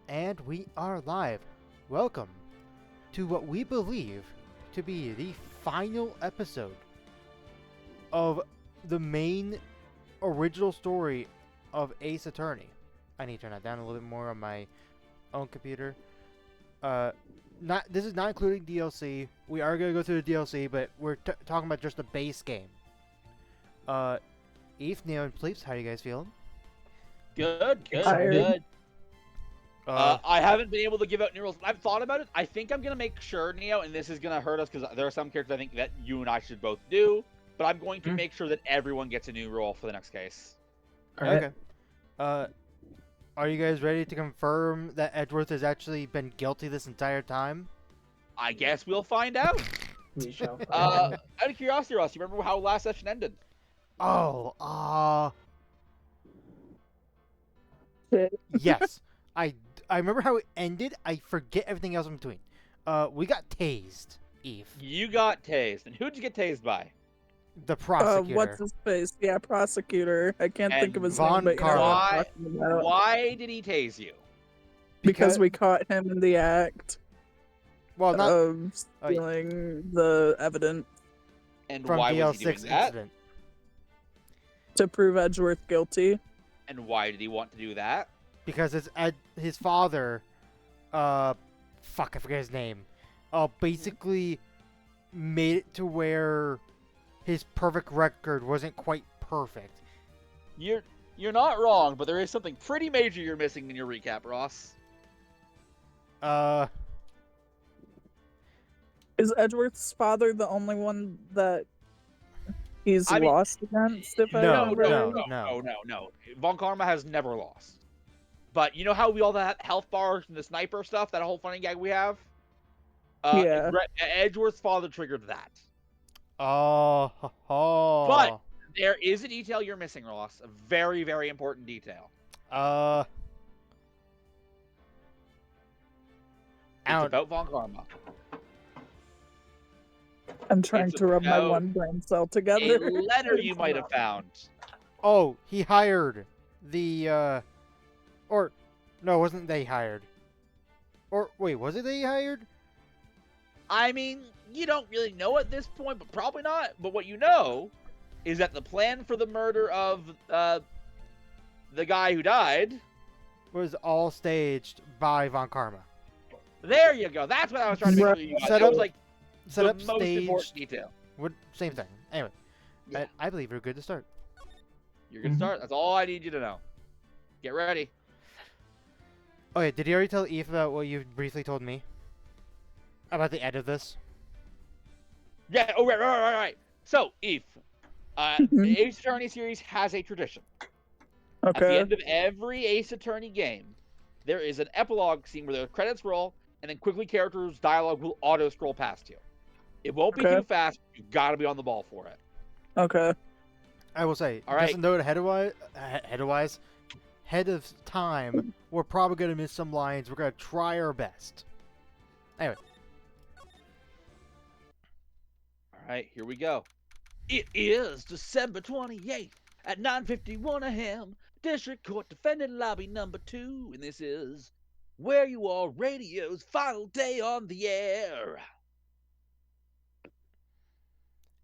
And we are live. Welcome to what we believe to be the final episode of the main original story of Ace Attorney. I need to turn that down a little bit more on my own computer. This is not including DLC. We are going to go through the DLC, but we're talking about just the base game. Eve, Neo, and Pleeps, how are you guys feeling? Good. I haven't been able to give out new rules. I've thought about it. I think I'm going to make sure, Neo, and this is going to hurt us because there are some characters I think that you and I should both do, but I'm going to make sure that everyone gets a new role for the next case. Okay. Are you guys ready to confirm that Edgeworth has actually been guilty this entire time? I guess we'll find out. We shall find Out of curiosity, Ross, you remember how last session ended? Yes. I remember how it ended. I forget everything else in between. We got tased, Eve. You got tased. And who'd you get tased by? The prosecutor. What's his face? Yeah, prosecutor. I can't think of his Von name, but you know what I'm Why, talking about. why did he tase you? Because we caught him in the act Well, not of stealing the evidence And from why was DL6 he doing that? incident. to prove Edgeworth guilty. And why did he want to do that? Because his father, I forget his name, basically made it to where his perfect record wasn't quite perfect. You're not wrong, but there is something pretty major you're missing in your recap, Ross. Is Edgeworth's father the only one that he's I mean, lost against? If I No, remember? No. Von Karma has never lost. But you know how we all that health bars and the sniper stuff, that whole funny gag we have? Yeah. Edgeworth's father triggered that. Oh. But there is a detail you're missing, Ross. A very, very important detail. It's about Von Karma. I'm trying It's to rub my about one brain cell A together. letter you might have found. Oh, he hired the, or, no, it wasn't they hired. Or, wait, was it they hired? I mean, you don't really know at this point, but probably not. But what you know is that the plan for the murder of the guy who died Was all staged by Von Karma. There you go. That's what I was trying to make sure you got. Set That up- was like Set the up, most important staged, detail. same thing. Anyway, Yeah. I believe we're good to start. You're gonna start. That's all I need you to know. Get ready. Okay, did you already tell Eve about what you briefly told me? About the end of this? Yeah. Oh, right. So, Eve, the Ace Attorney series has a tradition. At the Okay. end of every Ace Attorney game, there is an epilogue scene where the credits roll, and then quickly characters' dialogue will auto-scroll past you. It won't be Okay. too fast. You've got to be on the ball for it. Okay. I will say, All just right. a note ahead of time, we're probably going to miss some lines. We're going to try our best. Anyway. All right, here we go. It is December 28th at 9:51 a.m. District Court Defendant Lobby number 2, and this is Where You Are Radio's final day on the air.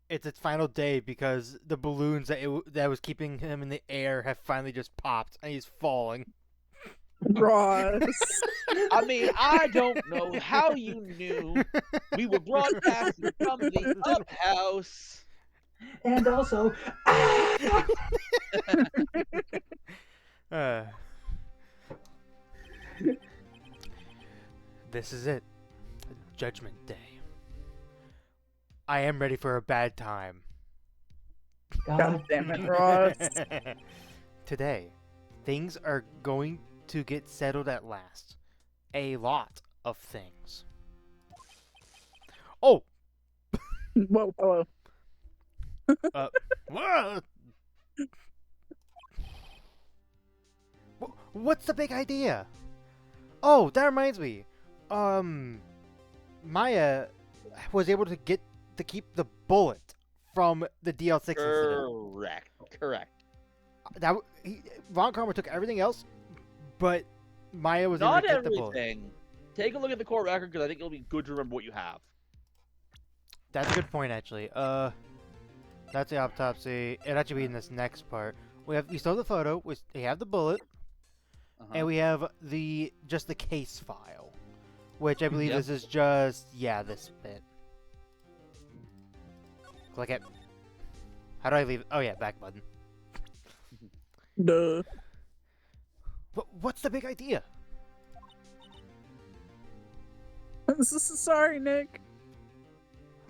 It's its final day because the balloons that was keeping him in the air have finally just popped, and he's falling. Ross. I mean, I don't know how you knew we were broadcasting from the Up House. And also, This is it. Judgment Day. I am ready for a bad time. God damn it, Ross. Today, things are going to get settled at last. A lot of things. Oh! Whoa, hello. Whoa! What's the big idea? Oh, that reminds me. Maya was able to keep the bullet from the DL6 incident. Correct. Von Karma took everything else, but Maya was able Not to get the bullet. everything. Take a look at the court record because I think it'll be good to remember what you have. That's a good point, actually. That's the autopsy. It'd actually be in this next part. We still have the photo. We have the bullet, and we have just the case file, which I believe Yep. this is just this bit. Click it. How do I leave? Oh yeah, back button. Duh. What's the big idea? Sorry, Nick.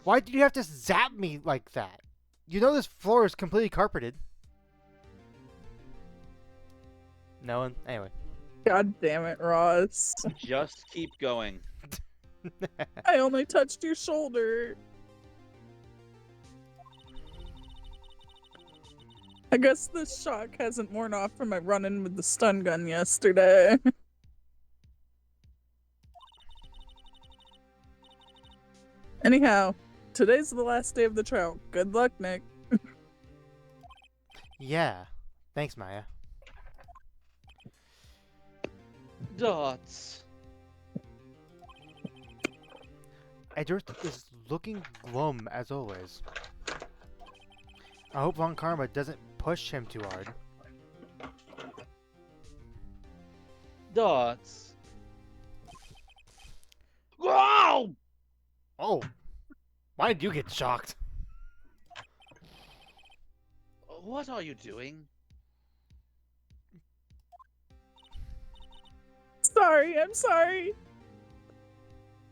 Why did you have to zap me like that? You know this floor is completely carpeted. No one? Anyway. God damn it, Ross. Just keep going. I only touched your shoulder. I guess the shock hasn't worn off from my run-in with the stun gun yesterday. Anyhow, today's the last day of the trial. Good luck, Nick. Yeah. Thanks, Maya. Dots. Edgeworth is looking glum as always. I hope Von Karma doesn't push him too hard. Dots. Wow! Oh! Why did you get shocked? What are you doing? Sorry, I'm sorry.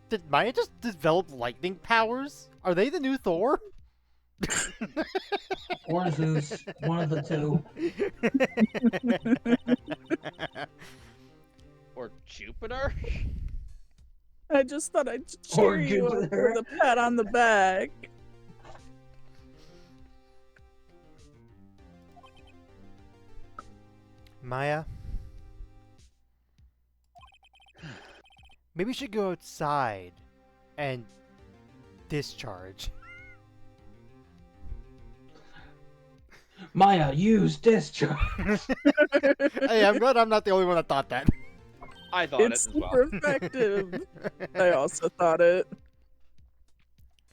Did Maya just develop lightning powers? Are they the new Thor? Or Zeus, one of the two. Or Jupiter? I just thought I'd Or cheer you up Jupiter. with a pat on the back. Maya? Maybe you should go outside and discharge. Maya, use discharge. Hey, I'm glad I'm not the only one that thought that. I thought It's it as well. super effective. I also thought it.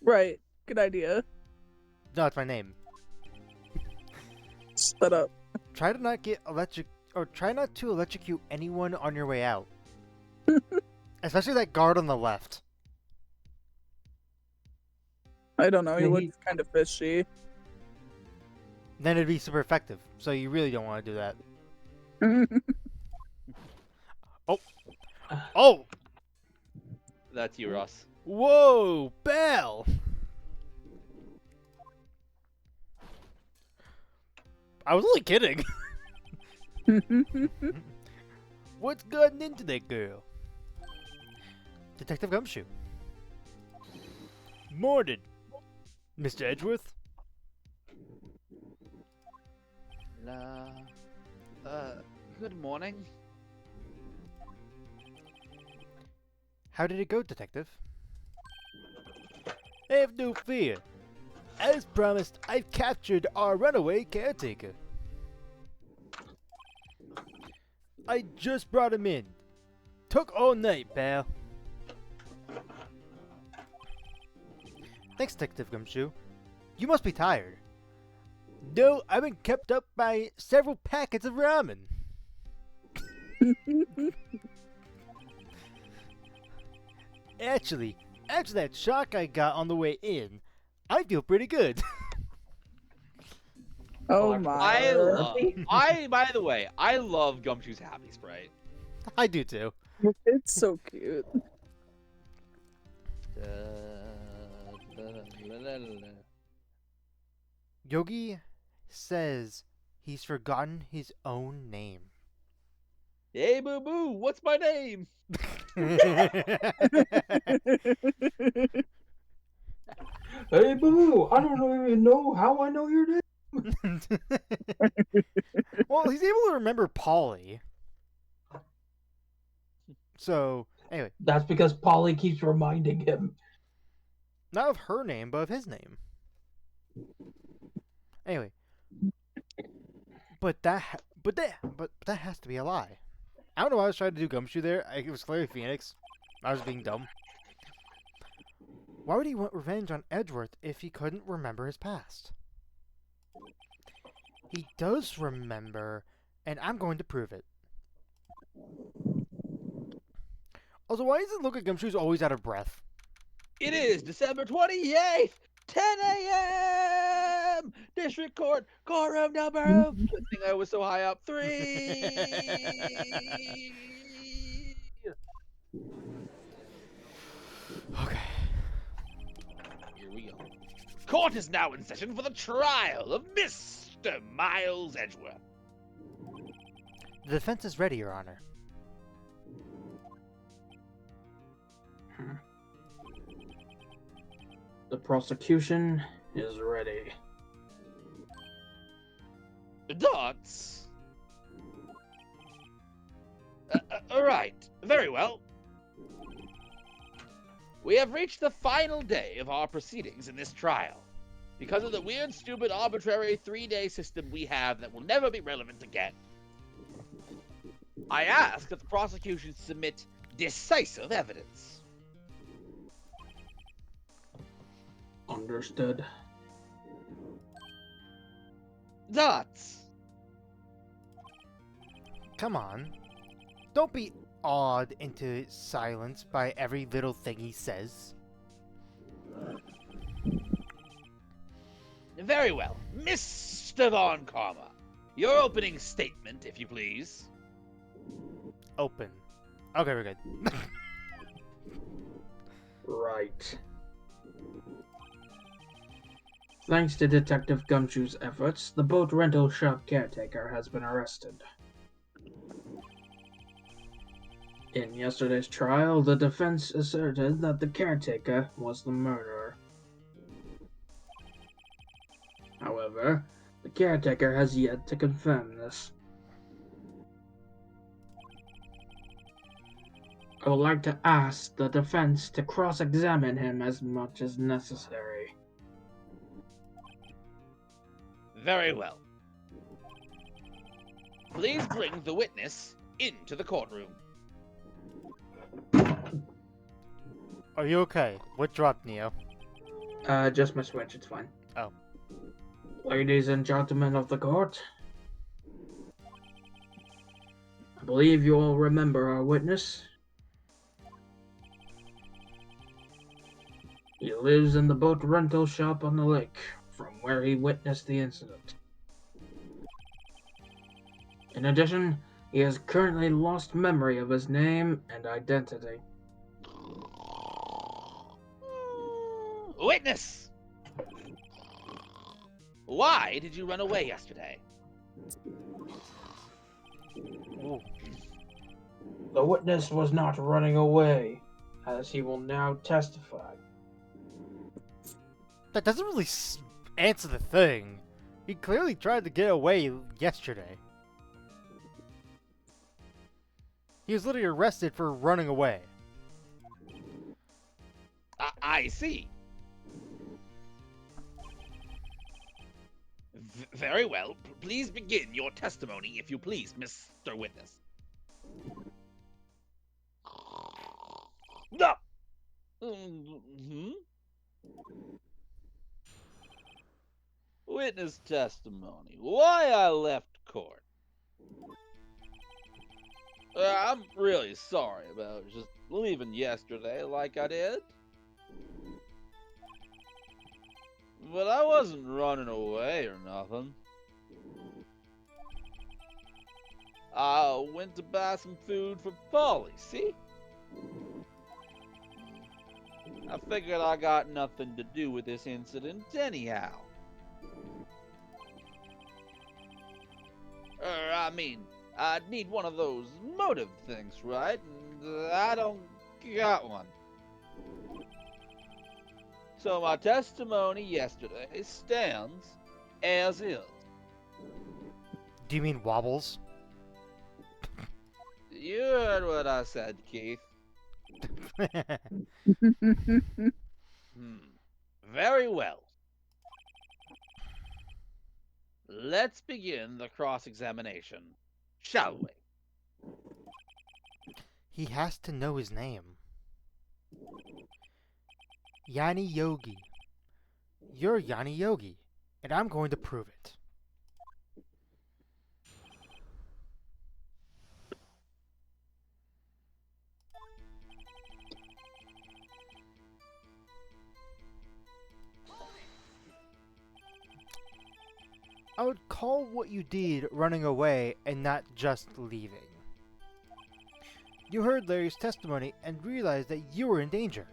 Right, good idea. No, it's my name. Shut up. Try to not get try not to electrocute anyone on your way out. Especially that guard on the left. I don't know, he Yeah, looks kind of fishy. Then it'd be super effective. So you really don't want to do that. Oh! That's you, Ross. Whoa! Bell! I was only kidding. What's gotten into that girl? Detective Gumshoe. Morning, Mr. Edgeworth. Good morning. How did it go, Detective? Have no fear. As promised, I've captured our runaway caretaker. I just brought him in. Took all night, pal. Thanks, Detective Gumshoe. You must be tired. No, I've been kept up by several packets of ramen. Actually, after that shock I got on the way in, I feel pretty good. Oh By the way, I love Gumshoe's Happy Sprite. I do too. It's so cute. Yogi says he's forgotten his own name. Hey, boo boo, what's my name? Hey, boo! I don't even know how I know your name. Well, he's able to remember Polly. So, anyway, That's because Polly keeps reminding him. not of her name, but of his name. Anyway, but that has to be a lie. I don't know why I was trying to do Gumshoe there. It was clearly Phoenix. I was being dumb. Why would he want revenge on Edgeworth if he couldn't remember his past? He does remember, and I'm going to prove it. Also, why does it look like Gumshoe's always out of breath? It is December 28th, 10 a.m. District Court, courtroom number. Good thing I was so high up. 3. Okay. Here we go. Court is now in session for the trial of Mr. Miles Edgeworth. The defense is ready, Your Honor. The prosecution is ready. Dots? All right. Very well. We have reached the final day of our proceedings in this trial. Because of the weird, stupid, arbitrary 3-day system we have that will never be relevant again. I ask that the prosecution submit decisive evidence. Understood. Dots. Come on. Don't be awed into silence by every little thing he says. Very well. Mr. Von Karma, your opening statement, if you please. Open. Okay, we're good. Right. Thanks to Detective Gumshoe's efforts, the boat rental shop caretaker has been arrested. In yesterday's trial, the defense asserted that the caretaker was the murderer. However, the caretaker has yet to confirm this. I would like to ask the defense to cross-examine him as much as necessary. Very well. Please bring the witness into the courtroom. Are you okay? What dropped, Neo? Just my switch, it's fine. Oh. Ladies and gentlemen of the court, I believe you all remember our witness. He lives in the boat rental shop on the lake, from where he witnessed the incident. In addition, he has currently lost memory of his name and identity. Witness! Why did you run away yesterday? Ooh. The witness was not running away, as he will now testify. That doesn't really answer the thing. He clearly tried to get away yesterday. He was literally arrested for running away. I see. Very well. Please begin your testimony, if you please, Mr. Witness. No! Witness testimony. Why I left court. I'm really sorry about just leaving yesterday like I did. But I wasn't running away or nothing. I went to buy some food for Polly, see? I figured I got nothing to do with this incident anyhow. I mean, I'd need one of those motive things, right? And I don't got one. So my testimony yesterday stands as is. Do you mean wobbles? You heard what I said, Keith. Very well. Let's begin the cross-examination, shall we? He has to know his name. Yanni Yogi. You're Yanni Yogi, and I'm going to prove it. I would call what you did running away and not just leaving. You heard Larry's testimony and realized that you were in danger.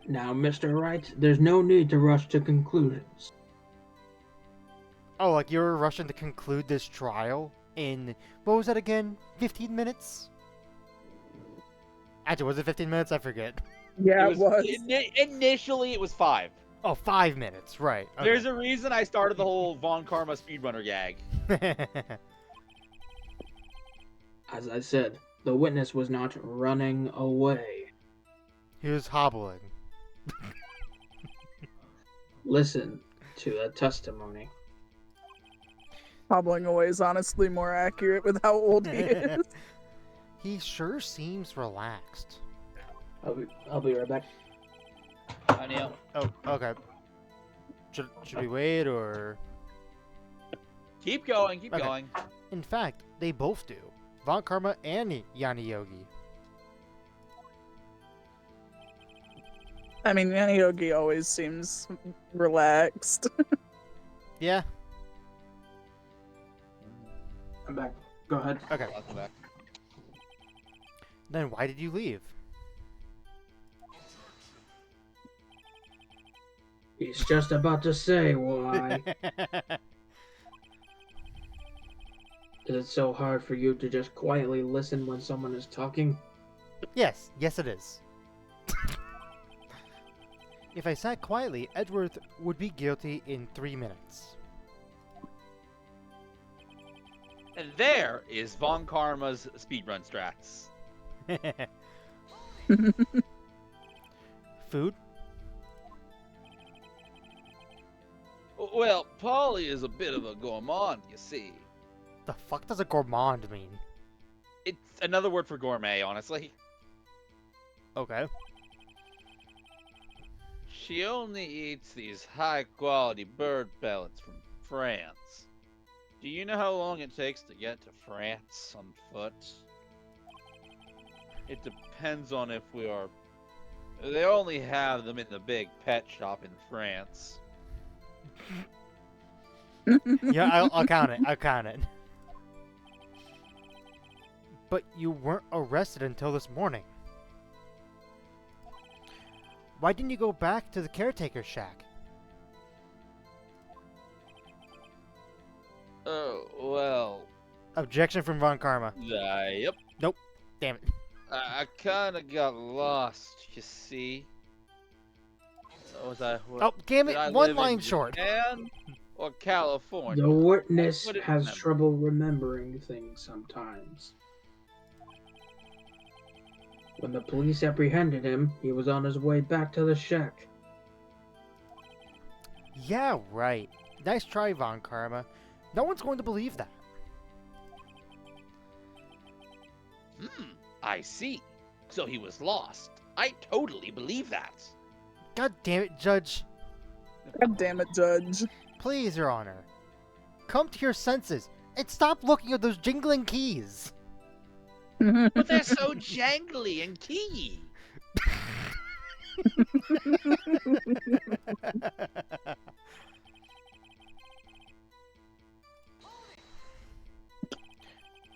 Now, Mr. Wright, there's no need to rush to conclusions. Oh, like you were rushing to conclude this trial in, what was that again? 15 minutes? Actually, was it 15 minutes? I forget. Yeah, it was. Initially, it was 5. Oh, 5 minutes, right. Okay. There's a reason I started the whole Von Karma speedrunner gag. As I said, the witness was not running away. He was hobbling. Listen to the testimony. Hobbling away is honestly more accurate with how old he is. He sure seems relaxed. I'll be right back. I know. Oh, okay. Should we wait, or... Keep going, keep Okay. going. In fact, they both do. Von Karma and Yanni Yogi. I mean, Yanni Yogi always seems relaxed. Yeah? I'm back. Go ahead. Okay. Welcome back. Then why did you leave? He's just about to say why. Is it so hard for you to just quietly listen when someone is talking? Yes it is. If I sat quietly, Edgeworth would be guilty in 3 minutes. And there is Von Karma's speedrun strats. Food? Well, Polly is a bit of a gourmand, you see. The fuck does a gourmand mean? It's another word for gourmet, honestly. Okay. She only eats these high-quality bird pellets from France. Do you know how long it takes to get to France on foot? It depends on if we are... They only have them in the big pet shop in France. Yeah, I'll count it. I'll count it. But you weren't arrested until this morning. Why didn't you go back to the caretaker's shack? Oh, well... Objection from Von Karma. Yep. Damn it. I kinda got lost, you see. Oh, damn Did I it. One live line in short. Japan or California? The witness What did- has remember. trouble remembering things sometimes. When the police apprehended him, he was on his way back to the shack. Yeah, right. Nice try, Von Karma. No one's going to believe that. I see. So he was lost. I totally believe that. God damn it, Judge. God damn it, Judge. Please, Your Honor. Come to your senses and stop looking at those jingling keys. But they're so jangly and key.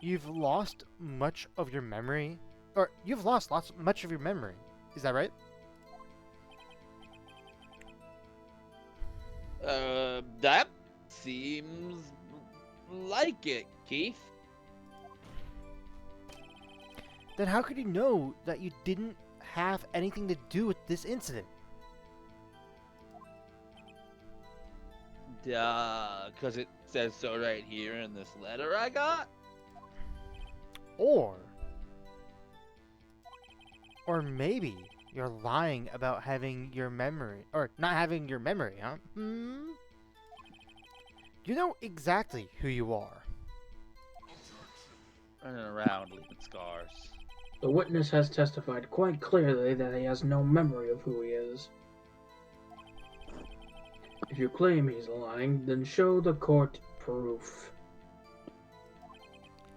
You've lost much of your memory, or you've lost much of your memory. Is that right? That seems like it, Keith. Then how could you know that you didn't have anything to do with this incident? Duh, because it says so right here in this letter I got. Or maybe you're lying about having your memory, or not having your memory, huh? Do You know exactly who you are. Running around leaving scars. The witness has testified quite clearly that he has no memory of who he is. If you claim he's lying, then show the court proof.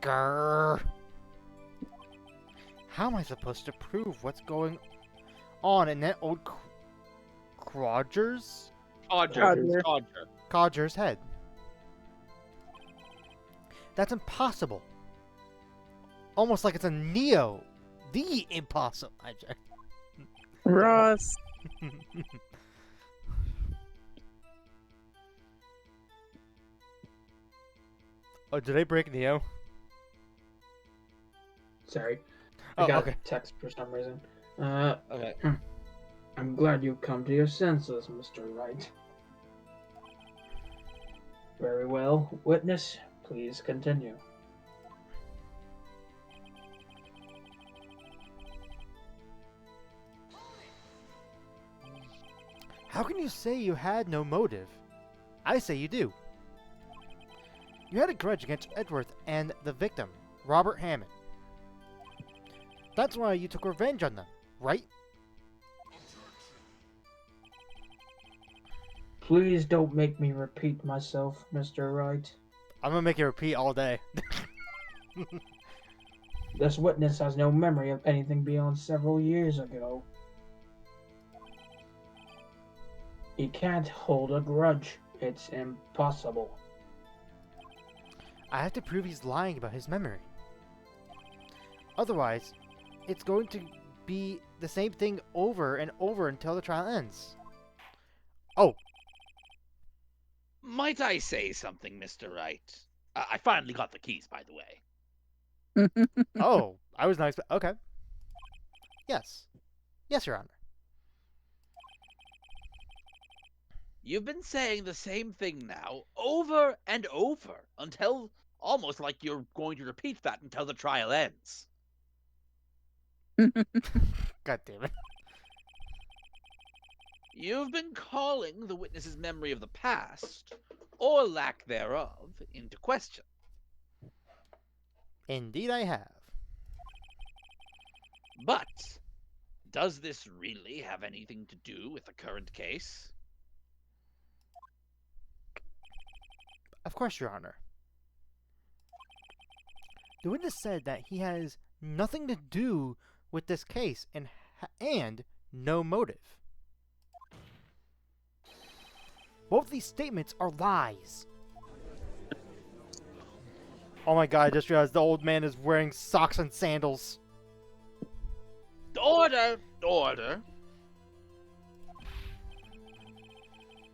Grrr. How am I supposed to prove what's going on in that old Codger's Codger. Codger's head? That's impossible. Almost like it's a Neo, the impossible. Ross. Oh, did I break Neo? Sorry. Oh, I got okay. a text for some reason. Okay. I'm glad you've come to your senses, Mr. Wright. Very well. Witness, please continue. How can you say you had no motive? I say you do. You had a grudge against Edgeworth and the victim, Robert Hammond. That's why you took revenge on them, right? Please don't make me repeat myself, Mr. Wright. I'm gonna make you repeat all day. This witness has no memory of anything beyond several years ago. He can't hold a grudge. It's impossible. I have to prove he's lying about his memory. Otherwise, it's going to be the same thing over and over until the trial ends. Oh, Might I say something, Mr. Wright? I finally got the keys, by the way. oh, I was not expecting. Okay. Yes. Yes, Your Honor. You've been saying the same thing now, over and over, until almost like you're going to repeat that until the trial ends. God damn it. You've been calling the witness's memory of the past, or lack thereof, into question. Indeed, I have. But does this really have anything to do with the current case? Of course, Your Honor. The witness said that he has nothing to do with this case and no motive. Both these statements are lies. Oh my god, I just realized the old man is wearing socks and sandals. Order! Order!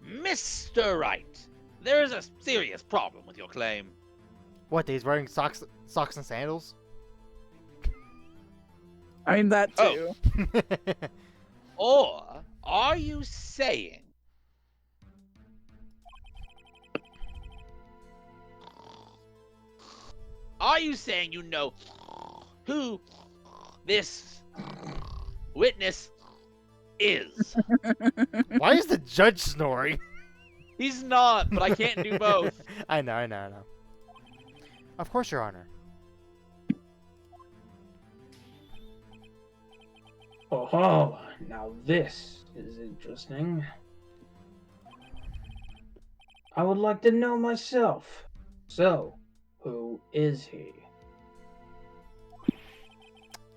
Mr. Wright, there is a serious problem with your claim. What, he's wearing socks and sandals? I mean, that too. Or are you saying you know who this witness is? Why is the judge snoring? He's not, but I can't do both. I know. Of course, Your Honor. Oh, now this is interesting. I would like to know myself. So, who is he?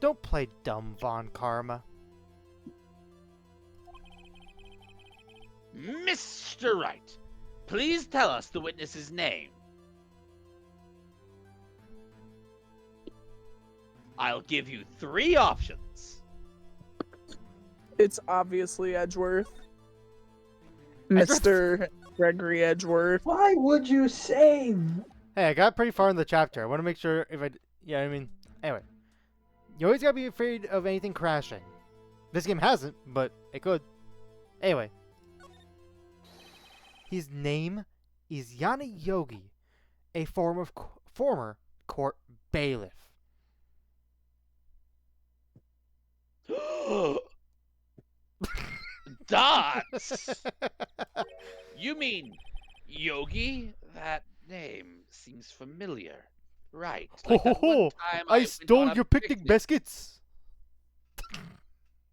Don't play dumb, Von Karma. Mr. Wright, please tell us the witness's name. I'll give you 3 options. It's obviously Edgeworth. Mr. Gregory Edgeworth. Why would you say? Hey, I got pretty far in the chapter. I want to make sure if I... Yeah, I mean... Anyway. You always gotta be afraid of anything crashing. This game hasn't, but it could. Anyway. His name is Yana Yogi, a former court bailiff. Dots! You mean Yogi? That name seems familiar. Right, Ho like ho that one ho! time I went stole on a your picnic picnic. biscuits!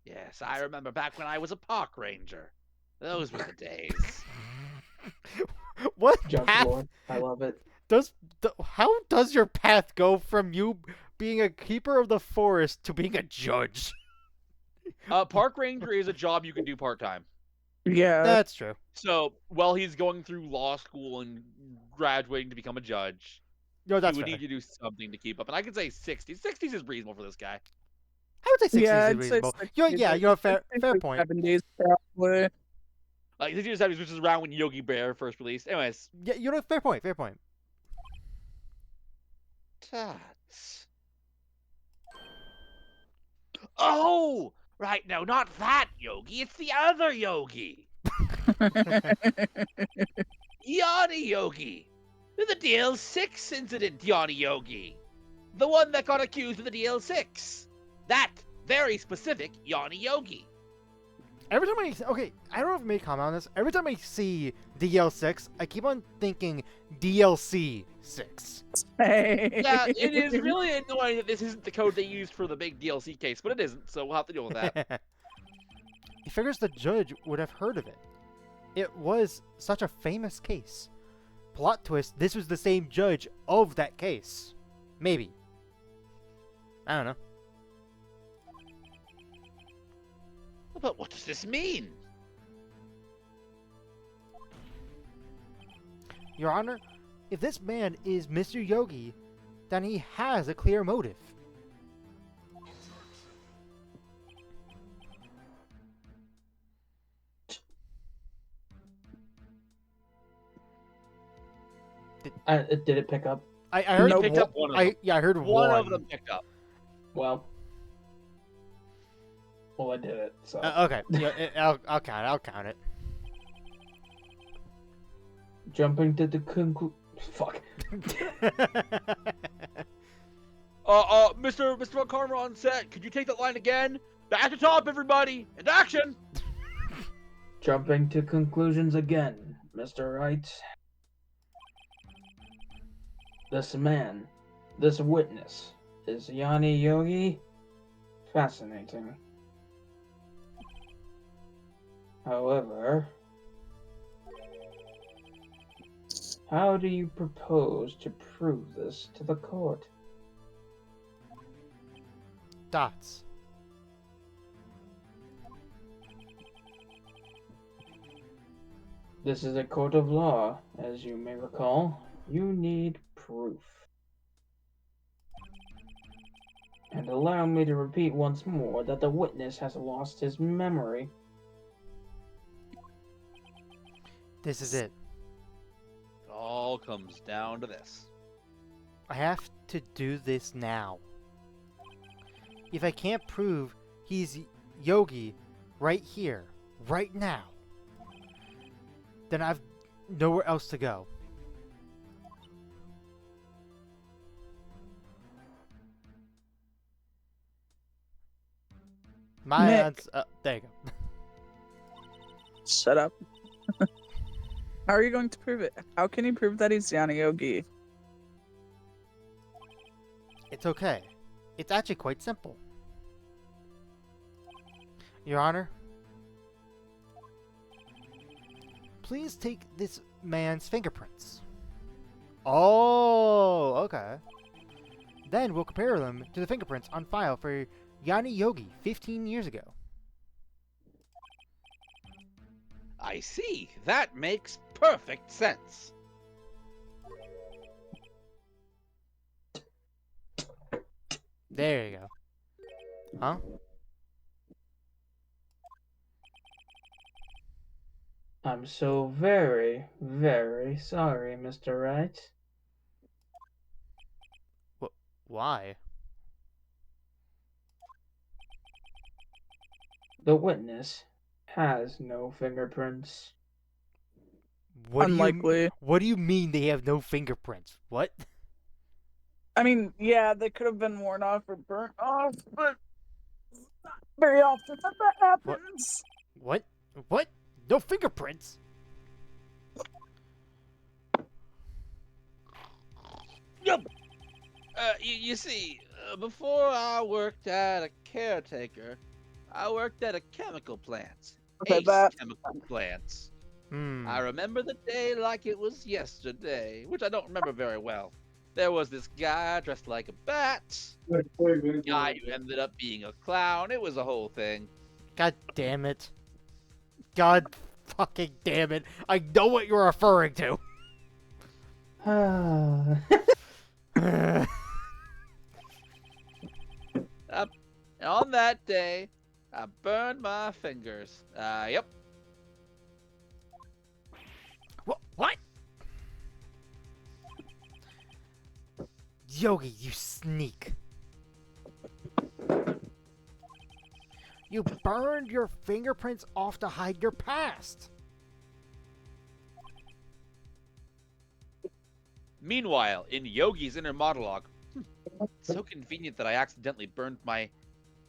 Yes, I remember back when I was a park ranger. Those were the days. What Judge path Lord. I love it. how does your path go from you being a keeper of the forest to being a judge? Park ranger is a job you can do part-time. Yeah. That's true. So, while he's going through law school and graduating to become a judge, No, he that's would fair. need to do something to keep up. And I could say 60s. 60s is reasonable for this guy. I would say 60s Yeah, is I'd say reasonable. 60, Yeah, but fair I think fair like point. 70s probably. Like, 60s, 70s, which is around when Yogi Bear first released. Anyways, Yeah, fair point, fair point. Tots. Oh! Right, no, not that Yogi. It's the other Yogi. Yanni Yogi. The DL6 incident, Yanni Yogi. The one that got accused of the DL6. That very specific Yanni Yogi. Every time I don't know if I made a comment on this. Every time I see DL6, I keep on thinking DLC 6. Yeah, it is really annoying that this isn't the code they used for the big DLC case, but it isn't, so we'll have to deal with that. He figures the judge would have heard of it. It was such a famous case. Plot twist, this was the same judge of that case. Maybe. I don't know. But what does this mean? Your Honor, if this man is Mr. Yogi, then he has a clear motive. Did it pick up? I heard Nope. Picked up one of them. I heard One of them picked up. Well, I did it. So Okay, I'll count it. I'll count it. jumping to the fuck. Mr. Montcarver on set, could you take that line again? Back to top, everybody, and action! Jumping to conclusions again, Mr. Wright. This man, this witness, is Yanni Yogi. Fascinating. However, how do you propose to prove this to the court? Dots. This is a court of law, as you may recall. You need proof. And allow me to repeat once more that the witness has lost his memory. This is it. It all comes down to this. I have to do this now. If I can't prove he's Yogi right here, right now, then I've nowhere else to go. My Nick. answer. There you go. Shut up. How are you going to prove it? How can you prove that he's Yanni Yogi? It's okay. It's actually quite simple. Your Honor, please take this man's fingerprints. Oh, okay. Then we'll compare them to the fingerprints on file for Yanni Yogi 15 years ago. I see. That makes perfect sense. There you go. Huh? I'm so very, very sorry, Mr. Wright. Why? The witness has no fingerprints. Unlikely. What do you mean they have no fingerprints? What? I mean, yeah, they could have been worn off or burnt off, but not very often that happens. What? No fingerprints? You see, before I worked at a caretaker, I worked at a chemical plant. Okay, Ace that. Chemical Plants. Hmm. I remember the day like it was yesterday, which I don't remember very well. There was this guy dressed like a bat, guy who ended up being a clown. It was a whole thing. God damn it. God fucking damn it. I know what you're referring to. And on that day, I burned my fingers. Yep. What? Yogi, you sneak. You burned your fingerprints off to hide your past. Meanwhile, in Yogi's inner monologue, it's so convenient that I accidentally burned my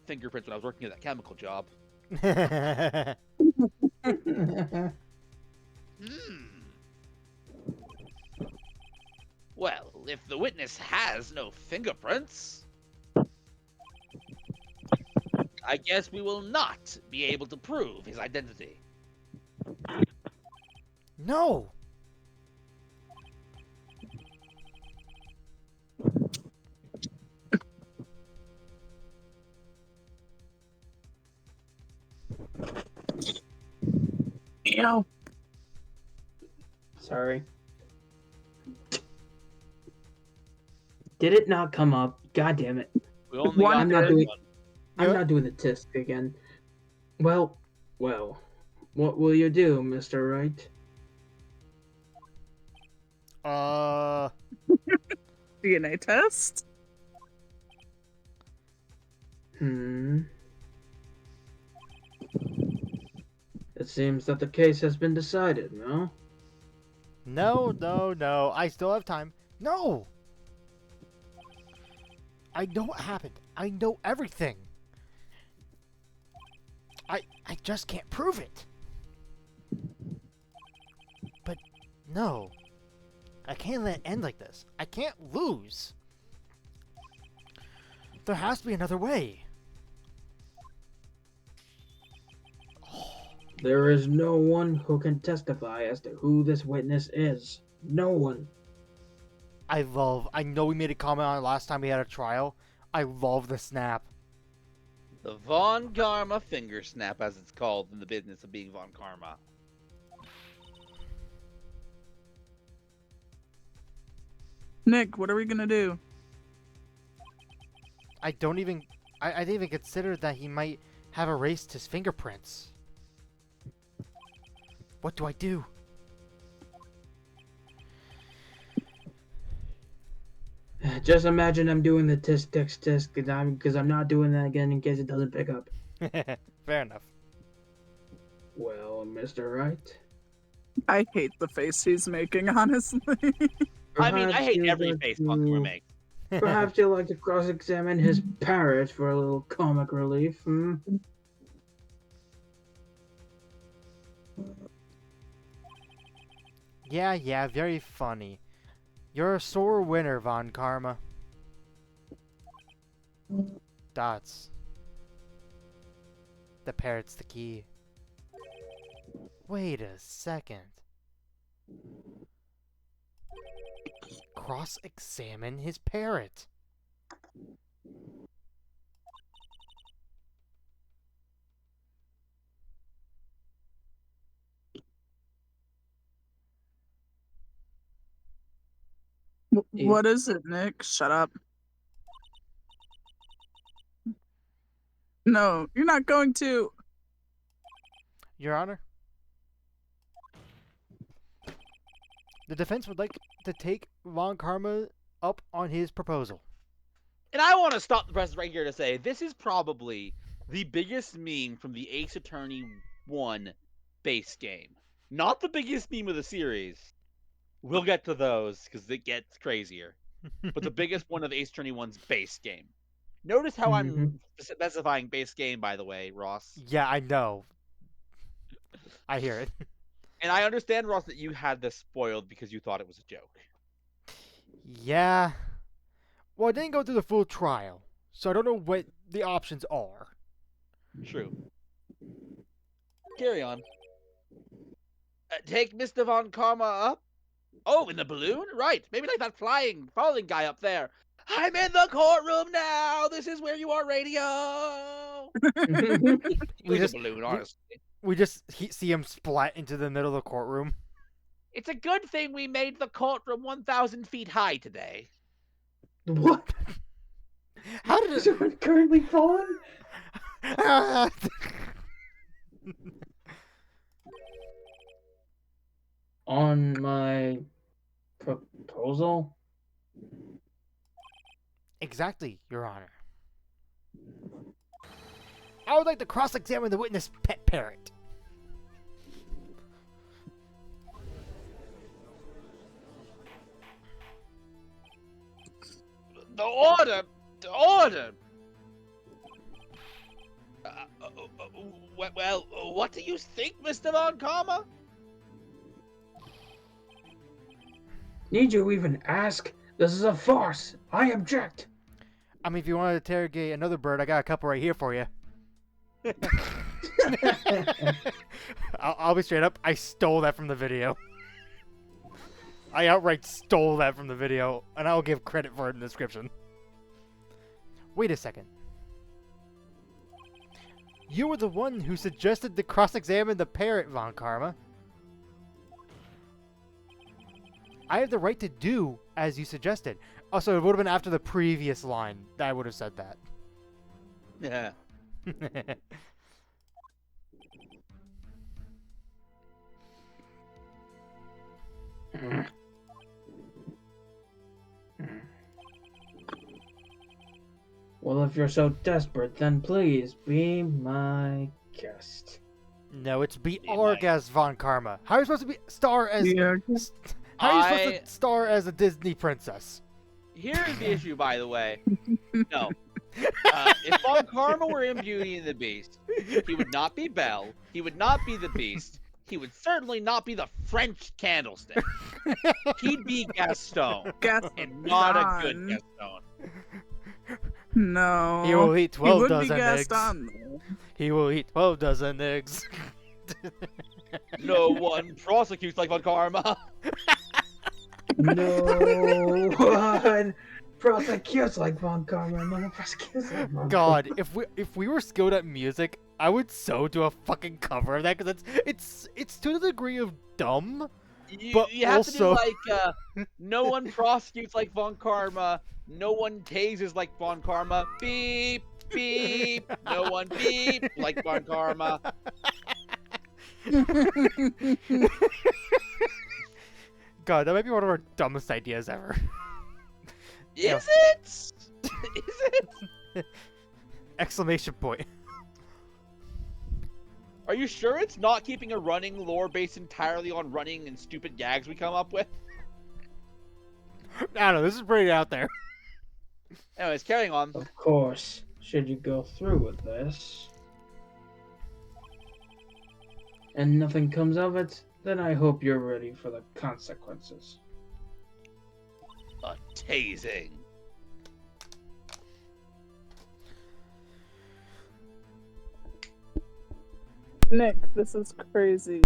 fingerprints when I was working at that chemical job. Hmm. Well, if the witness has no fingerprints, I guess we will not be able to prove his identity. No. Ew. Sorry. Did it not come up? God damn it. We only One got I'm not this doing- one. I'm Yeah. not doing the tisk again. Well, what will you do, Mr. Wright? DNA test? It seems that the case has been decided, no? No. I still have time. No. I know what happened. I know everything. I just can't prove it. But no. I can't let it end like this. I can't lose. There has to be another way. There is no one who can testify as to who this witness is. No one. I know we made a comment on it last time we had a trial. I love the snap. The Von Karma finger snap, as it's called in the business of being Von Karma. Nick, what are we gonna do? I didn't even consider that he might have erased his fingerprints. What do I do? Just imagine I'm doing the tisk because I'm not doing that again in case it doesn't pick up. Fair enough. Well, Mr. Wright. I hate the face he's making, honestly. I mean, I perhaps hate you'd every like face Von Karma to- makes. Perhaps you'd like to cross-examine his parrot for a little comic relief, hmm? Yeah, very funny. You're a sore winner, Von Karma. Dots. The parrot's the key. Wait a second. Cross-examine his parrot. What is it, Nick? Shut up. No, you're not going to. Your Honor, the defense would like to take Von Karma up on his proposal. And I want to stop the press right here to say this is probably the biggest meme from the Ace Attorney 1 base game. Not the biggest meme of the series. We'll get to those because it gets crazier. But the biggest one of Ace Attorney 1's base game. Notice how I'm specifying base game, by the way, Ross. Yeah, I know. I hear it. And I understand, Ross, that you had this spoiled because you thought it was a joke. Yeah. Well, I didn't go through the full trial, so I don't know what the options are. True. Carry on. Take Mr. Von Karma up. Oh, in the balloon? Right. Maybe like that falling guy up there. I'm in the courtroom now. This is where you are, radio. We There's just a balloon, honestly. we just see him splat into the middle of the courtroom. It's a good thing we made the courtroom 1,000 feet high today. What? How did Is it currently falling? On my proposal? Exactly, Your Honor. I would like to cross-examine the witness pet parrot. The order! The order! Well, what do you think, Mr. Von Karma? Need you even ask? This is a farce. I object. I mean, if you want to interrogate another bird, I got a couple right here for you. I'll be straight up. I stole that from the video. I outright stole that from the video, and I'll give credit for it in the description. Wait a second. You were the one who suggested to cross-examine the parrot, Von Karma. I have the right to do as you suggested. Also, it would have been after the previous line that I would have said that. Yeah. Well, if you're so desperate, then please be my guest. No, it's be Yeah, our Mike. guest, Von Karma. How are you supposed to be star as? Yeah. How are you supposed to star as a Disney princess? Here's the issue, by the way. No. If Von Karma were in Beauty and the Beast, he would not be Belle. He would not be the Beast. He would certainly not be the French candlestick. He'd be Gaston, and not a good Gaston. Gaston. No. He will eat He 12 would dozen be eggs. Gaston, though. He will eat 12 dozen eggs. No one prosecutes like Von Karma. No one prosecutes like Von Karma. No one prosecutes like Von God, if we were skilled at music, I would so do a fucking cover of that because it's to the degree of dumb. But You have to do also- like, no one prosecutes like Von Karma. No one tases like Von Karma. Beep, beep. No one beep like Von Karma. God, that might be one of our dumbest ideas ever. Is it? Is it? Exclamation point. Are you sure it's not keeping a running lore based entirely on running and stupid gags we come up with? I don't know, this is pretty out there. Anyways, carrying on. Of course, should you go through with this, and nothing comes of it, then I hope you're ready for the consequences. A tasing. Nick, this is crazy.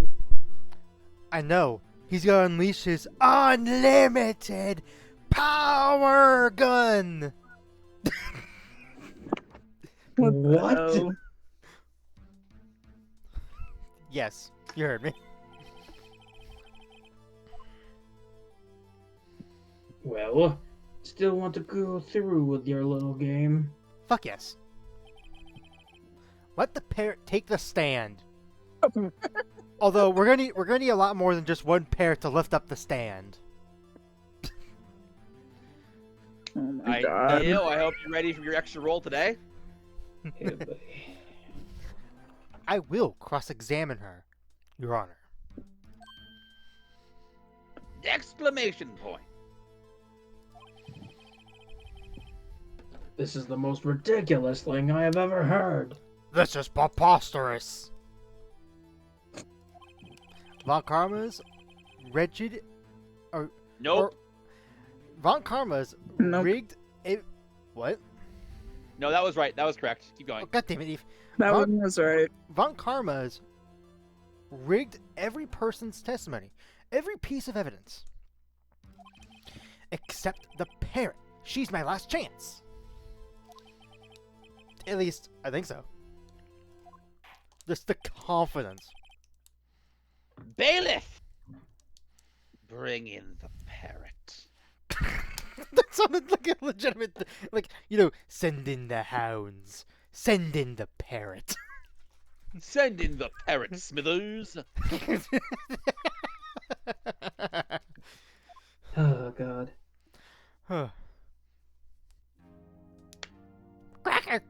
I know. He's gonna unleash his unlimited power gun! What? Oh. Yes, you heard me. Well, still want to go through with your little game? Fuck yes. Let the parrot take the stand. Although we're gonna need a lot more than just one parrot to lift up the stand. Oh my I god. know. I hope you're ready for your extra roll today. Hey, buddy. I will cross-examine her, Your Honor. Exclamation point. This is the most ridiculous thing I have ever heard. This is preposterous. Von Karma's rigid, Nope. Von Karma's Nope. rigged What? No, that was right. That was correct. Keep Oh, going. God damn it, Eve. That Von, one was right. Von Karma's rigged every person's testimony, every piece of evidence. Except the parrot. She's my last chance. At least, I think so. Just the confidence. Bailiff! Bring in the parrot. That sounded like a legitimate, like, you know, send in the hounds. Send in the parrot. Send in the parrot, Smithers. Oh God. Huh. Cracker!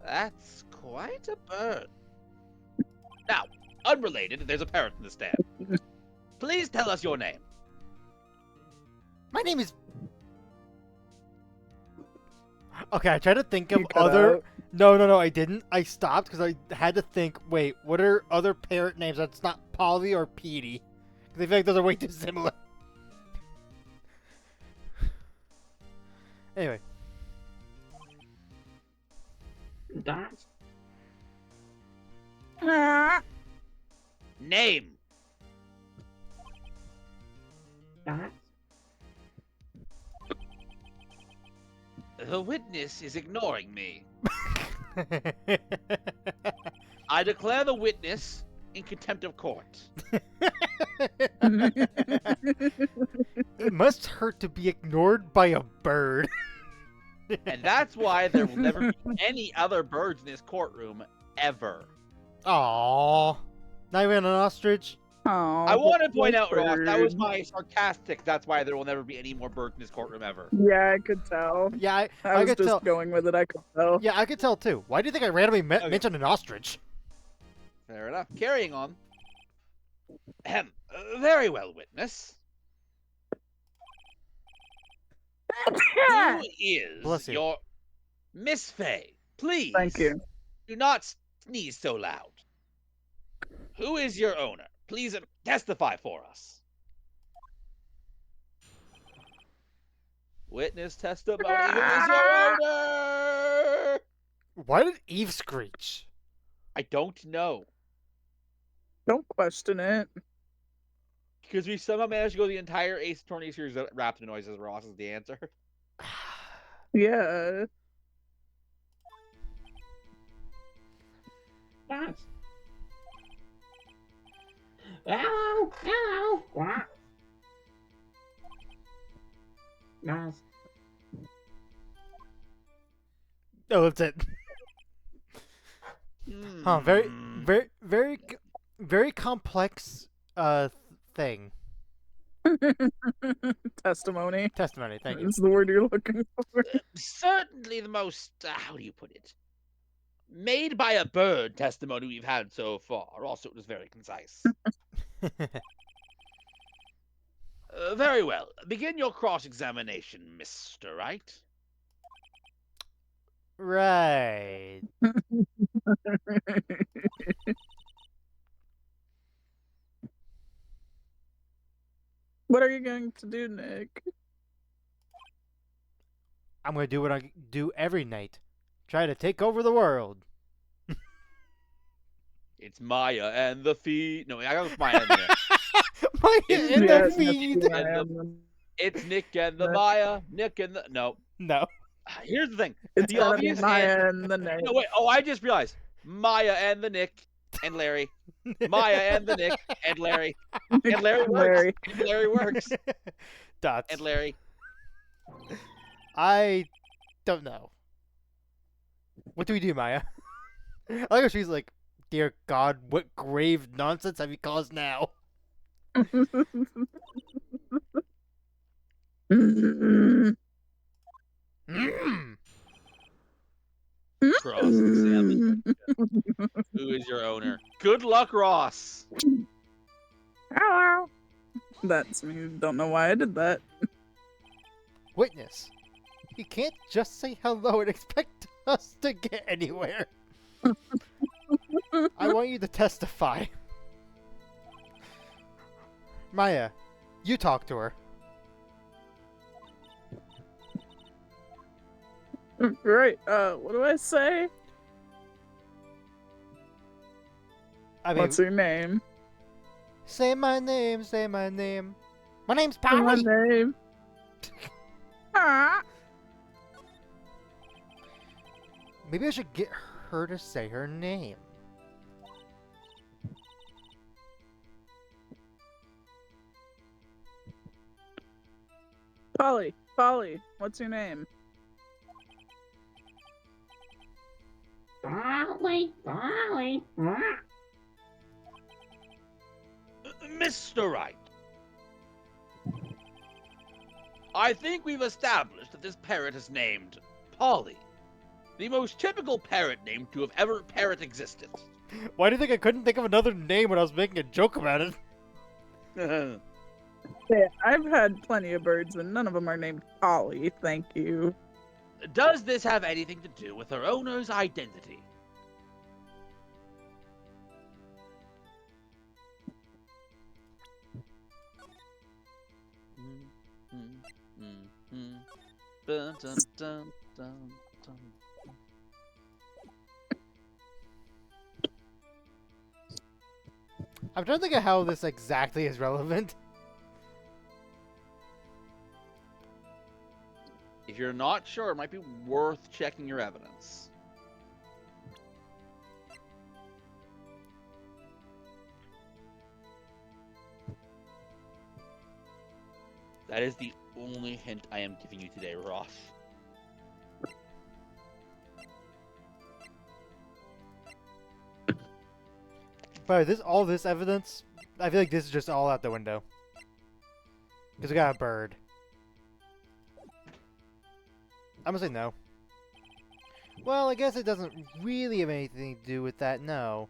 That's quite a bird. Now, unrelated, there's a parrot in the stand. Please tell us your name. My name is... Okay, I tried to think of You cut other... out. No, I didn't. I stopped because I had to think, wait, what are other parrot names that's not Polly or Petey? Because I feel like those are way too similar. Anyway. That's Name. that's The witness is ignoring me. I declare the witness in contempt of court. It must hurt to be ignored by a bird. And that's why there will never be any other birds in this courtroom ever. Aww. Not even an ostrich? Oh, I want to point out, poor Ross, that was bird. my sarcastic. That's why there will never be any more birds in this courtroom ever. Yeah, I could tell. Yeah, I I was could just tell. going with it. I could tell. Yeah, I could tell too. Why do you think I randomly Okay. mentioned an ostrich? Fair enough. Carrying on. Ahem. Very well, witness. Who is Bless you. your Miss Fay? Please. Thank you. Do not sneeze so loud. Who is your owner? Please testify for us. Witness testimony. Who is your owner? Why did Eve screech? I don't know. Don't question it. Because we somehow managed to go the entire Ace Attorney series without raptor noises. Ross is the answer. Yeah. that's. Hello, hello. What? That's Oh, that's it. Huh, very, Hmm. very complex, thing. Testimony. Testimony, thank you. Is the word you're looking for. Certainly the most, how do you put it? Made by a bird testimony we've had so far. Also, it was very concise. Very well. Begin your cross-examination, Mr. Wright. Right. What are you going to do, Nick? I'm gonna do what I do every night. Try to take over the world. It's Maya and the feet. No, I got Maya in there. My It's in Yeah, the that's feed. who I And am. It's Nick and the That- Maya. Nick and the... No. No. Here's the thing. It's The gotta be obvious Maya and the Nick. No, wait. Oh, I just realized. Maya and the Nick and Larry. Maya and the Nick and Larry. And Larry works. Larry. And Larry works. Dots. And Larry. I don't know. What do we do, Maya? I like how she's like, dear God, what grave nonsense have you caused now? Mm. Cross-examine. Who is your owner? Good luck, Ross. Hello. That's me. Don't know why I did that. Witness. You can't just say hello and expect us to get anywhere. I want you to testify. Maya, you talk to her. Right. What do I say? I mean, What's her name? say my name, say my name. My name's What's my Polly. name? Ah. Maybe I should get her to say her name. Polly. Polly. What's your name? Polly, Polly. Mr. Wright, I think we've established that this parrot is named Polly, the most typical parrot name to have ever parrot existed. Why do you think I couldn't think of another name when I was making a joke about it? Yeah, I've had plenty of birds, and none of them are named Polly. Thank you. Does this have anything to do with her owner's identity? Dun, dun, dun, dun, dun. I'm trying to think of how this exactly is relevant. If you're not sure, it might be worth checking your evidence. That is the only hint I am giving you today, Ross. But all this evidence, I feel like this is just all out the window. Because we got a bird. I'm gonna say no. Well, I guess it doesn't really have anything to do with that, no.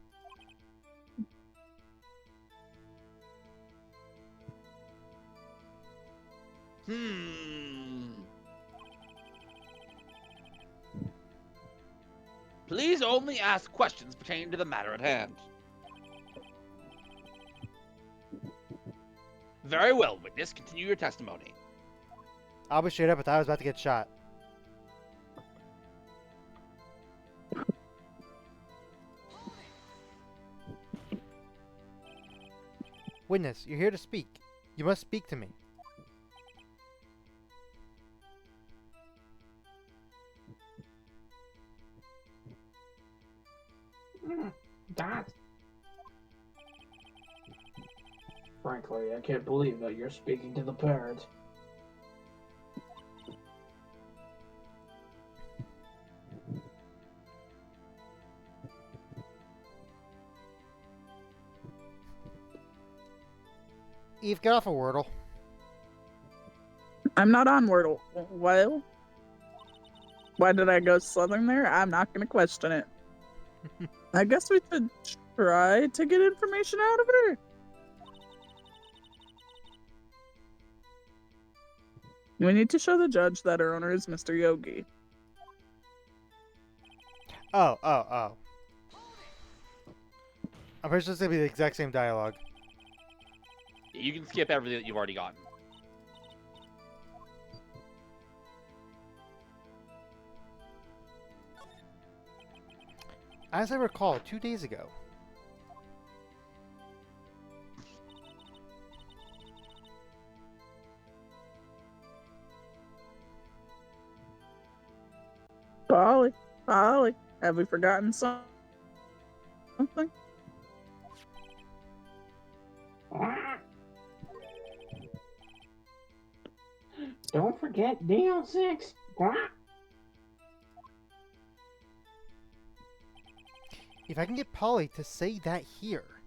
Please only ask questions pertaining to the matter at hand. Very well, witness. Continue your testimony. I'll be straight up, I thought I was about to get shot. Witness, you're here to speak. You must speak to me. That. Frankly, I can't believe that you're speaking to the parrot. Eve, get off a Wordle. I'm not on Wordle. Well, why did I go Southern there? I'm not going to question it. I guess we should try to get information out of her. We need to show the judge that her owner is Mr. Yogi. Oh. I'm pretty sure it's gonna be the exact same dialogue. You can skip everything that you've already gotten. As I recall, 2 days ago. Polly, Polly, have we forgotten something? Don't forget DL6. If I can get Polly to say that here,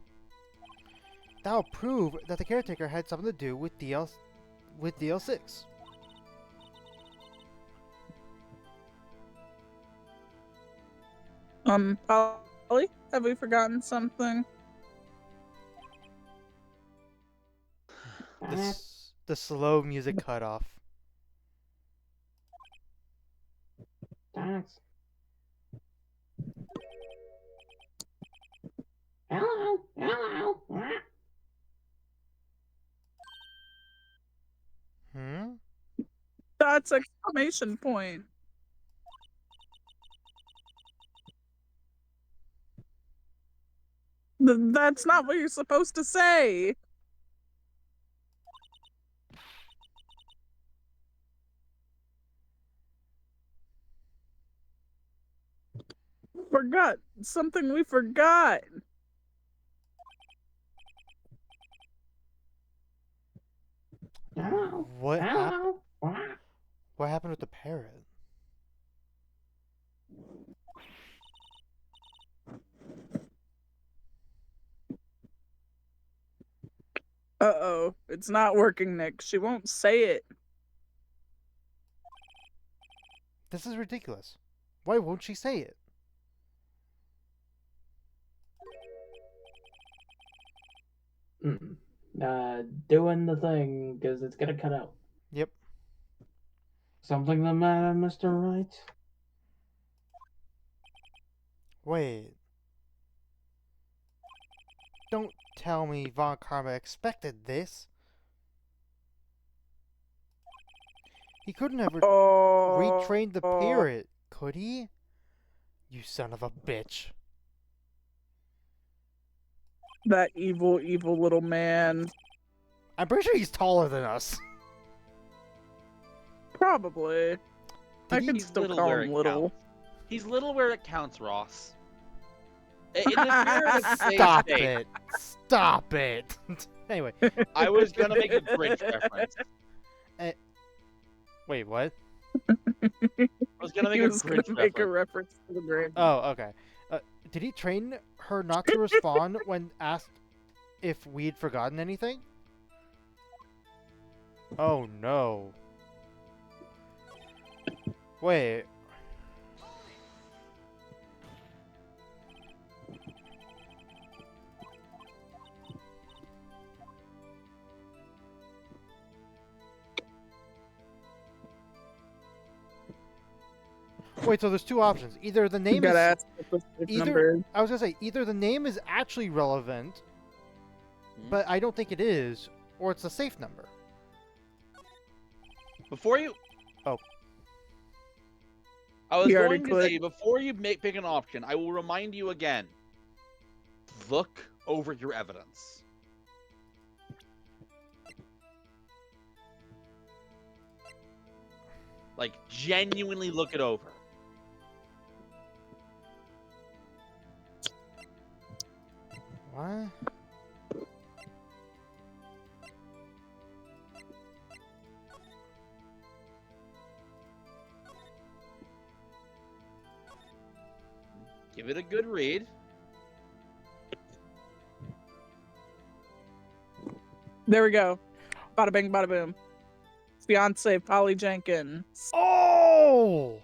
that'll prove that the caretaker had something to do with DL6. Polly, have we forgotten something? The slow music cut off. That's. Hello, hello. Hmm? That's exclamation point. That's not what you're supposed to say. Forgot something we forgot. What happened? What happened with the parrot? Uh-oh, it's not working, Nick. She won't say it. This is ridiculous. Why won't she say it? Doing the thing, because it's gonna cut out. Yep. Something the matter, Mr. Wright? Wait. Don't tell me Von Karma expected this. He couldn't have retrained the parrot, could he? You son of a bitch. That evil, evil little man. I'm pretty sure he's taller than us. Probably. I can He's still little call where him it little. counts. He's little where it counts, Ross. In the spirit of today's Stop date, it. Stop it. Anyway. I was gonna make a bridge reference. Wait, what? I was gonna make He a was gonna bridge make a reference. reference to the grave. Oh, okay. Did he train her not to respond when asked if we'd forgotten anything? Oh, no. Wait. Wait, so there's two options. Either the You name gotta is... ask what the safe Either, number. I was gonna say, either the name is actually relevant, but I don't think it is, or it's a safe number. Before you. Oh. I was You already going to say, clicked. before you pick an option, I will remind you again. Look over your evidence. Like, genuinely look it over. What? Give it a good read. There we go. Bada bing, bada boom. Fiance Polly Jenkins. Oh!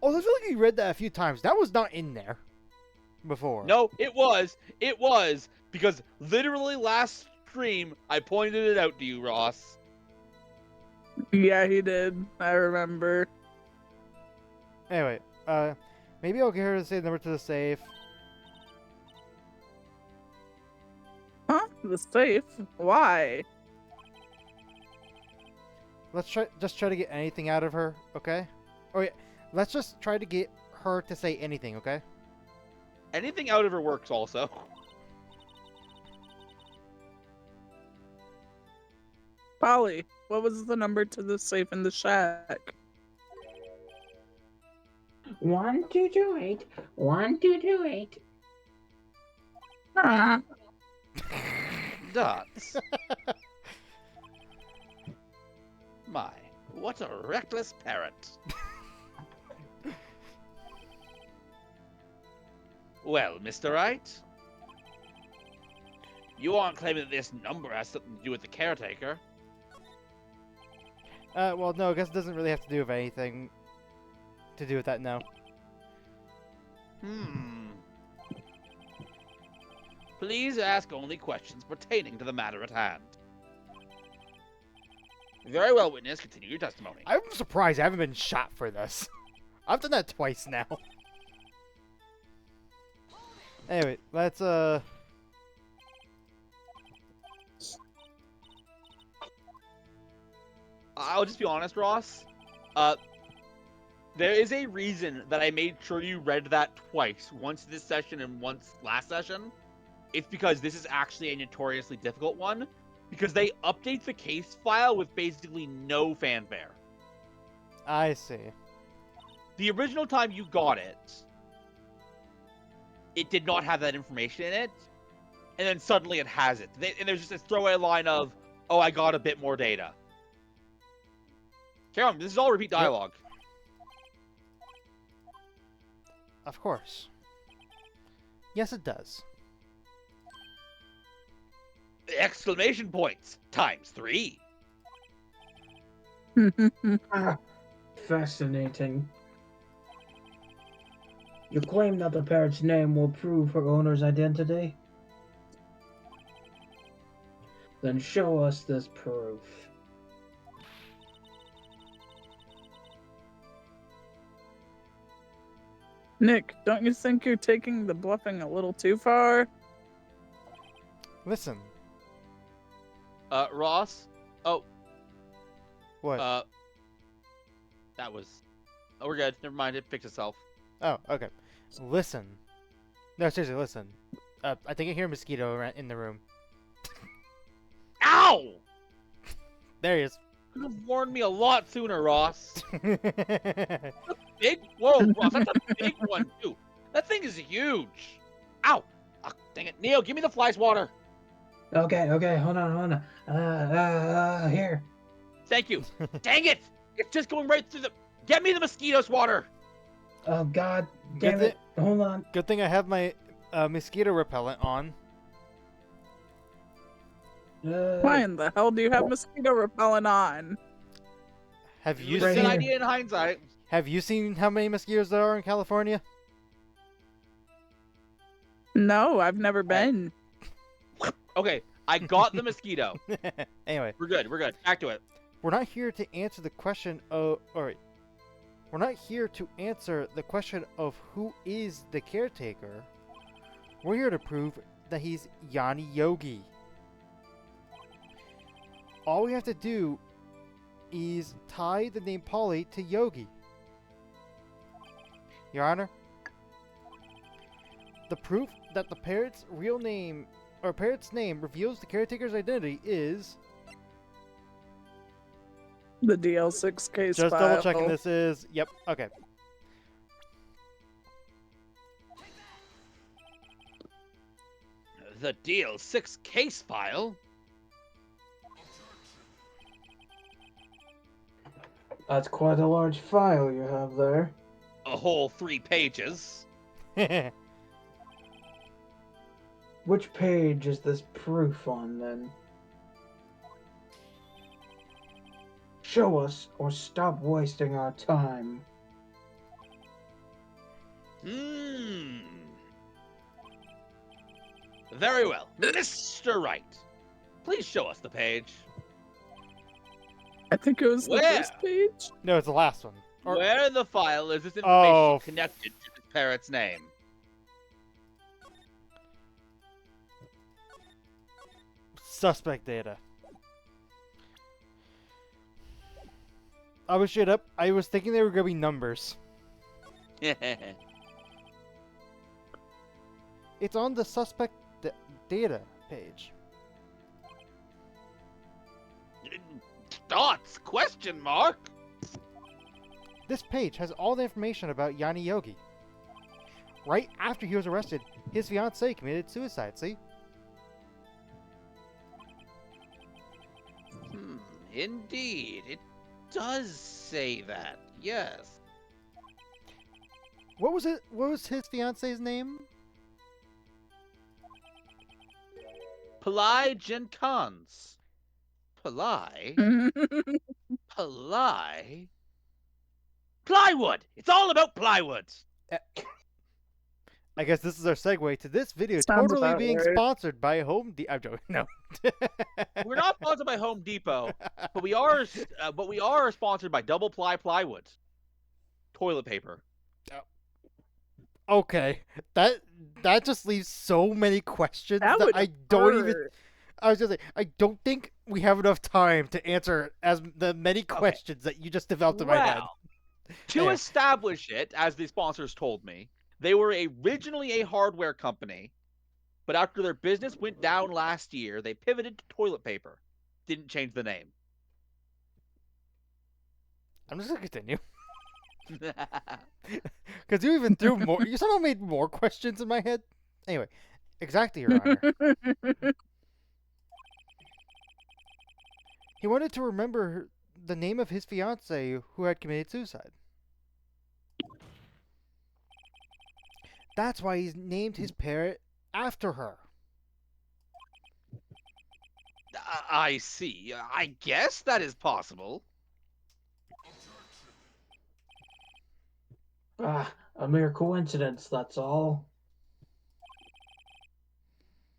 Oh, I feel like you read that a few times. That was not in there before. No, it was. It was. Because literally last stream, I pointed it out to you, Ross. Yeah, he did. I remember. Anyway, maybe I'll get her to say the number to the safe. Huh? The safe? Why? Let's just try to get anything out of her, okay? Oh yeah, let's just try to get her to say anything, okay? Anything out of her works also. Polly, what was the number to the safe in the shack? 1228. 1228. Ah, Dots. My, what a reckless parrot. Well, Mr. Wright, you aren't claiming that this number has something to do with the caretaker. Well, no, I guess it doesn't really have to do with anything to do with that, no. Please ask only questions pertaining to the matter at hand. Very well, witness. Continue your testimony. I'm surprised I haven't been shot for this. I've done that twice now. Anyway, let's, I'll just be honest, Ross. There is a reason that I made sure you read that twice, once this session and once last session. It's because this is actually a notoriously difficult one, because they update the case file with basically no fanfare. I see. The original time you got it, it did not have that information in it, and then suddenly it has it. And there's just this throwaway line of, oh, I got a bit more data. Carry on, this is all repeat dialogue. Of course. Yes, it does. Exclamation points ×3. Ah, fascinating. You claim that the parrot's name will prove her owner's identity? Then show us this proof. Nick, don't you think you're taking the bluffing a little too far? Listen. Ross? Oh, What? that was... Oh, we're good. Never mind, it fixed itself. Oh, okay. Listen. No, seriously, listen. I think I hear a mosquito in the room. Ow! There he is. Could have warned me a lot sooner, Ross. Big? Whoa, Ross, that's a big one, too. That thing is huge. Ow! Oh, dang it. Neil, give me the fly swatter. Okay, hold on. Here. Thank you. Dang it! It's just going right through the... Get me the mosquito swatter! Oh, God damn Good it. Hold on. Good thing I have my mosquito repellent on. Why in the hell do you have mosquito repellent on? Have you It was a Right good seen? here. idea in hindsight. Have you seen how many mosquitoes there are in California? No, I've never been. Okay, I got the mosquito. Anyway, We're good. Back to it. we're not here to answer the question of. Alright. We're not here to answer the question of who is the caretaker. We're here to prove that he's Yanni Yogi. All we have to do is tie the name Polly to Yogi. Your Honor, the proof that the parrot's real name or parrot's name reveals the caretaker's identity is The DL6 case just file. double checking this is yep, okay. The DL6 case file? That's quite a large file you have there. A whole 3 pages. Which page is this proof on, then? Show us, or stop wasting our time. Very well. Mr. Wright, please show us the page. I think it was the Where? first page. No, it's the last one. Or- Where in the file is this information Oh, connected to the parrot's name? Suspect data. I was straight up. I was thinking they were gonna be numbers. It's on the suspect data page. Dots? Question mark? This page has all the information about Yanni Yogi. Right after he was arrested, his fiancée committed suicide, see? Indeed. It does say that. Yes. What was it? What was his fiancée's name? Ply Gencons. Ply? Ply? Plywood! It's all about plywood! I guess this is our segue to this video Sounds totally about being right. sponsored by Home Depot. I'm joking. No. We're not sponsored by Home Depot, but we are sponsored by Double Ply Plywood. Toilet paper. Okay. That just leaves so many questions That that would I don't even. hurt. I was just like, I don't think we have enough time to answer as the many questions that you just developed in my head. Well, To Anyway. establish it, as the sponsors told me, they were originally a hardware company, but after their business went down last year, they pivoted to toilet paper. Didn't change the name. I'm just gonna continue. Because you even threw more. You somehow made more questions in my head. Anyway, exactly, Your Honor. He wanted to remember the name of his fiancée who had committed suicide. That's why he's named his parrot after her. I see. I guess that is possible. Ah, a mere coincidence, that's all.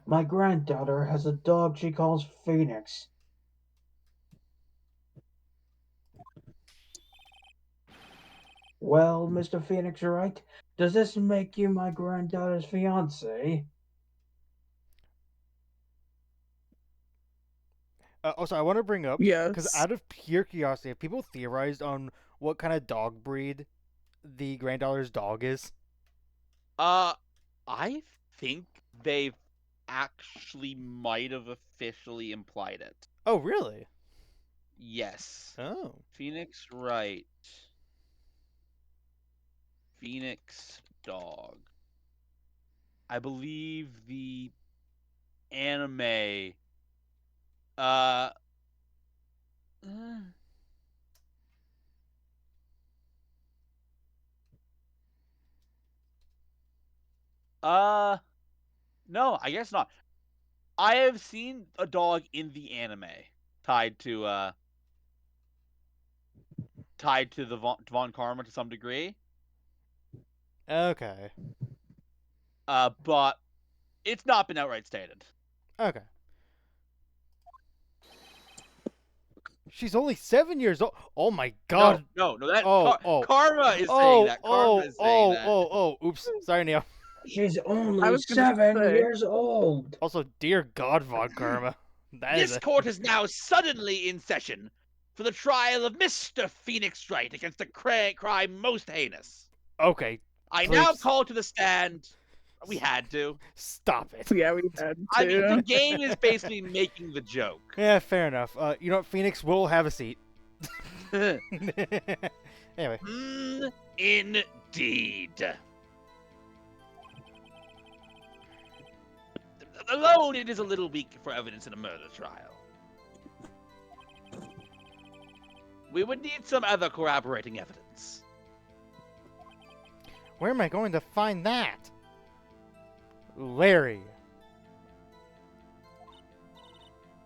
My granddaughter has a dog she calls Phoenix. Well, Mr. Phoenix Wright, does this make you my granddaughter's fiancé? Also, I want to bring up, because Yes. out of pure curiosity, have people theorized on what kind of dog breed the granddaughter's dog is? I think they've actually might have officially implied it. Oh, really? Yes. Oh. Phoenix Wright. Phoenix dog. I believe the anime. Uh. No, I guess not. I have seen a dog in the anime tied to the Von Karma to some degree. Okay. But it's not been outright stated. Okay. She's only 7 years old. Oh my god. No. That Oh. Karma is saying that. Karma is saying that. Oops. Sorry, Neil. She's I only was gonna 7 years old. Also, dear God, Von Karma. That is This a... court is now suddenly in session for the trial of Mr. Phoenix Wright against a crime most heinous. Okay, I now please. call to the stand. We had to. Stop it. Yeah, we had to. I mean, the game is basically making the joke. Yeah, fair enough. You know what? Phoenix will have a seat. Anyway. Indeed. Alone, it is a little weak for evidence in a murder trial. We would need some other corroborating evidence. Where am I going to find that? Larry.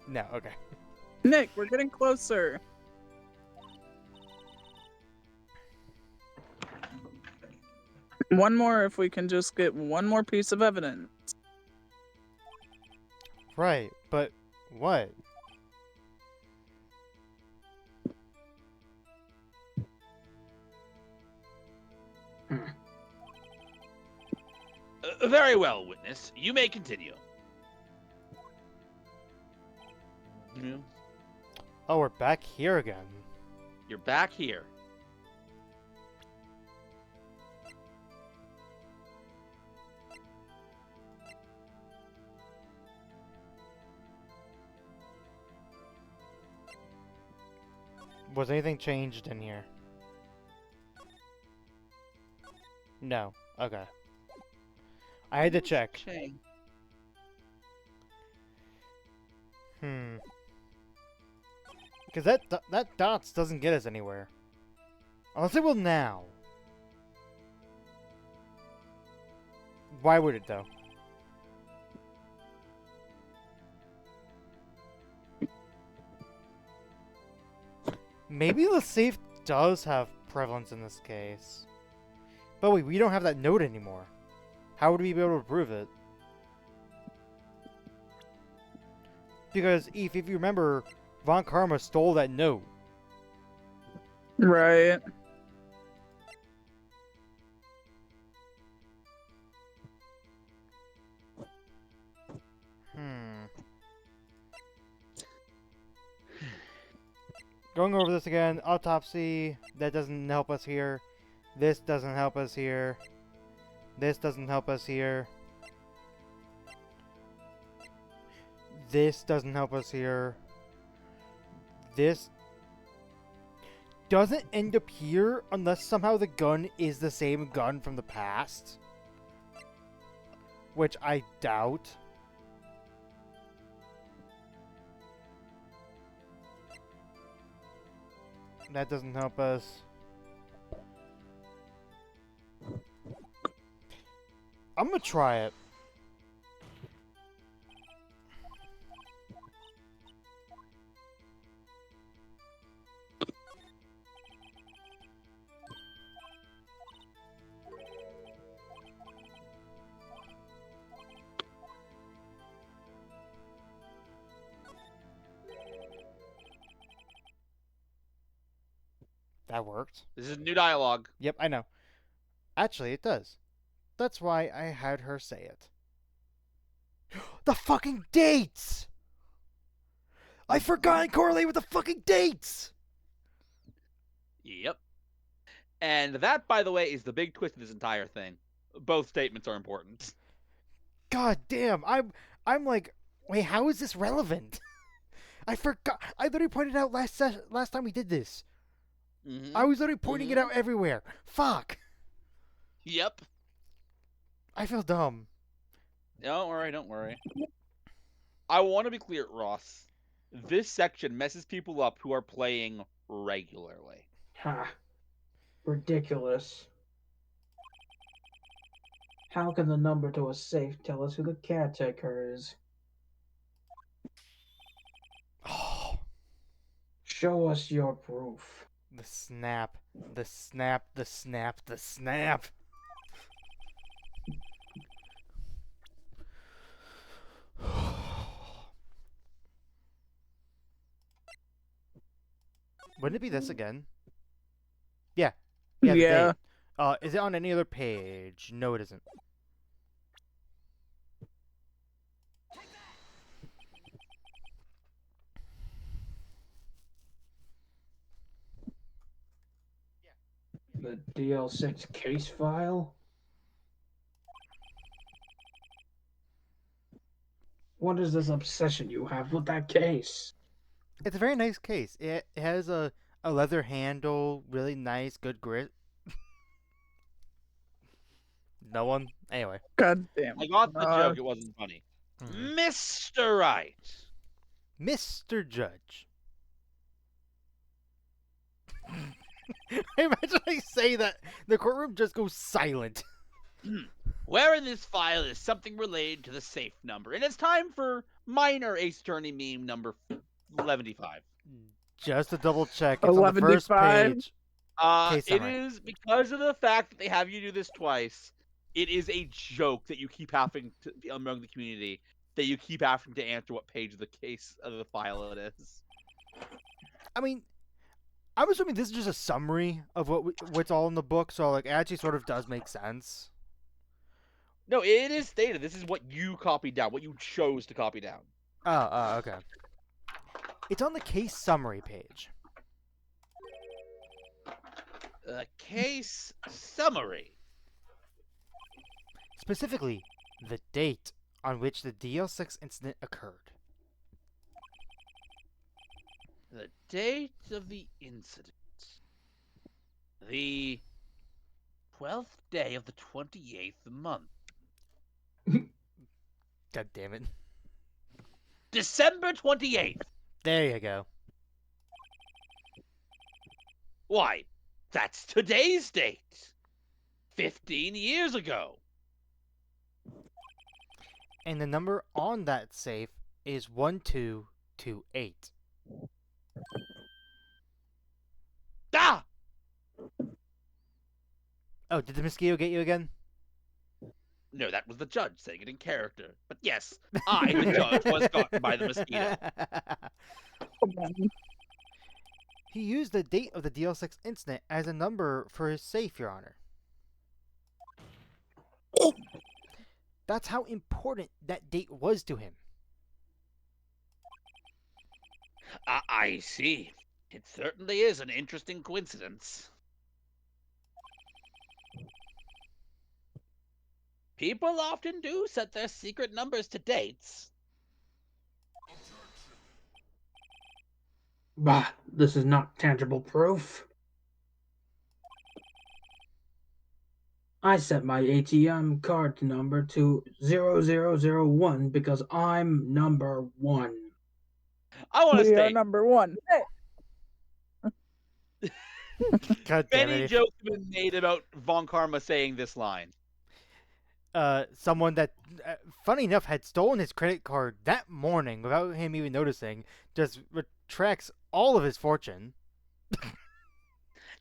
No, okay. Nick, we're getting closer. One more if we can just get one more piece of evidence. Right, but what? Very well, witness. You may continue. Oh, we're back here again. You're back here. Was anything changed in here? No. Okay. I had to check. Shame. Because that dots doesn't get us anywhere. Unless it will now. Why would it though? Maybe the safe does have prevalence in this case. But wait, we don't have that note anymore. How would we be able to prove it? Because if you remember, Von Karma stole that note. Right. Going over this again. Autopsy. That doesn't help us here. This doesn't help us here. This doesn't help us here. This doesn't help us here. This doesn't end up here unless somehow the gun is the same gun from the past. Which I doubt. That doesn't help us. I'm gonna try it. That worked. This is new dialogue. Yep, I know. Actually, it does. That's why I had her say it. The fucking dates! I forgot to correlate with the fucking dates! Yep. And that, by the way, is the big twist of this entire thing. Both statements are important. God damn, I'm like, wait, how is this relevant? I forgot. I literally pointed out last time we did this. Mm-hmm. I was literally pointing it out everywhere. Fuck. Yep. I feel dumb. Don't worry, don't worry. I want to be clear, Ross. This section messes people up who are playing regularly. Ha. Ridiculous. How can the number to a safe tell us who the caretaker is? Oh, Show us your proof. the snap. The snap. The snap. The snap. Wouldn't it be this again? Yeah. Yeah. The Yeah. date. Is it on any other page? No, it isn't. The DL6 case file? What is this obsession you have with that case? It's a very nice case. It has a leather handle, really nice, good grit. No one? Anyway. God damn. I got the Uh, joke, it wasn't funny. Mhm. Mr. Right. Mr. Judge. I imagine I say that, the courtroom just goes silent. Where in this file is something related to the safe number? And it's time for minor Ace Attorney meme number 1155. Just to double check, it's on the first 11-5. page. Case It summary. is because of the fact that they have you do this twice. It is a joke that you keep having to among the community that you keep having to answer what page of the case of the file it is. I mean, I'm assuming this is just a summary of what's all in the book, so like it actually sort of does make sense. No, it is stated. This is what you copied down, what you chose to copy down. Oh, okay. It's on the case summary page. Case summary. Specifically, the date on which the DL6 incident occurred. The date of the incident. The 12th day of the 28th month. God damn it. December 28th. There you go. Why, that's today's date. 15 years ago. And the number on that safe is 1228. Ah! Oh, did the mosquito get you again? No, that was the judge saying it in character. But yes, I, the judge, was gotten by the mosquito. He used the date of the DL6 incident as a number for his safe, Your Honor. That's how important that date was to him. I see. It certainly is an interesting coincidence. People often do set their secret numbers to dates. Bah, this is not tangible proof. I set my ATM card number to 0001 because I'm number 1. I want to We are state, number one. Hey, God damn many it. jokes have been made about Von Karma saying this line. Someone that, funny enough, had stolen his credit card that morning without him even noticing, just retracts all of his fortune.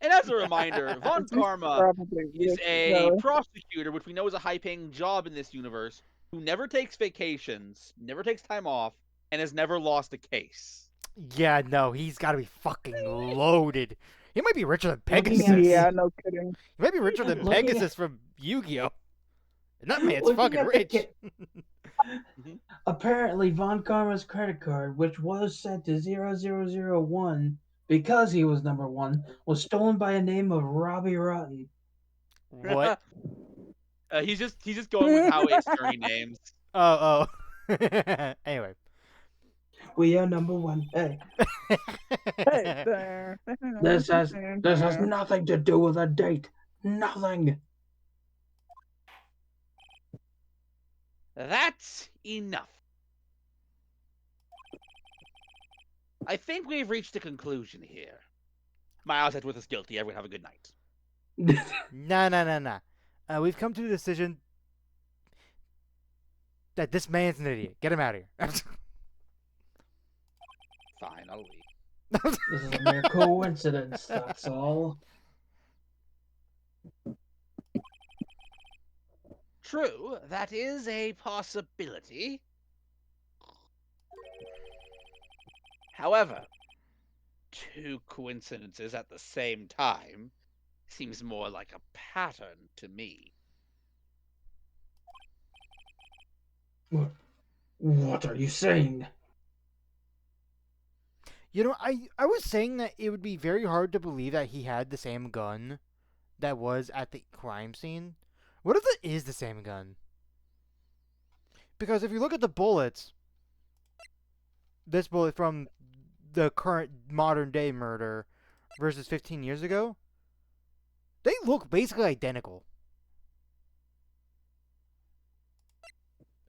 And as a reminder, Von he's Karma probably is rich as a hell. prosecutor, which we know is a high-paying job in this universe, who never takes vacations, never takes time off, and has never lost a case. Yeah, no, he's got to be fucking loaded. He might be richer than Looking Pegasus. at- Yeah, no kidding. He might be richer than Looking Pegasus from Yu-Gi-Oh! And that man's Looking fucking at the rich. Apparently, Von Karma's credit card, which was set to 0001 because he was number 1, was stolen by a name of Robbie Rotten. What? He's just going with how it's journey names. Oh. Anyway. We are number 1. Hey, Hey, there. this has nothing to do with a date. Nothing. That's enough. I think we've reached a conclusion here. Miles Edgeworth is guilty. Everyone have a good night. Nah. We've come to the decision that this man's an idiot. Get him out of here. Fine, I'll leave. This is a mere coincidence, that's all. True, that is a possibility. However, two coincidences at the same time seems more like a pattern to me. What are you saying? You know, I was saying that it would be very hard to believe that he had the same gun that was at the crime scene. What if it is the same gun? Because if you look at the bullets, this bullet from the current modern day murder versus 15 years ago, they look basically identical.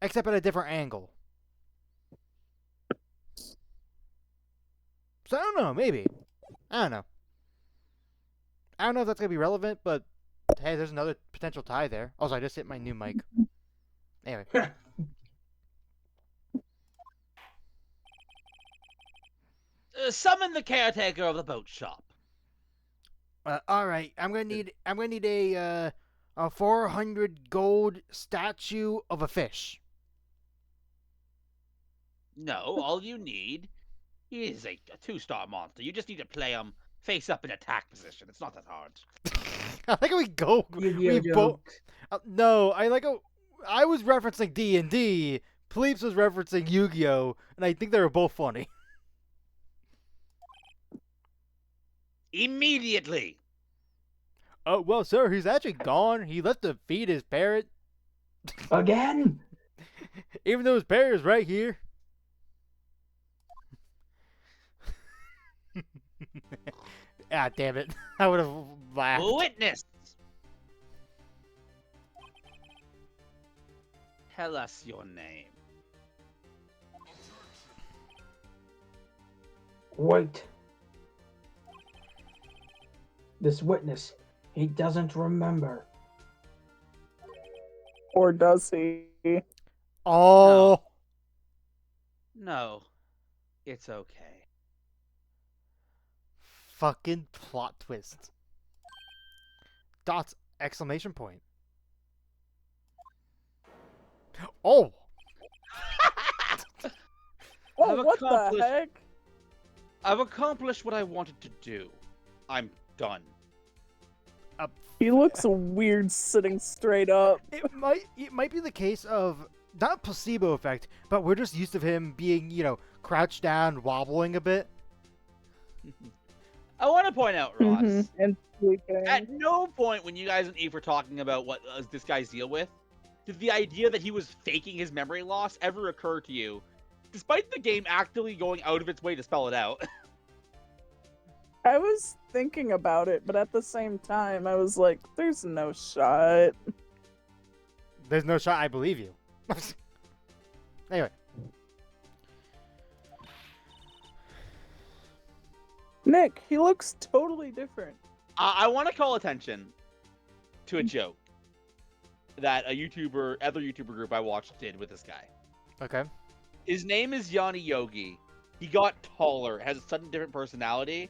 Except at a different angle. So I don't know, maybe. I don't know. I don't know if that's going to be relevant, but hey, there's another potential tie there. Also, I just hit my new mic. Anyway. Summon the caretaker of the boat shop. All right, I'm gonna need a 400 gold statue of a fish. No, all you need is a 2-star monster. You just need to play him face up in attack position. It's not that hard. I think we go. Yu-Gi-Oh We both. joke. No, I was referencing D&D. Pleeps was referencing Yu-Gi-Oh, and I think they were both funny. Immediately. Oh well, sir, he's actually gone. He left to feed his parrot, Again? even though his parrot is right here. Ah, damn it! I would have laughed. Witness. Tell us your name. Wait. This witness, he doesn't remember. Or does he? Oh. No, it's okay. Fucking plot twist. Dots! Exclamation point. Oh! Oh, I've what the accomplished- heck? I've accomplished what I wanted to do. I'm done. He looks weird sitting straight up. It might be the case of not placebo effect, but we're just used to him being, crouched down, wobbling a bit. I want to point out, Ross, And sleeping. at no point when you guys and Eve were talking about what this guy's deal with, did the idea that he was faking his memory loss ever occur to you, despite the game actively going out of its way to spell it out? I was thinking about it, but at the same time, I was like, there's no shot. There's no shot I believe you. Anyway. Nick, he looks totally different. I want to call attention to a joke that other YouTuber group I watched did with this guy. Okay. His name is Yanni Yogi. He got taller, has a sudden different personality.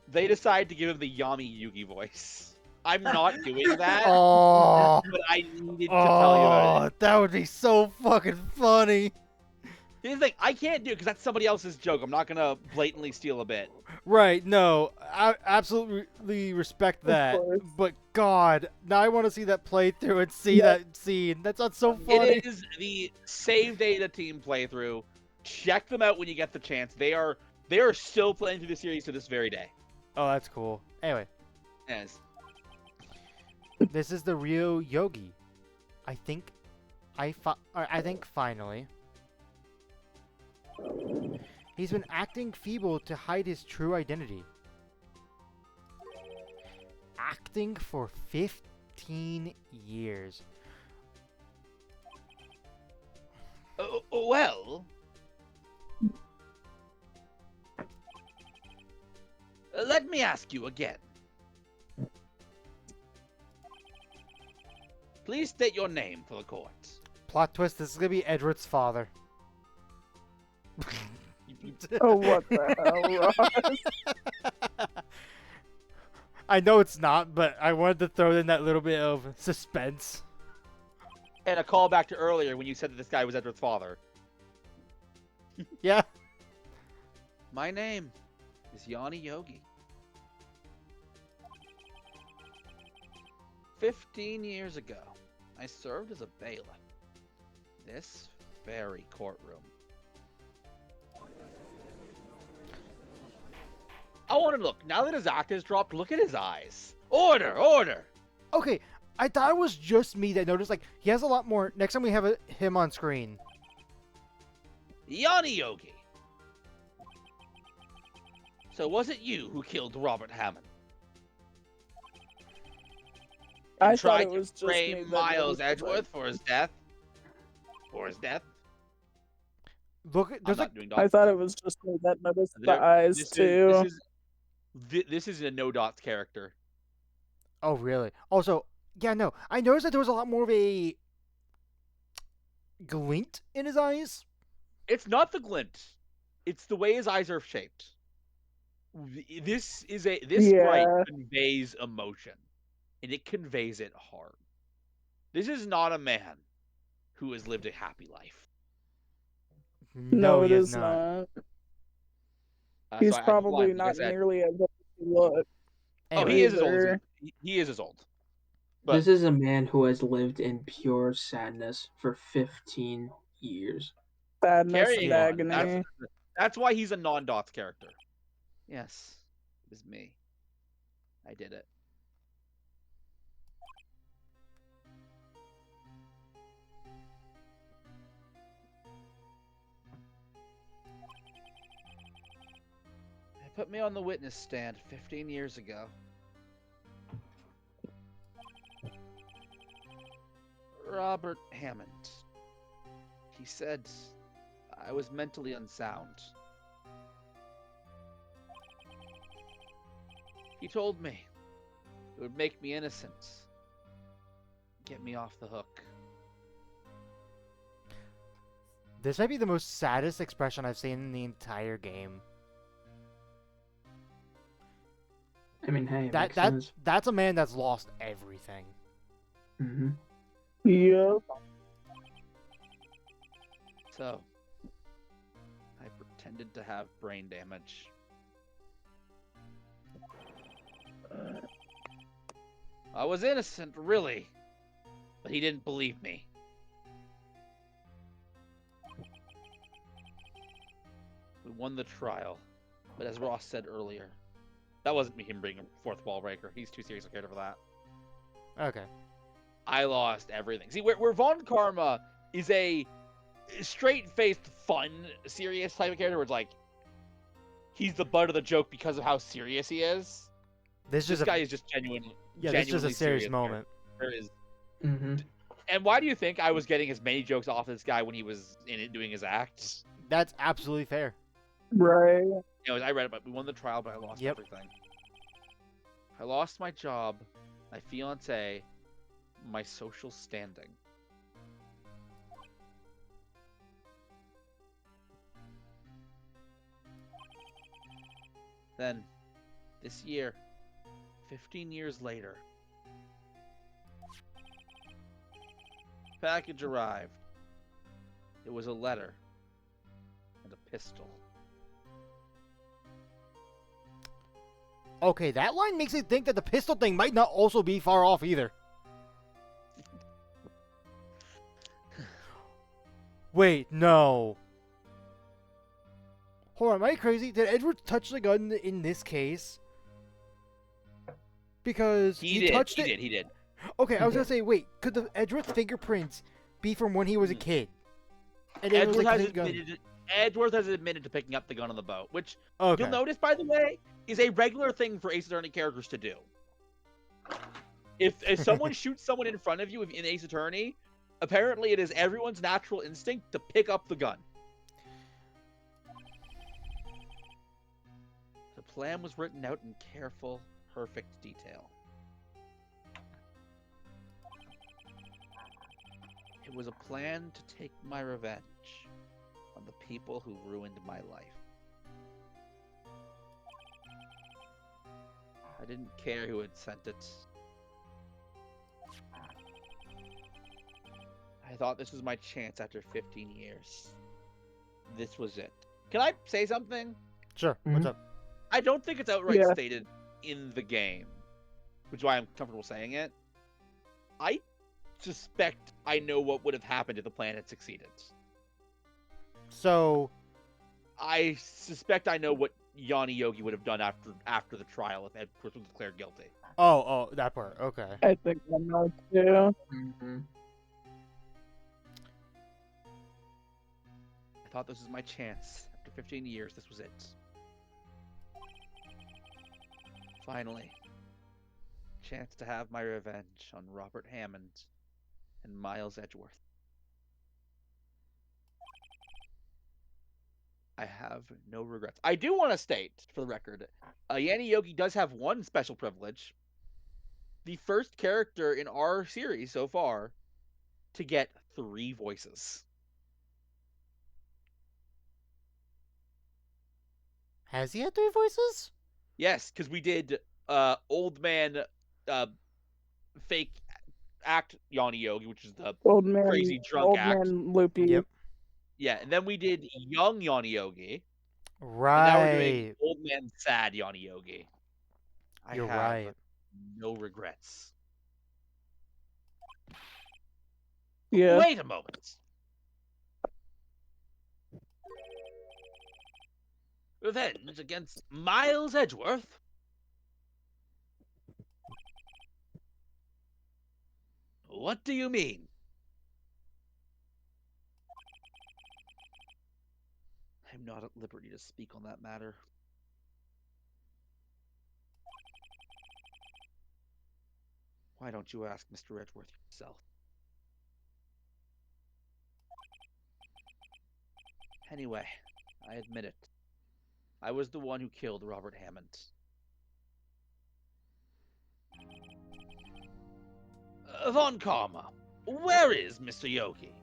They decided to give him the Yami Yugi voice. I'm not doing that, Oh, but I needed to tell you about it. that would be so fucking funny. Here's the thing, I can't do it because that's somebody else's joke. I'm not gonna blatantly steal a bit. Right, no, I absolutely respect that. course. But God, now I want to see that playthrough and see that scene. That sounds so funny. It is the Save Data team playthrough. Check them out when you get the chance. They are still playing through the series to this very day. Oh, that's cool. Anyway, Yes. this is the real Yogi. I think finally. He's been acting feeble to hide his true identity. Acting for 15 years. Well, let me ask you again. Please state your name for the court. Plot twist, this is gonna be Edward's father. Oh, what the hell, Ross? I know it's not, but I wanted to throw in that little bit of suspense. And a callback to earlier when you said that this guy was Edward's father. Yeah. My name is Yanni Yogi. 15 years ago, I served as a bailiff. This very courtroom. I want to look. Now that his act has dropped, look at his eyes. Order, order. Okay, I thought it was just me that noticed, like, he has a lot more. Next time we have him on screen. Yanni Yogi. So was it you who killed Robert Hammond? I And thought tried it was to just me frame that Miles noticed it. Edgeworth for his death? For his death? Look, I'm there's not like, doing I dots. thought it was just me that noticed the There- eyes, too. This is a no dots character. oh really? Also, yeah, no, I noticed that there was a lot more of a glint in his eyes. It's not the glint. It's the way his eyes are shaped. This Yeah. bright conveys emotion, and it conveys it hard. This is not a man who has lived a happy life. No, he it is not. He's So I- probably like I not said- nearly as old as he looks. Oh, Anyway, he is as old. Either. He is as old. But This is a man who has lived in pure sadness for 15 years. Sadness carrying and on. agony. That's why he's a non-dots character. Yes, it was me. I did it. They put me on the witness stand 15 years ago. Robert Hammond. He said I was mentally unsound. He told me it would make me innocent. Get me off the hook. this might be the most saddest expression I've seen in the entire game. I mean, hey, it makes sense. That's a man that's lost everything. Mm-hmm. Yep. So, I pretended to have brain damage. I was innocent, really. But he didn't believe me. We won the trial. But as Ross said earlier, That wasn't him being a fourth wall breaker. He's too serious a character for that. Okay. I lost everything. See, where Von Karma is a straight-faced, fun, serious type of character, where it's like he's the butt of the joke because of how serious he is. This Guy is just genuinely. Yeah, this is just a serious moment. Mm-hmm. And why do you think I was getting as many jokes off this guy when he was in it doing his acts? That's absolutely fair. Right. Anyways, I read about we won the trial, but I lost everything. I lost my job, my fiance, my social standing. Then, this year, 15 years later, package arrived. It was a letter and a pistol. Okay, that line makes me think that the pistol thing might not also be far off either. Wait, no. Hold on, am I crazy? Did Edward touch the gun in this case? Because he touched it. He did. Okay, I was gonna say, wait, could the Edgeworth fingerprints be from when he was a kid? And it was Edgeworth like has his gun. Edgeworth has admitted to picking up the gun on the boat, which Okay. you'll notice, by the way, is a regular thing for Ace Attorney characters to do. If someone shoots someone in front of you in Ace Attorney, apparently it is everyone's natural instinct to pick up the gun. The plan was written out in careful, perfect detail. It was a plan to take my revenge on the people who ruined my life. I didn't care who had sent it. I thought this was my chance after 15 years. This was it. Can I say something? Sure. What's up? I don't think it's outright Yeah. stated in the game, which is why I'm comfortable saying it. I suspect I know what would have happened if the plan had succeeded. So, I suspect I know what Yanni Yogi would have done after the trial if Edgeworth was declared guilty. oh, that part. Okay. I think I know too. Mm-hmm. I thought this was my chance. After 15 years, this was it. Finally, chance to have my revenge on Robert Hammond and Miles Edgeworth. I have no regrets. I do want to state, for the record, Yanni Yogi does have one special privilege. The first character in our series so far to get 3 voices. Has he had 3 voices? Yes, because we did old man fake act Yanni Yogi, which is the Old man, crazy drunk old act. man Loopy. Yep. Yeah, and then we did young Yanni Yogi. Right. And now we're doing old man sad Yanni Yogi. You're I have right. no regrets. Yeah. Wait a moment. Revenge against Miles Edgeworth? What do you mean? I'm not at liberty to speak on that matter. Why don't you ask Mr. Edgeworth yourself? Anyway, I admit it. I was the one who killed Robert Hammond. Von Karma, where is Mr. Yogi?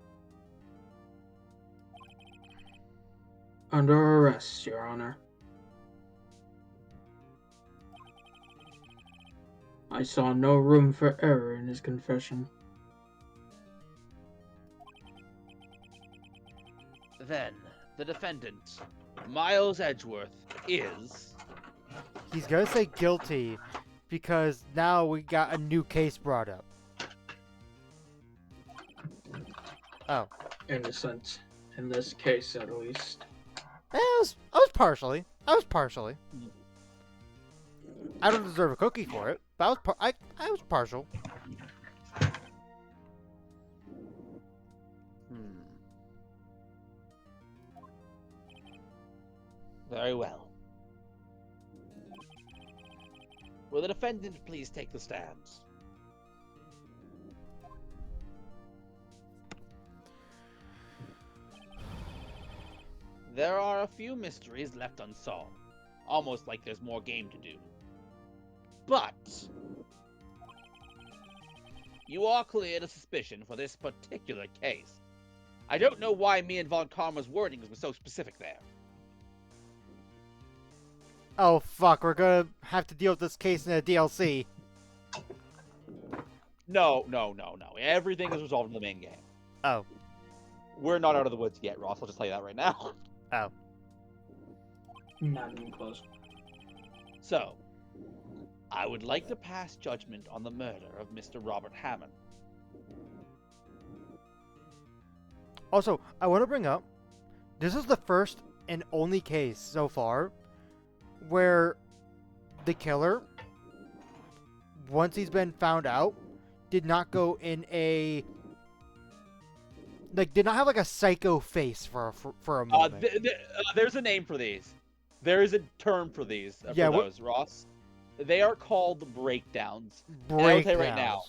Under arrest, Your Honor. I saw no room for error in his confession. Then, the defendant, Miles Edgeworth, is... He's gonna say guilty because now we got a new case brought up. Oh. Innocent. In this case, at least. I was partially. I don't deserve a cookie for it, but I was partial. Very well. Will the defendant please take the stand? There are a few mysteries left unsolved, almost like there's more game to do. But you are cleared of suspicion for this particular case. I don't know why me and Von Karma's wording was so specific there. Oh fuck, we're gonna have to deal with this case in a DLC. No. Everything is resolved in the main game. Oh. We're not out of the woods yet, Ross. I'll just tell you that right now. Oh. Not even close. So, I would like to pass judgment on the murder of Mr. Robert Hammond. Also, I want to bring up, this is the first and only case so far where the killer, once he's been found out, did not go in a... did not have like a psycho face for a moment. There's a name for these. There is a term for these. Yeah, for those, Ross. They are called breakdowns. And I'll Breakdowns. tell you right now,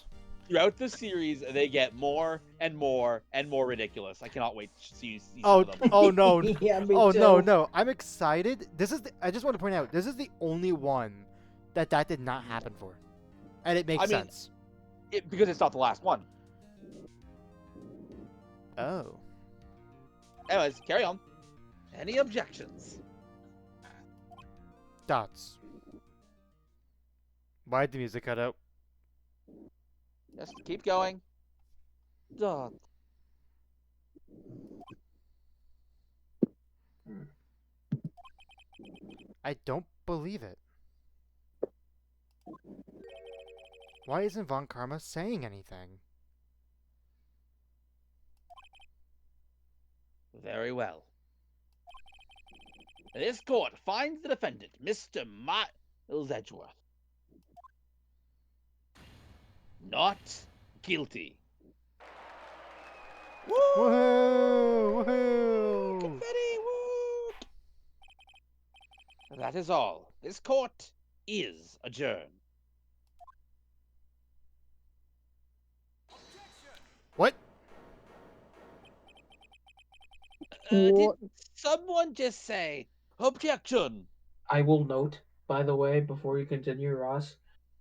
throughout the series, they get more and more and more ridiculous. I cannot wait to see some Oh, of them. oh no. Yeah, me Oh, too. no. I'm excited. I just want to point out, this is the only one that did not happen for. And it makes sense. Because it's not the last one. Oh. Anyways, carry on. Any objections? Dots. Why'd the music cut out? Just keep going. Duh. I don't believe it. Why isn't Von Karma saying anything? Very well. This court finds the defendant, Mr. Miles Edgeworth, not guilty. Woo! Woohoo! Woohoo! Confetti! Woo! That is all. This court is adjourned. What? Did What? someone just say objection? I will note, by the way, before you continue, Ross,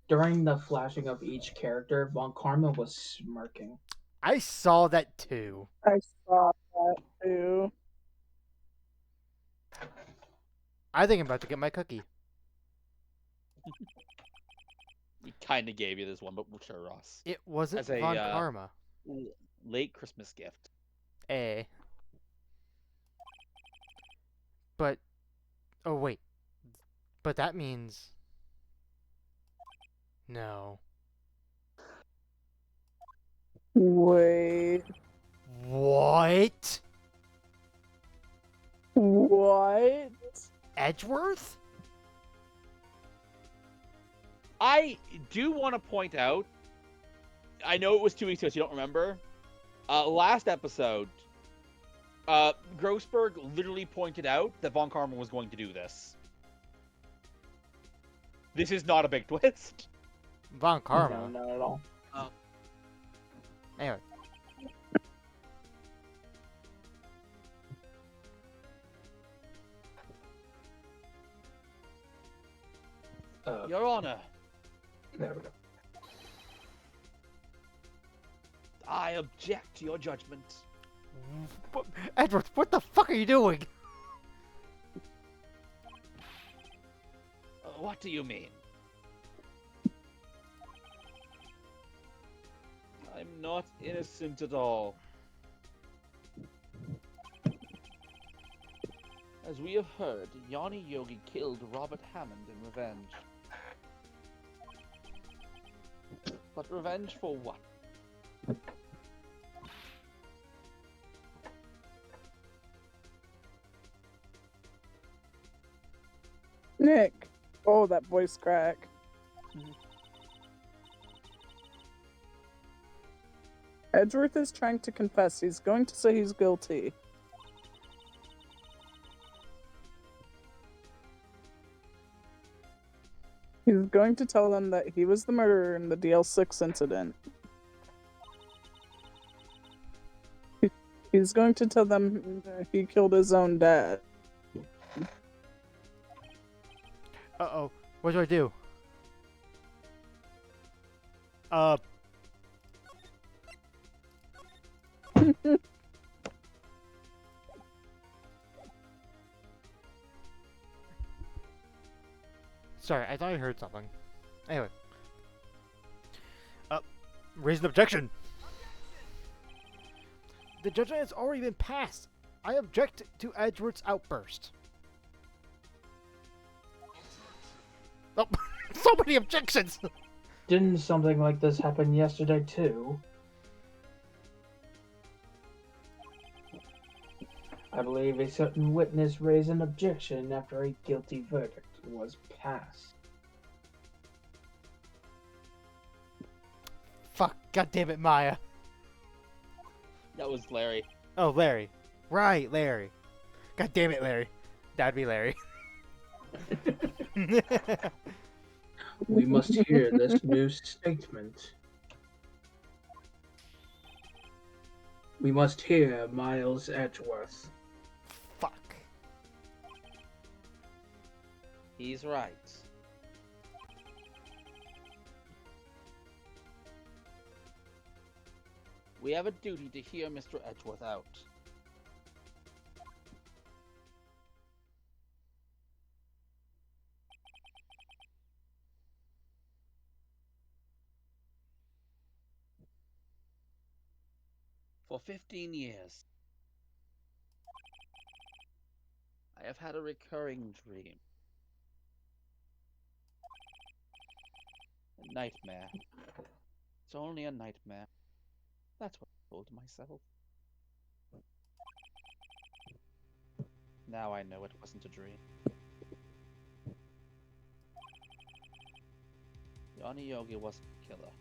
during the flashing of each character, Von Karma was smirking. I saw that too. I saw that too. I think I'm about to get my cookie. We kind of gave you this one, but sure, Ross. It wasn't As a, Von Karma. Late Christmas gift. Eh. But... Oh, wait. But that means... No. Wait. What? What? Edgeworth? I do want to point out, I know it was 2 weeks ago, so you don't remember. Last episode, Grossberg literally pointed out that Von Karma was going to do this. This is not a big twist. Von Karma? No, not at all. Anyway. Your Honor, There we go. I object to your judgment. Edgeworth, what the fuck are you doing? What do you mean? I'm not innocent at all. As we have heard, Yanni Yogi killed Robert Hammond in revenge. But revenge for what? Nick, Oh, that voice crack. Edgeworth is trying to confess. He's going to say he's guilty. He's going to tell them that he was the murderer in the DL6 incident. He's going to tell them he killed his own dad. Uh-oh. What do I do? Sorry, I thought I heard something. Anyway. Raise an objection! The judgment has already been passed. I object to Edgeworth's outburst. Oh, so many objections! Didn't something like this happen yesterday too? I believe a certain witness raised an objection after a guilty verdict was passed. Fuck, goddammit, Maya. That was Larry. Oh, Larry. Right, Larry. God damn it, Larry. That'd be Larry. We must hear this new statement. We must hear Miles Edgeworth. Fuck. He's right. We have a duty to hear Mr. Edgeworth out. For 15 years, I have had a recurring dream. A nightmare. It's only a nightmare. That's what I told myself. Now I know it wasn't a dream. Yanni Yogi wasn't a killer.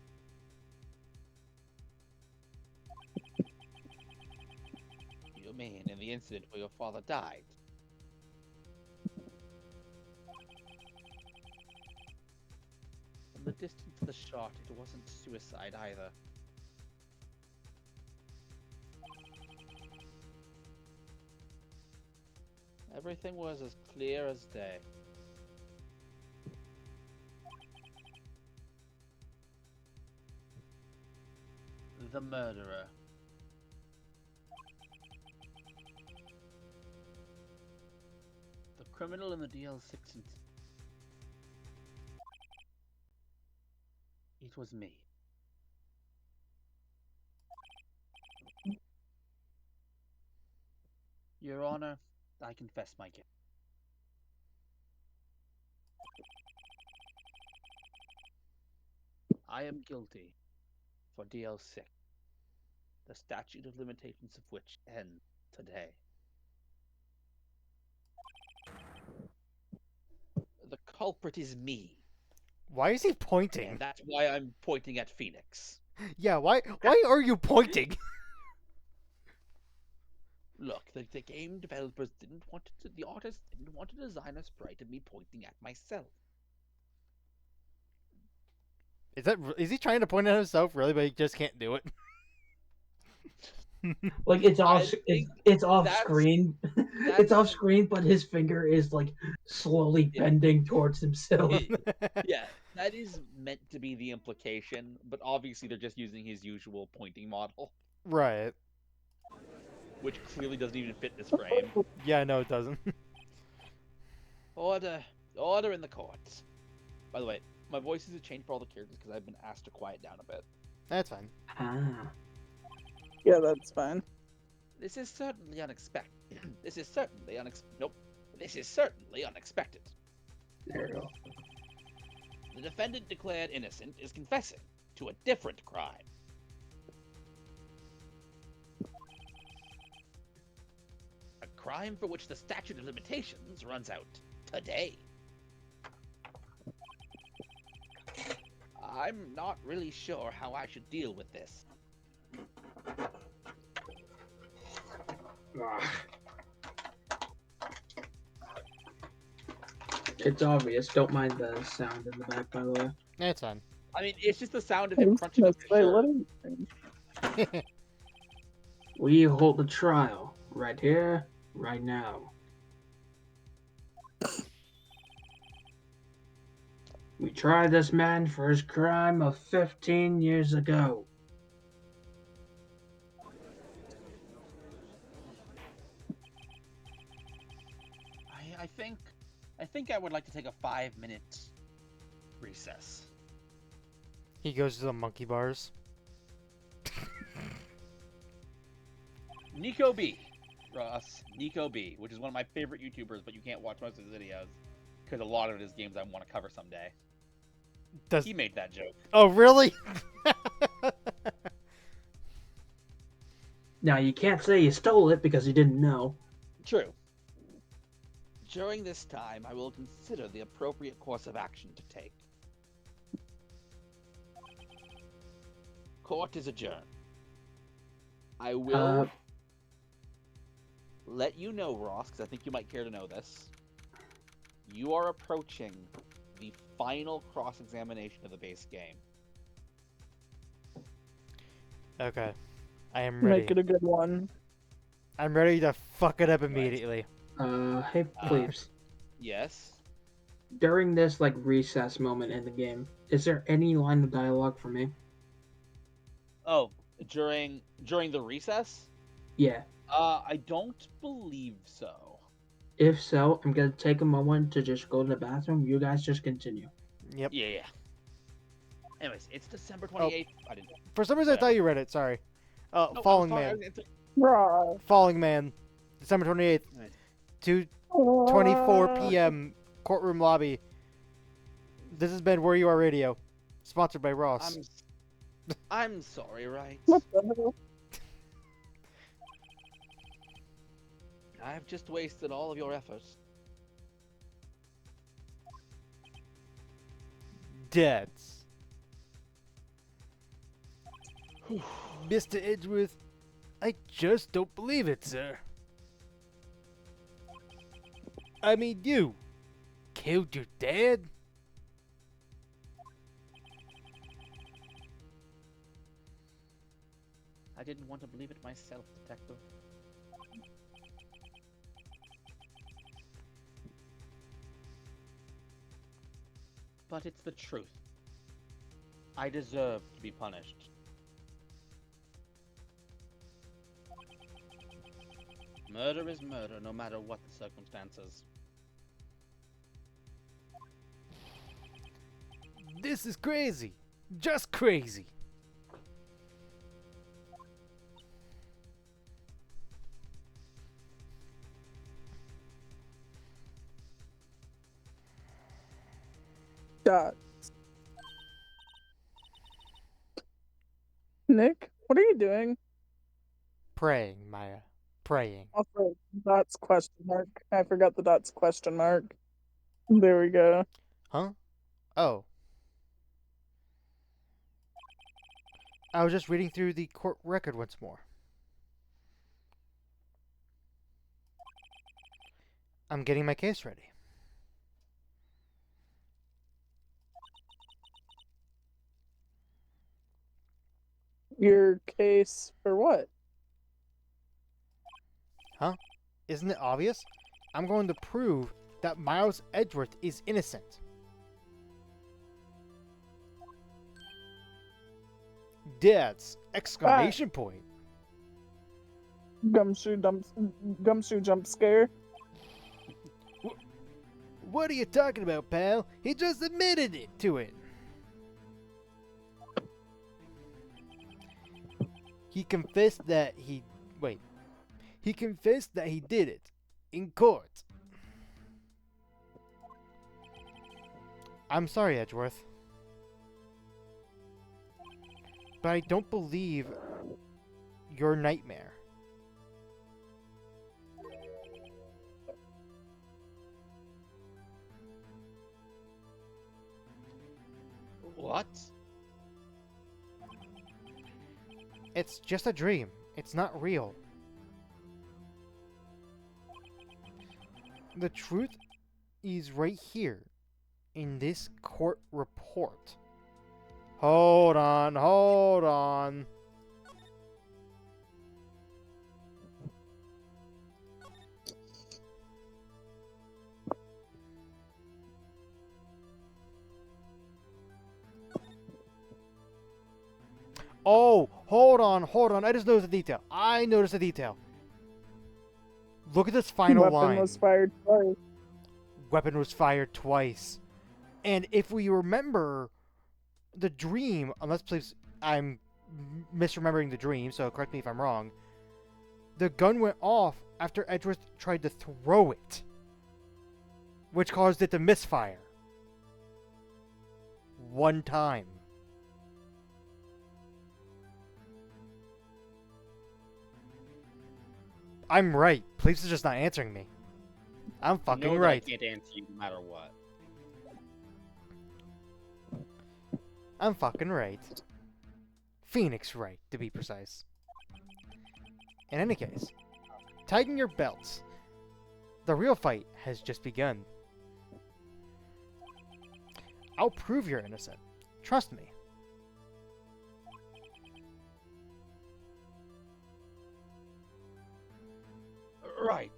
You mean in the incident where your father died? From the distance of the shot, it wasn't suicide either. Everything was as clear as day. The murderer. The criminal in the DL6 incident. It was me. Your Honor, I confess my guilt. I am guilty for DL6, the statute of limitations of which ends today. The culprit is me, Why is he pointing? and that's why I'm pointing at Phoenix. Yeah, why are you pointing? Look, the game developers didn't want to, the artists didn't want to design a sprite of me pointing at myself. Is he trying to point at himself really, but he just can't do it? Like it's off. think It's off that's- screen. It's that's- off screen, but his finger is like slowly Yeah. bending towards himself. Yeah, that is meant to be the implication, but obviously they're just using his usual pointing model, Right. which clearly doesn't even fit this frame. Yeah, no, it doesn't. Order in the courts. By the way, my voices have changed for all the characters because I've been asked to quiet down a bit. That's fine. Ah. Yeah, that's fine. This is certainly unexpected. This is certainly unexpected. There you go. The defendant declared innocent is confessing to a different crime. A crime for which the statute of limitations runs out today. I'm not really sure how I should deal with this. It's obvious. Don't mind the sound in the back, by the way. It's fine. I mean, it's just the sound of I him was crunching gonna up his say, shirt. what are you We hold the trial right here, right now. We tried this man for his crime of 15 years ago. I think I would like to take a 5-minute recess. He goes to the monkey bars. Nico B, Ross, Nico B, which is one of my favorite YouTubers, but you can't watch most of his videos because a lot of it is games I want to cover someday. Does He made that joke. Oh really? Now, you can't say you stole it because you didn't know. True. During this time, I will consider the appropriate course of action to take. Court is adjourned. I will let you know, Ross, because I think you might care to know this. You are approaching the final cross-examination of the base game. Okay. I am ready. Make it a good one. I'm ready to fuck it up immediately. Hey, please. Yes? During this, like, recess moment in the game, is there any line of dialogue for me? Oh, during the recess? Yeah. I don't believe so. If so, I'm gonna take a moment to just go to the bathroom. You guys just continue. Yep. Yeah. Anyways, it's December 28th. I didn't. For some reason I thought you read it, sorry. No, Falling I'm sorry, Man. it's- Right. Falling Man. December 28th. 2:24 p.m. Courtroom lobby. This has been Where You Are Radio. Sponsored by Ross. I'm sorry, right? What the hell? I've just wasted all of your efforts. Deads. Mr. Edgeworth, I just don't believe it, sir. I mean, you killed your dad? I didn't want to believe it myself, Detective. But it's the truth. I deserve to be punished. Murder is murder, no matter what the circumstances. This is crazy. Just crazy. Dot. Nick, what are you doing? Praying, Maya. Praying. Also, dots question mark. I forgot the dots question mark. There we go. Huh? Oh. I was just reading through the court record once more. I'm getting my case ready. Your case for what? Huh? Isn't it obvious? I'm going to prove that Miles Edgeworth is innocent. That's exclamation point. Gumshoe jump scare. What are you talking about, pal? He just admitted it to it. He confessed that he... Wait. He confessed that he did it. In court. I'm sorry, Edgeworth. But I don't believe your nightmare. What? It's just a dream. It's not real. The truth is right here in this court report. Hold on, hold on. Oh, hold on, hold on. I just noticed a detail. I noticed a detail. Look at this final Weapon line. was fired twice. Weapon was fired twice. And if we remember the dream, unless please I'm misremembering the dream, so correct me if I'm wrong. The gun went off after Edgeworth tried to throw it, which caused it to misfire. One time. I'm right. Police is just not answering me. I'm fucking know that right. I can't answer you no matter what. I'm fucking right. Phoenix right, to be precise. In any case, tighten your belts. The real fight has just begun. I'll prove you're innocent. Trust me. Right.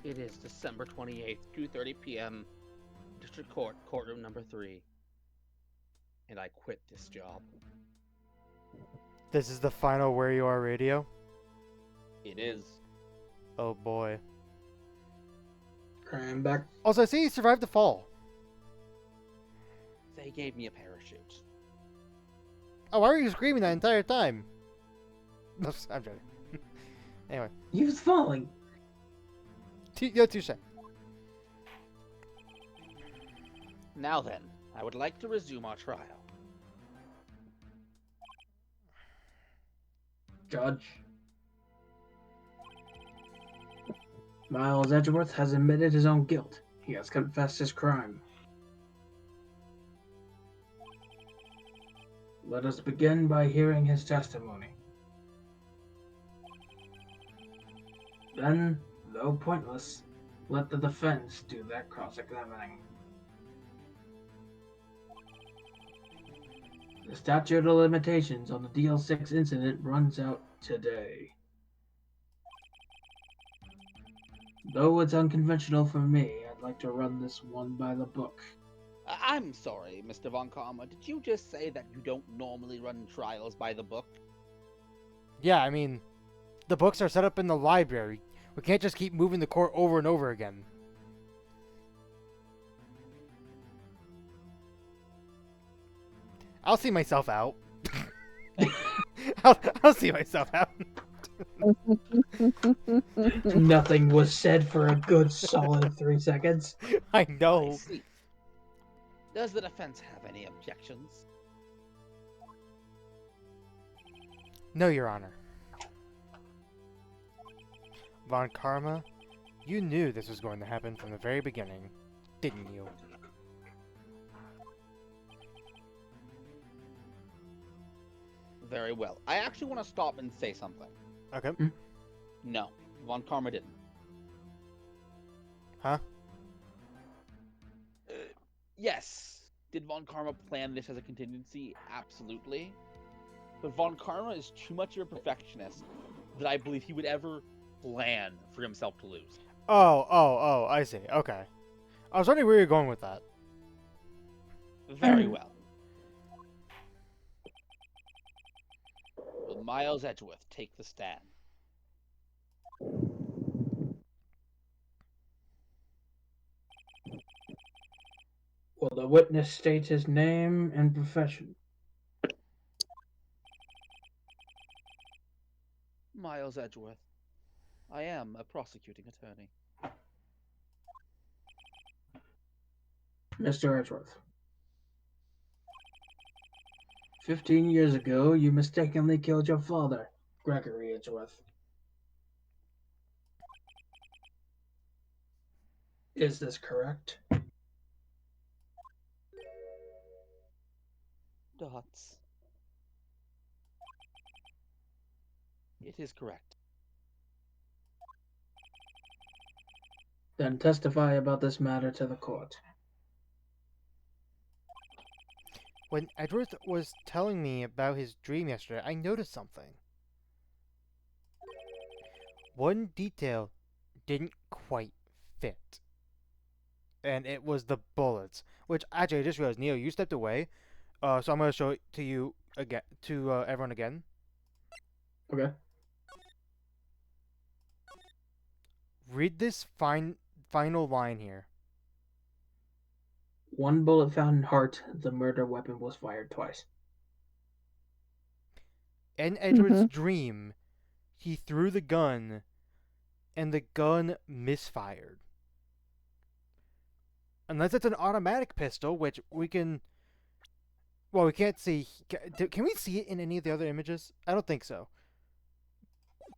It is December 28th, 2:30 p.m. District Court, courtroom number 3. And I quit this job. This is the final Where You Are radio? It is. Oh boy. I'm back. Also, I see you survived the fall. They gave me a parachute. Oh, why were you screaming that entire time? No, I'm joking. Anyway. He was falling. Yo, touche. Now then, I would like to resume our trial. Judge. Miles Edgeworth has admitted his own guilt. He has confessed his crime. Let us begin by hearing his testimony. Then, though pointless, let the defense do that cross-examining. The statute of limitations on the DL6 incident runs out today. Though it's unconventional for me, I'd like to run this one by the book. I'm sorry, Mr. Von Karma. Did you just say that you don't normally run trials by the book? Yeah, I mean, the books are set up in the library. We can't just keep moving the court over and over again. I'll see myself out. I'll see myself out. Nothing was said for a good solid 3 seconds. I I know. see. Does the defense have any objections? No, Your Honor. Von Karma, you knew this was going to happen from the very beginning, didn't you? Very well. I actually want to stop and say something. Okay. No, Von Karma didn't. Huh? Yes. Did Von Karma plan this as a contingency? Absolutely. But Von Karma is too much of a perfectionist that I believe he would ever plan for himself to lose. Oh, I see. Okay. I was wondering where you're going with that. Very well. Will Miles Edgeworth take the stand? Will the witness state his name and profession? Miles Edgeworth. I am a prosecuting attorney. Mr. Edgeworth. 15 years ago, you mistakenly killed your father, Gregory Edgeworth. Is this correct? dots. It is correct. Then testify about this matter to the court. When Edgeworth was telling me about his dream yesterday, I noticed something. One detail didn't quite fit. And it was the bullets. Which, actually, I just realized, Neo, you stepped away. So I'm going to show it to you again, to everyone again. Okay. Read this final line here. One bullet found in heart. The murder weapon was fired twice. In Edward's dream, he threw the gun, and the gun misfired. Unless it's an automatic pistol, which we can... Well, we can't see... Can we see it in any of the other images? I don't think so.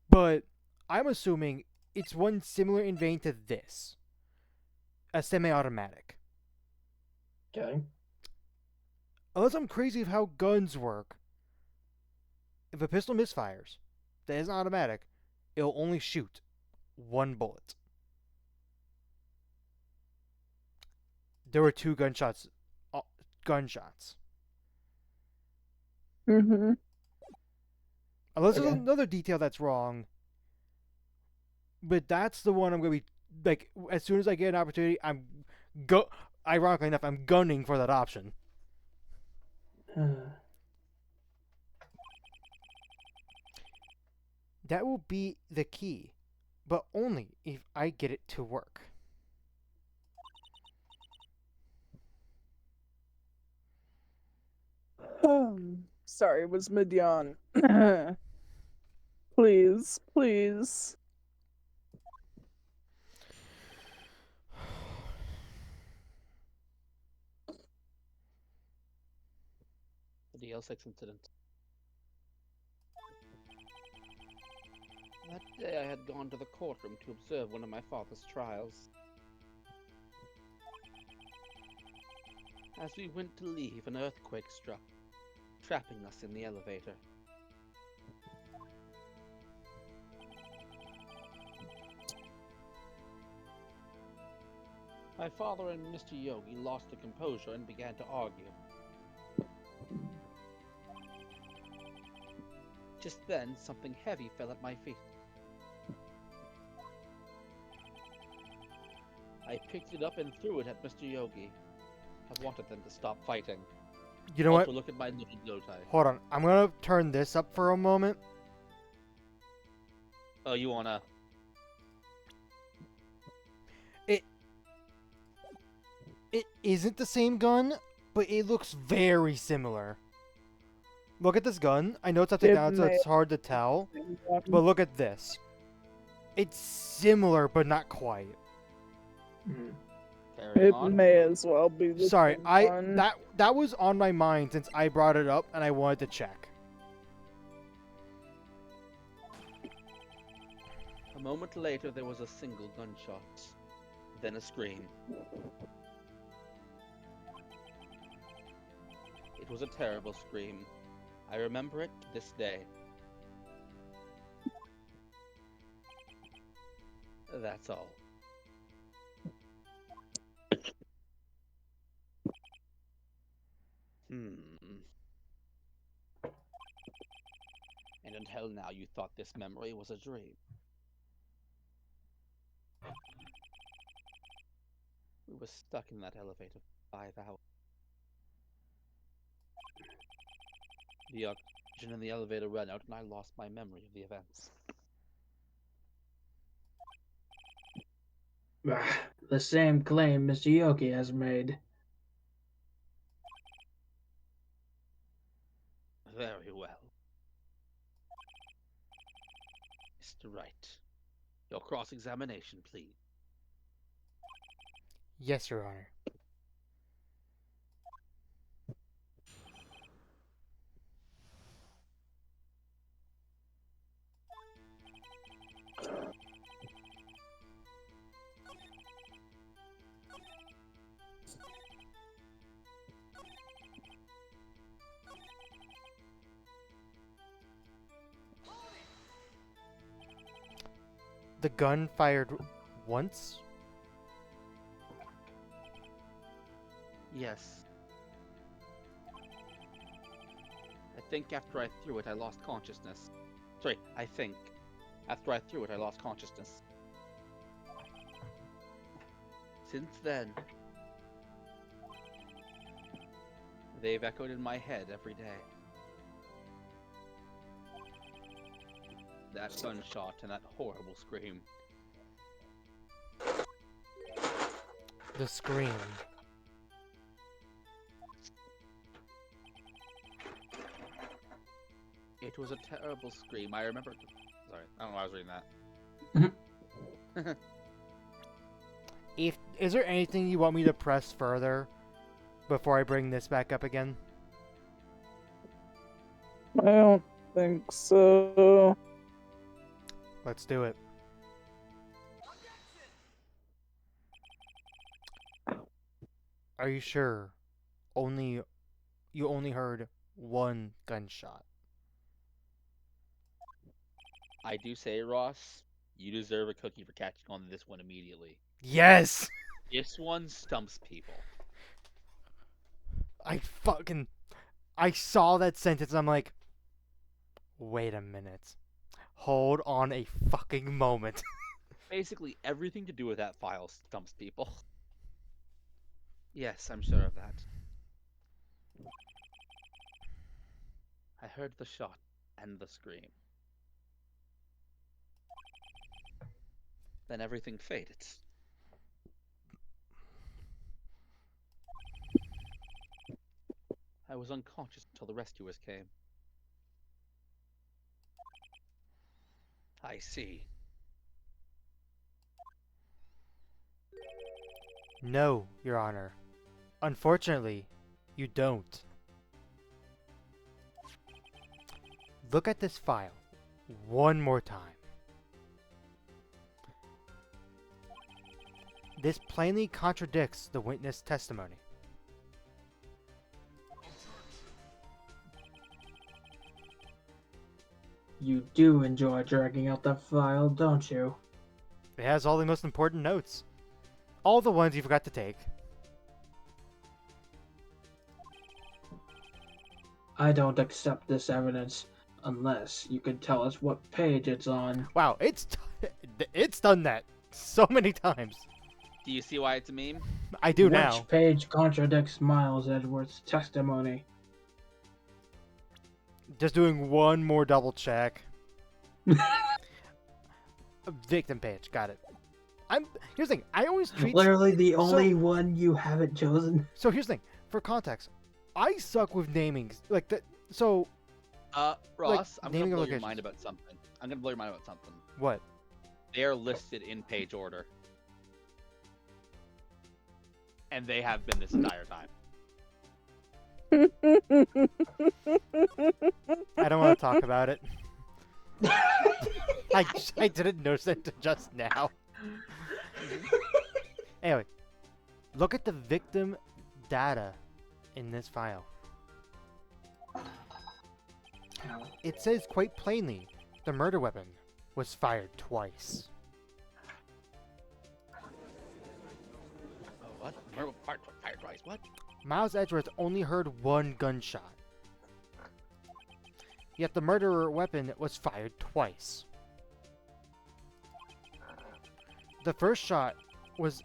But I'm assuming it's one similar in vein to this. A semi-automatic. Okay. Unless I'm crazy of how guns work. If a pistol misfires, that isn't automatic, it'll only shoot one bullet. There were two gunshots. Mm-hmm. Unless Okay. there's another detail that's wrong. But that's the one I'm going to be, like, as soon as I get an opportunity, ironically enough, I'm gunning for that option. That will be the key, but only if I get it to work. Sorry, it was mid-yawn. Please, please. The DL6 incident. That day I had gone to the courtroom to observe one of my father's trials. As we went to leave, an earthquake struck, trapping us in the elevator. My father and Mr. Yogi lost their composure and began to argue. Just then, something heavy fell at my feet. I picked it up and threw it at Mr. Yogi. I wanted them to stop fighting. You know what? Also, look at my little bow tie. Hold on. I'm going to turn this up for a moment. Oh, you wanna? It isn't the same gun, but it looks very similar. Look at this gun. I know it's upside down, so it's hard to tell. But look at this. It's similar, but not quite. Carrying It on. may as well be the Sorry, same one. that was on my mind since I brought it up, and I wanted to check. A moment later, there was a single gunshot, then a scream. It was a terrible scream. I remember it to this day. That's all. And until now, you thought this memory was a dream. We were stuck in that elevator for 5 hours. The oxygen in the elevator ran out, and I lost my memory of the events. The same claim Mr. Yoki has made. Very well. Mr. Wright, your cross-examination, please. Yes, Your Honor. The gun fired once? Yes. I think after I threw it, I lost consciousness. Sorry, I think. After I threw it, I lost consciousness. Since then, they've echoed in my head every day. That gunshot and that horrible scream. The scream. It was a terrible scream. I remember. Sorry, I don't know why I was reading that. Is there anything you want me to press further before I bring this back up again? I don't think so. Let's do it. Are you sure? You only heard one gunshot. I do say, Ross, you deserve a cookie for catching on to this one immediately. Yes! This one stumps people. I saw that sentence and I'm like, wait a minute. Hold on a fucking moment. Basically, everything to do with that file stumps people. Yes, I'm sure of that. I heard the shot and the scream. Then everything faded. I was unconscious until the rescuers came. I see. No, Your Honor. Unfortunately, you don't. Look at this file one more time. This plainly contradicts the witness testimony. You do enjoy dragging out that file, don't you? It has all the most important notes. All the ones you forgot to take. I don't accept this evidence unless you can tell us what page it's on. Wow, it's done that so many times. Do you see why it's a meme? I do Which now. page contradicts Miles Edgeworth's testimony? Just doing one more double check. Victim page, got it. Here's the thing. I always treat. Literally the only one you haven't chosen. So here's the thing. For context, I suck with namings. Like that. So Ross, I'm gonna naming blow of your locations. mind about something. I'm gonna blow your mind about something. what? They are listed in page order. And they have been this entire time. I don't want to talk about it. I didn't notice it just now. Anyway, look at the victim data in this file. It says quite plainly the murder weapon was fired twice. Oh, what? Fire twice. What? Miles Edgeworth only heard one gunshot. Yet the murderer weapon was fired twice. The first shot was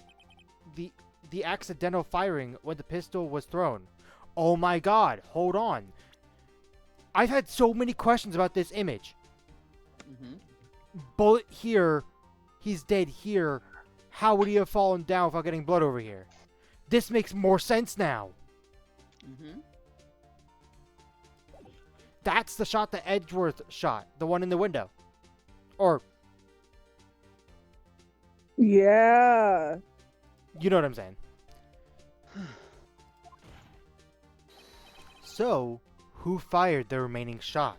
the accidental firing when the pistol was thrown. Oh my god, hold on. I've had so many questions about this image. Mm-hmm. Bullet here, he's dead here. How would he have fallen down without getting blood over here? This makes more sense now. Mm-hmm. That's the shot that Edgeworth shot, the one in the window. Or, Yeah. you know what I'm saying. So, who fired the remaining shot?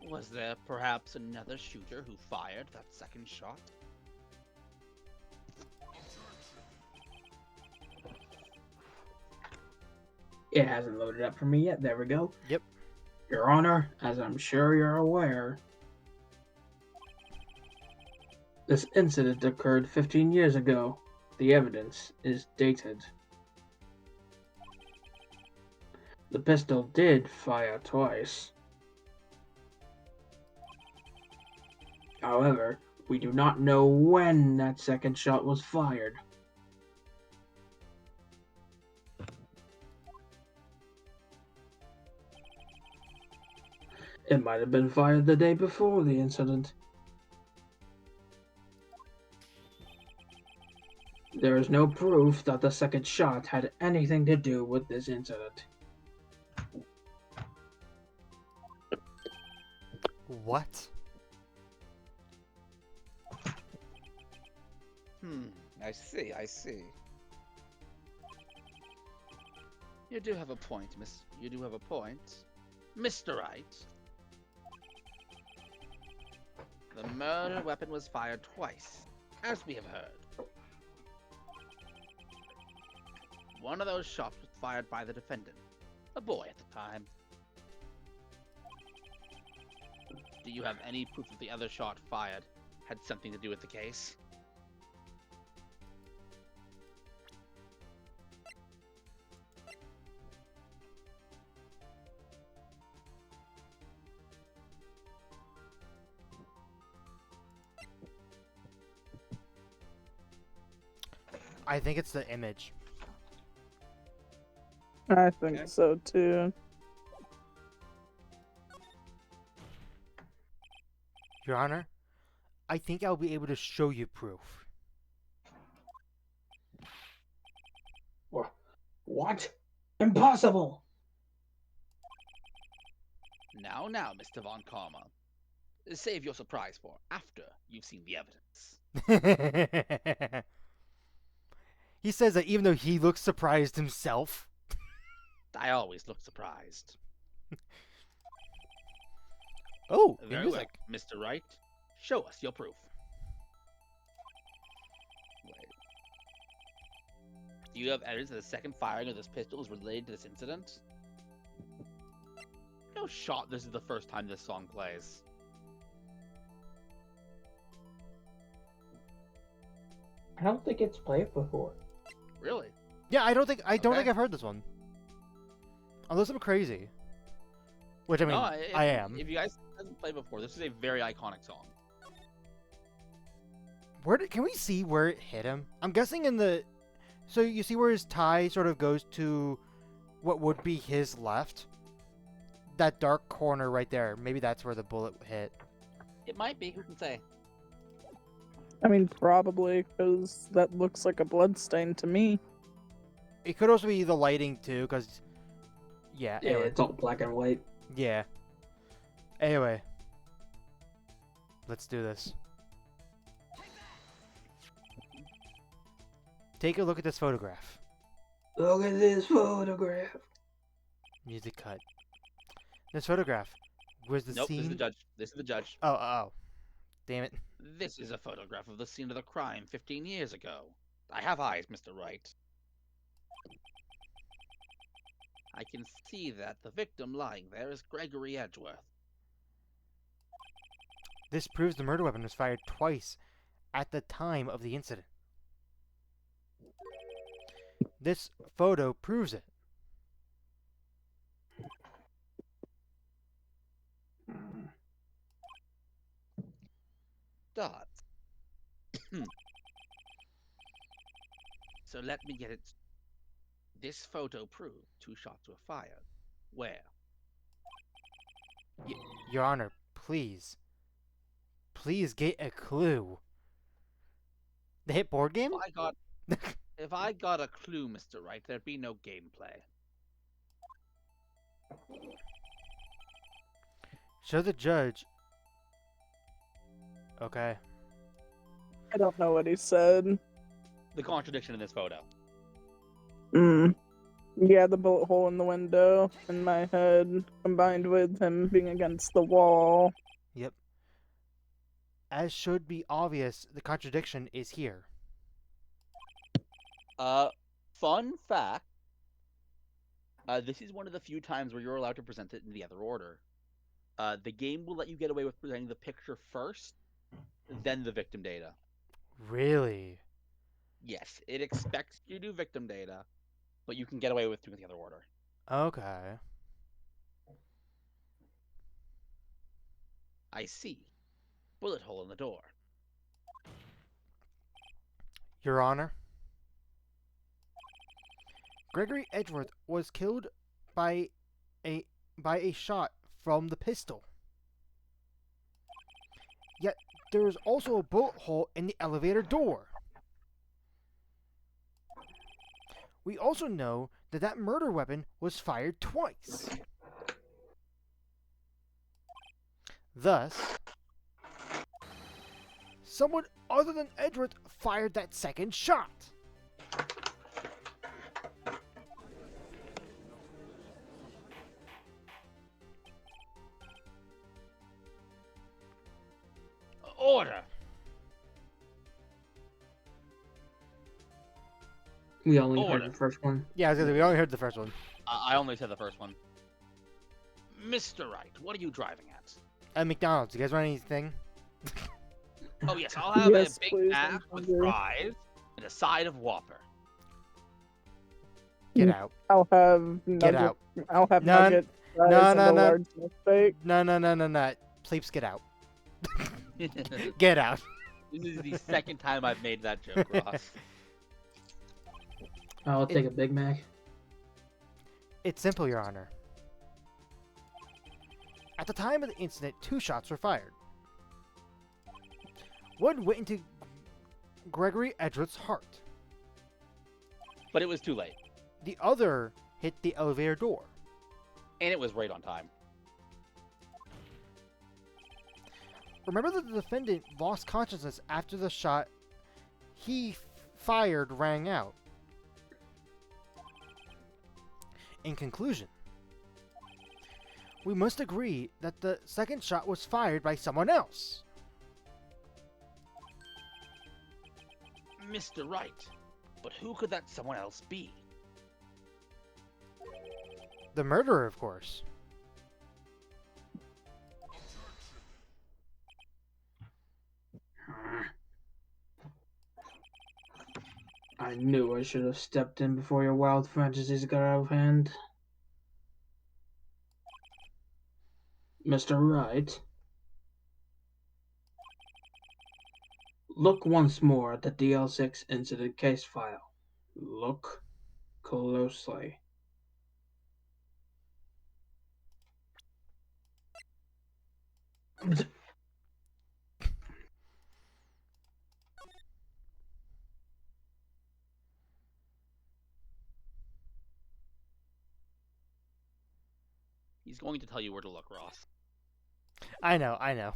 Was there perhaps another shooter who fired that second shot? It hasn't loaded up for me yet. There we go. Yep. Your Honor, as I'm sure you're aware, this incident occurred 15 years ago. The evidence is dated. The pistol did fire twice. However, we do not know when that second shot was fired. It might have been fired the day before the incident. There is no proof that the second shot had anything to do with this incident. What? I see. You do have a point, You do have a point. Mr. Wright. The murder weapon was fired twice, as we have heard. One of those shots was fired by the defendant, a boy at the time. Do you have any proof that the other shot fired had something to do with the case? I think it's the image. I think Okay. so too. Your Honor, I think I'll be able to show you proof. What? Impossible! Now, Mr. Von Karma. Save your surprise for after you've seen the evidence. He says that even though he looks surprised himself. I always look surprised. Oh, the Very well, music. Mr. Wright. Show us your proof. Wait. Do you have evidence that the second firing of this pistol is related to this incident? No shot this is the first time this song plays. I don't think it's played before. Really? Yeah, I don't think Okay. I've heard this one. Unless I'm crazy. Which I mean, No, I am. If you guys haven't played before, this is a very iconic song. Can we see where it hit him? I'm guessing in the. So you see where his tie sort of goes to what would be his left? That dark corner right there. Maybe that's where the bullet hit. It might be. Who can say? I mean, probably, because that looks like a bloodstain to me. It could also be the lighting too, because. Yeah, Yeah, anyway. it's all black and white. Yeah. Anyway. Let's do this. Take a look at this photograph. Look at this photograph. Music cut. This photograph. Where's the Nope, scene? this is the judge. This is the judge. Oh. Damn it. This is a photograph of the scene of the crime 15 years ago. I have eyes, Mr. Wright. I can see that the victim lying there is Gregory Edgeworth. This proves the murder weapon was fired twice at the time of the incident. This photo proves it. Dots. So let me get it. This photo proved 2 shots were fired. Where? Your Honor, please. Please get a clue. The hit board game? If I got a clue, Mr. Wright, there'd be no gameplay. Show the judge. Okay. I don't know what he said. The contradiction in this photo. Yeah, the bullet hole in the window in my head, combined with him being against the wall. Yep. As should be obvious, the contradiction is here. Fun fact. This is one of the few times where you're allowed to present it in the other order. The game will let you get away with presenting the picture first, then the victim data. Really? Yes, it expects you to do victim data, but you can get away with doing the other order. Okay. I see. Bullet hole in the door. Your Honor, Gregory Edgeworth was killed by a shot from the pistol. Yet there is also a bullet hole in the elevator door. We also know that that murder weapon was fired twice. Thus, someone other than Edgeworth fired that second shot. Order! We only heard Order. the first one. Yeah, I was gonna say, we only heard the first one. I only said the first one. Mr. Wright, what are you driving at? At McDonald's, you guys want anything? Oh yes, I'll have Yes, a Big please, Mac I'm with hungry. fries and a side of Whopper. Get Mm. out. I'll have Get nugget. out. I'll have None- nuggets. no, fries, and no, a no. large milkshake. No. Please get out. This Get out. is the second time I've made that joke, Ross. I'll take a Big Mac. It's simple, Your Honor. At the time of the incident, 2 shots were fired. One went into Gregory Edgeworth's heart. But it was too late. The other hit the elevator door. And it was right on time. Remember that the defendant lost consciousness after the shot he fired rang out. In conclusion, we must agree that the second shot was fired by someone else. Mr. Wright, but who could that someone else be? The murderer, of course. I knew I should have stepped in before your wild fantasies got out of hand. Mr. Wright. Look once more at the DL6 incident case file. Look closely. He's going to tell you where to look, Ross. I know.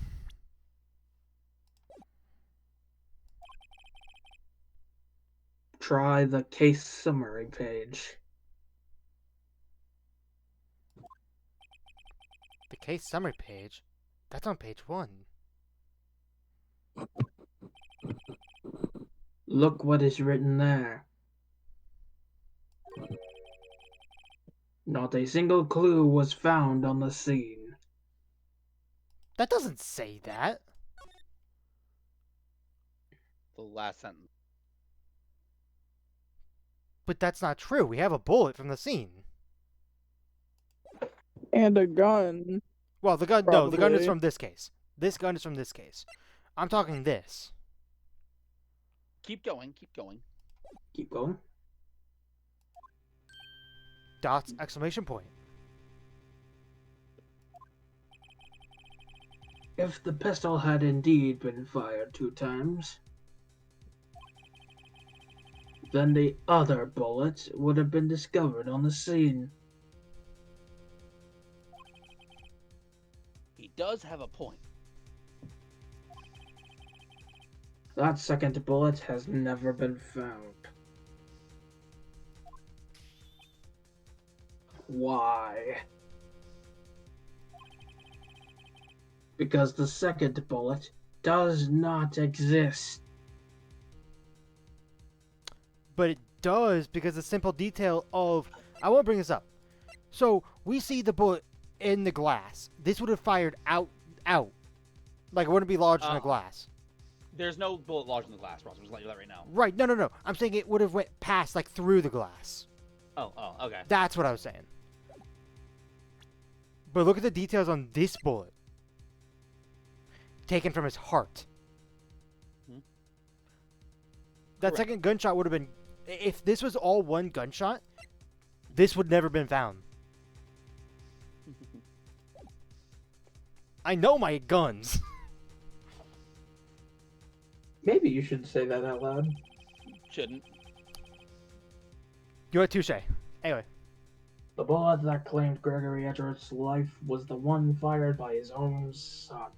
Try the case summary page. The case summary page? That's on page 1. Look what is written there. Not a single clue was found on the scene. That doesn't say that. The last sentence. But that's not true. We have a bullet from the scene. And a gun. Well, the gun, no, the gun is Probably. from this case. This gun is from this case. I'm talking this. Keep going, keep going. Keep going. Dots, exclamation point. If the pistol had indeed been fired 2 times, then the other bullet would have been discovered on the scene. He does have a point. That second bullet has never been found. Why? Because the second bullet does not exist. But it does because the simple detail of... I won't bring this up. So we see the bullet in the glass. This would have fired out. Like it wouldn't be lodged in the glass. There's no bullet lodged in the glass, Ross. I'm just letting you know that right now. Right, no. I'm saying it would have went past, like, through the glass. Oh, okay. That's what I was saying. But look at the details on this bullet. Taken from his heart. Hmm. That Correct. second gunshot would have been... If this was all one gunshot, this would never been found. I know my guns. Maybe you should say that out loud. Shouldn't. You had touche. Anyway. The bullet that claimed Gregory Edgeworth's life was the one fired by his own son.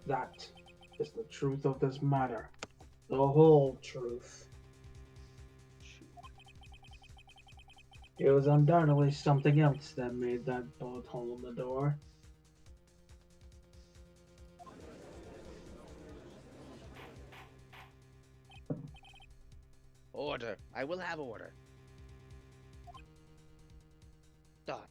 That is the truth of this matter. The whole truth. It was undoubtedly something else that made that bullet hole in the door. Order. I will have order. Dot.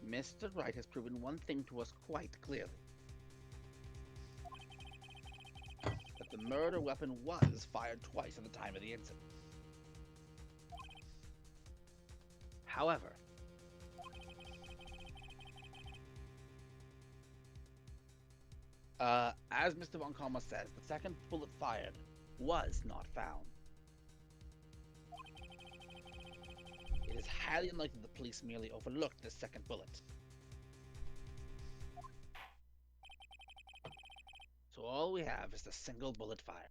Mr. Wright has proven one thing to us quite clearly. That the murder weapon was fired twice at the time of the incident. However, as Mr. Von Kalma says, the second bullet fired was not found. It is highly unlikely the police merely overlooked the second bullet. So all we have is the single bullet fire.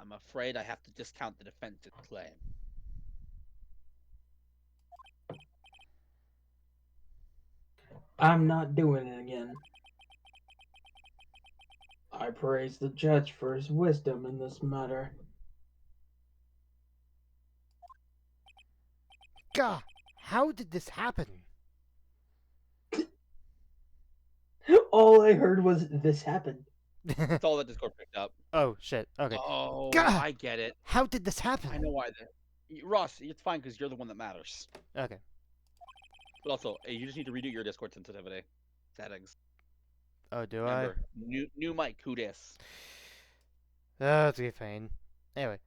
I'm afraid I have to discount the defense's claim. I'm not doing it again. I praise the judge for his wisdom in this matter. God, how did this happen? All I heard was this happened. That's all that Discord picked up. Oh, shit. Okay. Oh, Gah! I get it. How did this happen? I know why. Ross, it's fine because you're the one that matters. Okay. But also, hey, you just need to redo your Discord sensitivity settings. Oh, do Remember, new mic, who dis? I? That's a pain. Anyway.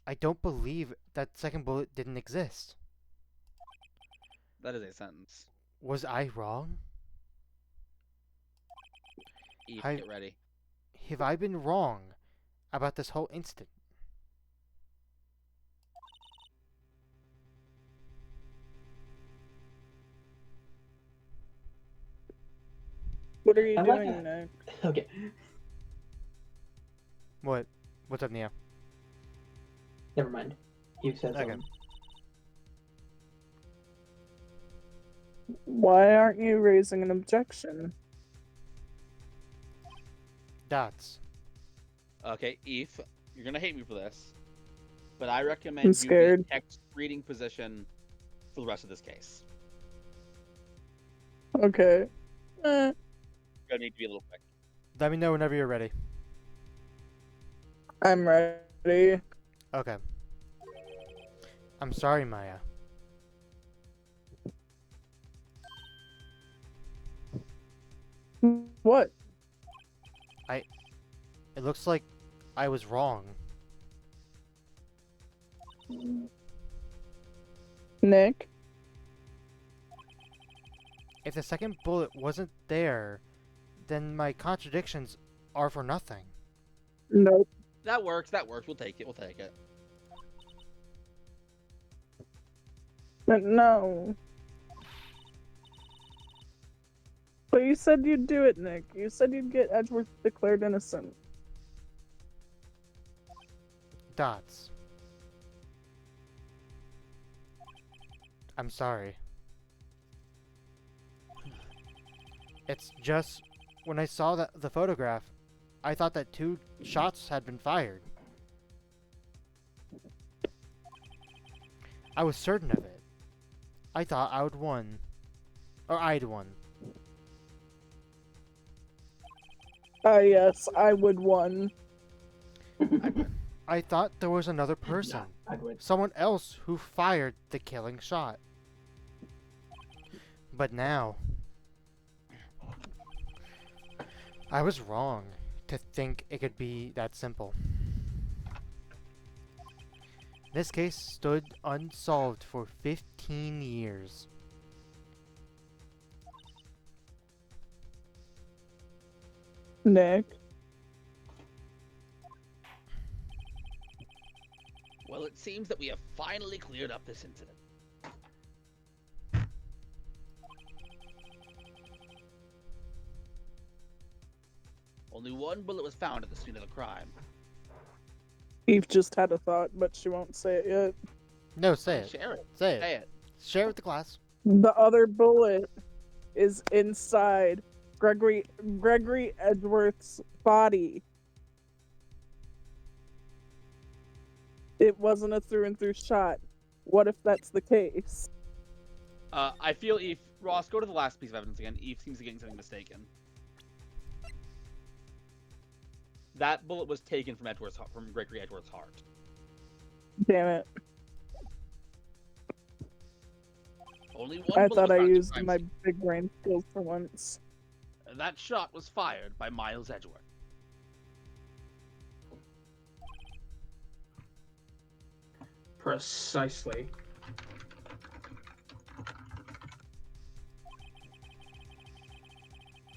I don't believe that second bullet didn't exist. That is a sentence. Was I wrong? Eve, I- get ready. Have I been wrong about this whole incident? What are you I like doing, that. Nick? Okay. What? What's up, Neo? Never mind. You said Okay. something. Why aren't you raising an objection? Dots. Okay, Eve, you're gonna hate me for this, but I I'm recommend you be scared. text reading position for the rest of this case. Okay. You're gonna need to be a little quick. Let me know whenever you're ready. I'm ready. Okay. I'm sorry, Maya. What? It looks like I was wrong. Nick? If the second bullet wasn't there, then my contradictions are for nothing. Nope. That works. That works. We'll take it. We'll take it. But no. But you said you'd do it, Nick. You said you'd get Edgeworth declared innocent. Dots. I'm sorry. It's just when I saw the photograph, I thought that 2 shots had been fired. I was certain of it. I thought I would won. Or I'd won. Yes, I would won. I'd win. I thought there was another person. Yeah, I'd win. Someone else who fired the killing shot. But now, I was wrong to think it could be that simple. This case stood unsolved for 15 years. Nick. Well, it seems that we have finally cleared up this incident. Only one bullet was found at the scene of the crime. Eve just had a thought, but she won't say it yet. No, say it. Share it. Say it. Say it. Share it with the class. The other bullet is inside Gregory Edgeworth's body. It wasn't a through and through shot. What if that's the case? I feel Ross, go to the last piece of evidence again. Eve seems to be getting something mistaken. That bullet was taken from Gregory Edgeworth's heart. Damn it. Only one I bullet thought was I found at the used crime my scene. big brain skills for once. That shot was fired by Miles Edgeworth. Precisely.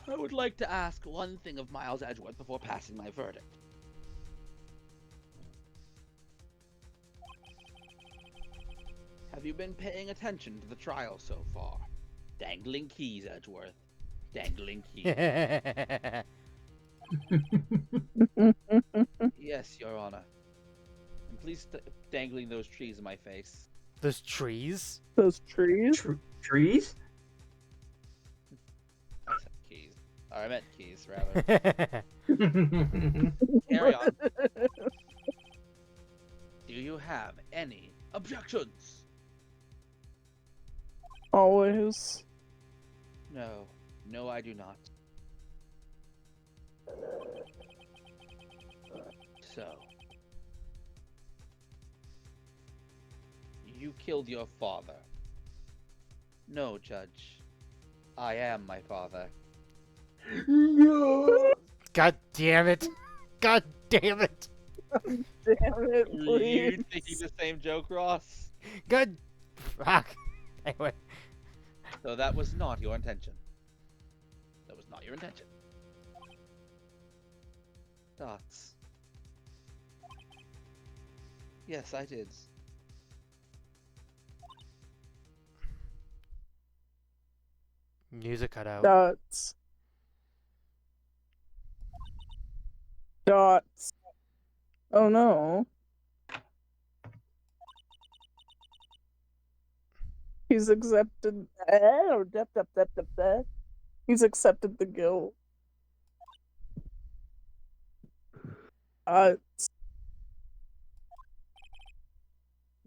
I would like to ask one thing of Miles Edgeworth before passing my verdict. Have you been paying attention to the trial so far? Dangling keys, Edgeworth. Dangling keys. Yes, Your Honor. And please dangling those trees in my face. Those trees? Those trees? Trees? I said keys. Or I meant keys, rather. Carry on. Do you have any objections? Always. No. No, I do not. So. You killed your father. No, Judge. I am my father. No. God damn it. God damn it. Damn it, Were you please. thinking the same joke, Ross? God. Fuck. Anyway. So that was not your intention. That was not your intention. Dots. Yes, I did. Music cut out. Dots. Dots. Oh no. He's accepted. He's accepted the guilt.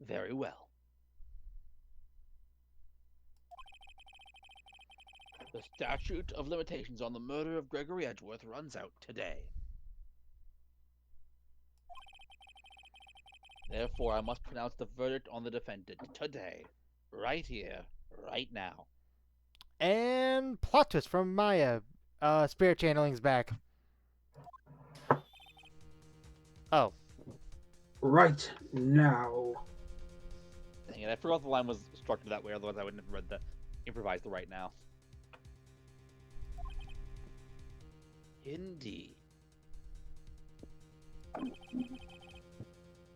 Very well. The statute of limitations on the murder of Gregory Edgeworth runs out today. Therefore, I must pronounce the verdict on the defendant today, right here, right now. And plot twist from Maya. Spirit channeling's back. Oh. Right now. Dang it, I forgot the line was structured that way, otherwise I wouldn't have read the improvised the right now. Indeed.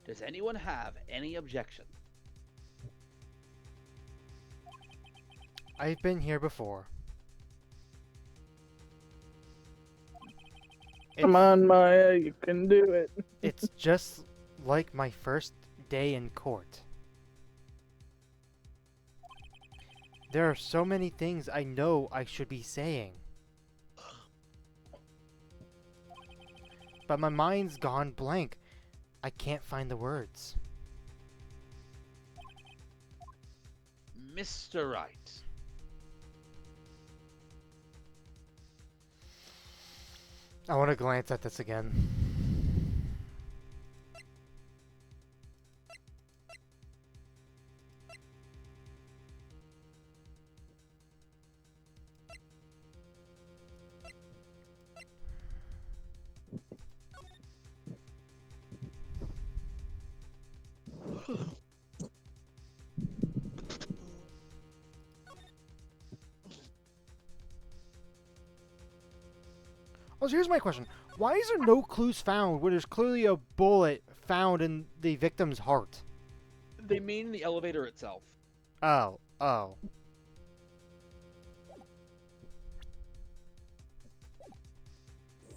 Does anyone have any objection? I've been here before. Come on, Maya, you can do it. It's just like my first day in court. There are so many things I know I should be saying. But my mind's gone blank. I can't find the words. Mr. Wright. I want to glance at this again. Oh, so here's my question. Why is there no clues found where there's clearly a bullet found in the victim's heart? They mean the elevator itself. Oh, oh.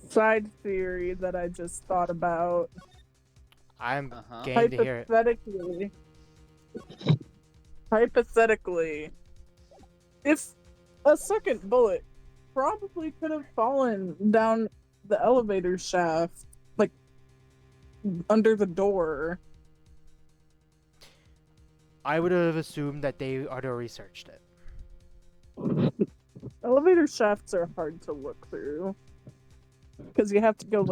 Side theory that I just thought about. I'm Uh-huh. game to hear it. Hypothetically, if a second bullet probably could have fallen down the elevator shaft, like under the door. I would have assumed that they had already researched it. Elevator shafts are hard to look through because you have to go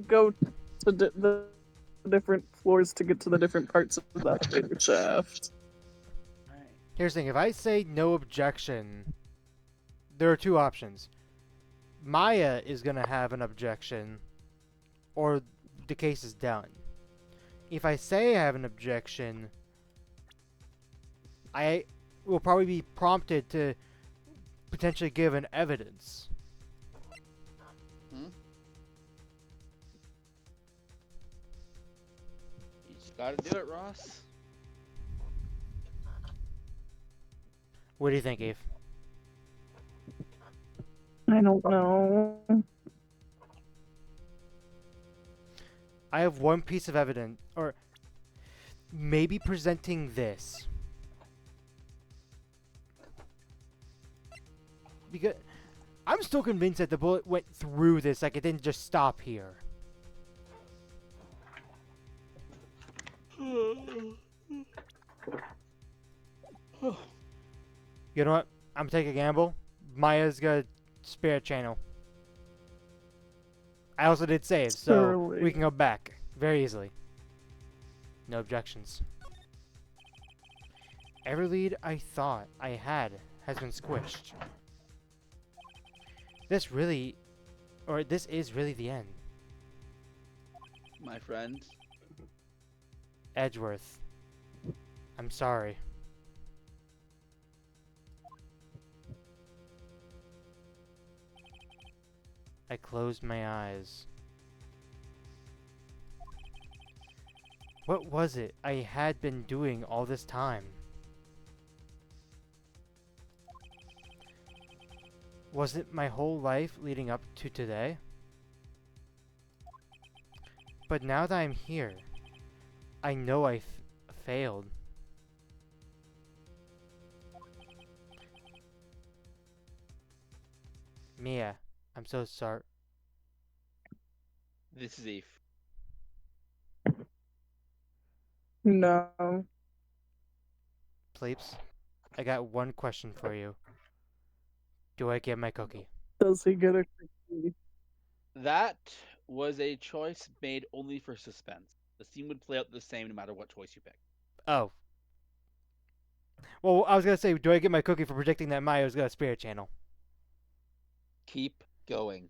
go to the different floors to get to the different parts of the elevator shaft. Right. Here's the thing. If I say no objection, there are two options. Maya is going to have an objection, or the case is done. If I say I have an objection, I will probably be prompted to potentially give an evidence. Hmm? You just gotta do it, Ross. What do you think, Eve? I don't know. I have one piece of evidence, or maybe presenting this. Because I'm still convinced that the bullet went through this, like it didn't just stop here. You know what? I'm gonna take a gamble. Maya's gonna spare channel. I also did save, so Surely. we can go back very easily. No objections. Every lead I thought I had has been squished. This is really the end. My friend. Edgeworth. I'm sorry. I closed my eyes. What was it I had been doing all this time? Was it my whole life leading up to today? But now that I'm here, I know I failed. Mia, I'm so sorry. This is Eve. No. Pleeps, I got one question for you. Do I get my cookie? Does he get a cookie? That was a choice made only for suspense. The scene would play out the same no matter what choice you pick. Oh. Well, I was gonna say, do I get my cookie for predicting that Maya was gonna spirit channel? Keep going.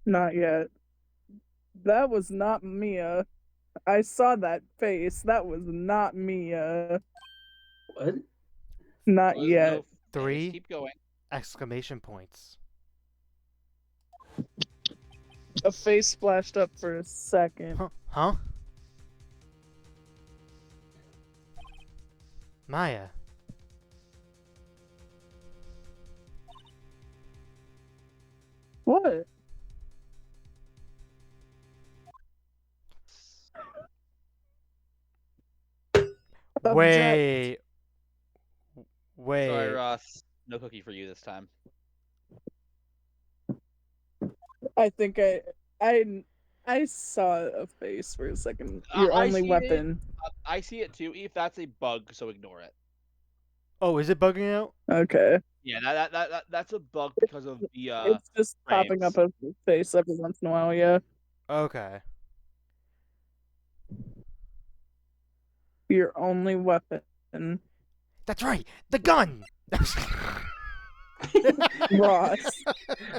Not yet. That was not Mia. I saw that face. That was not Mia. What? Not Was yet. no face. 3 Keep going. exclamation points. A face flashed up for a second. Huh? Maya. What? Wait. Wait. Sorry, Ross. No cookie for you this time. I think I saw a face for a second. Your I only see it. weapon. I see it too. Eve, that's a bug, so ignore it. Oh, is it bugging out? Okay. Yeah, that's a bug because of the It's just popping up frames. a face every once in a while, yeah. Okay. Your only weapon. That's right. The gun. Ross.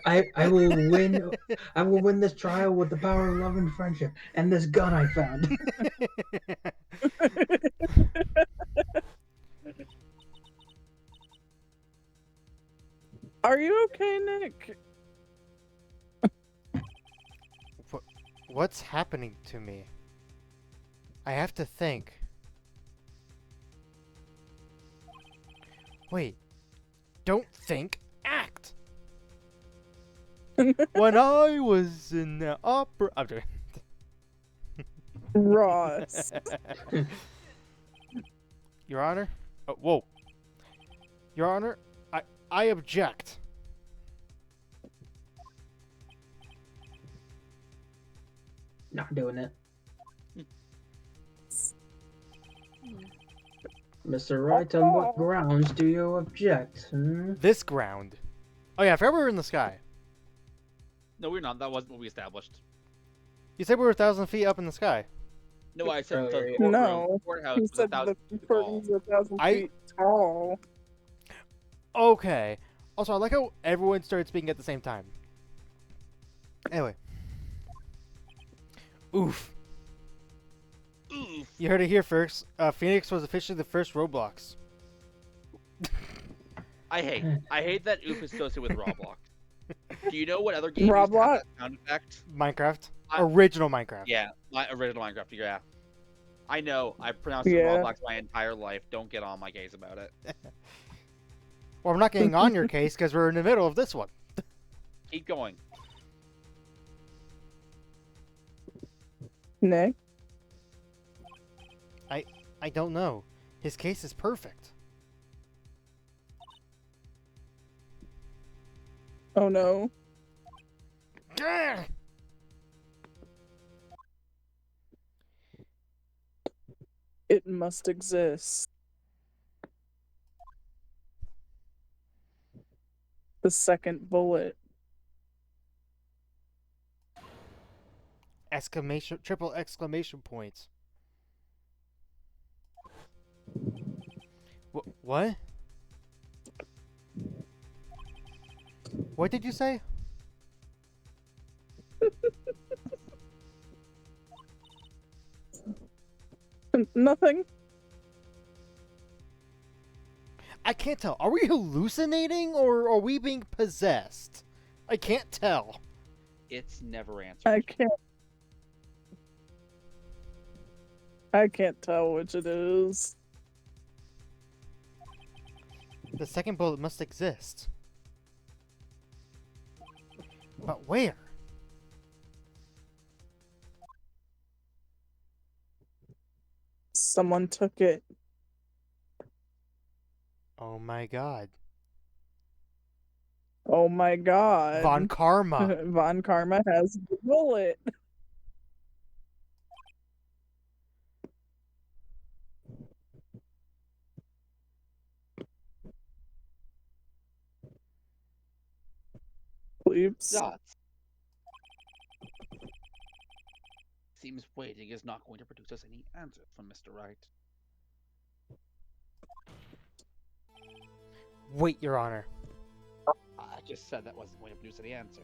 I will win. I will win this trial with the power of love and friendship and this gun I found. Are you okay, Nick? What's happening to me? I have to think. Wait. Don't think, act. When I was in the opera, I'm doing. Ross. Your Honor. Oh, whoa. Your Honor, I object. Not doing it. Mr. Wright, on what grounds do you object? This ground. Oh yeah, if ever we were in the sky. No, we're not. That wasn't what we established. You said we were 1,000 feet up in the sky. No, I said the Earlier, No, courthouse he was said 1,000 the feet tall. curtain's 1,000 I- feet tall. Okay. Also, I like how everyone started speaking at the same time. Anyway. Oof. Oof. You heard it here first. Phoenix was officially the first Roblox. I hate that oof is associated with Roblox. Do you know what other games used to have Roblox? that sound effect? Minecraft. Original Minecraft. Yeah, my original Minecraft. Yeah, I know. I've pronounced it Yeah. Roblox my entire life. Don't get on my case about it. Well, I'm not getting on your case because we're in the middle of this one. Keep going. Nick? I don't know. His case is perfect. Oh no. Grr! It must exist. The second bullet. Exclamation! Triple exclamation points. What? What did you say? Nothing. I can't tell. Are we hallucinating or are we being possessed? I can't tell. It's never answered. I can't tell which it is. The second bullet must exist. But where? Someone took it. Oh my god. Oh my god. Von Karma. Von Karma has the bullet. Bleeps. Dots. Seems waiting is not going to produce us any answers from Mr. Wright. Wait, Your Honor. I just said that wasn't going to produce any answer.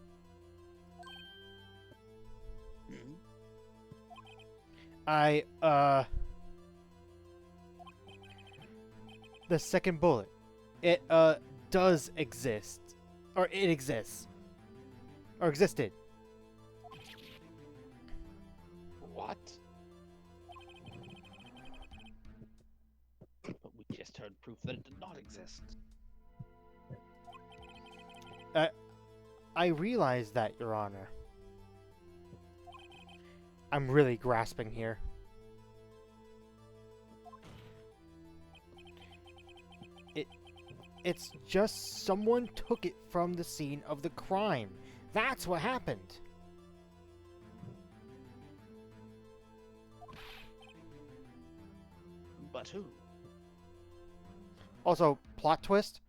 Hmm? The second bullet. It, does exist. Or it exists. Or existed. What? But we just heard proof that it did not exist. I realize that, Your Honor. I'm really grasping here. It's just someone took it from the scene of the crime. That's what happened. But who? Also, plot twist.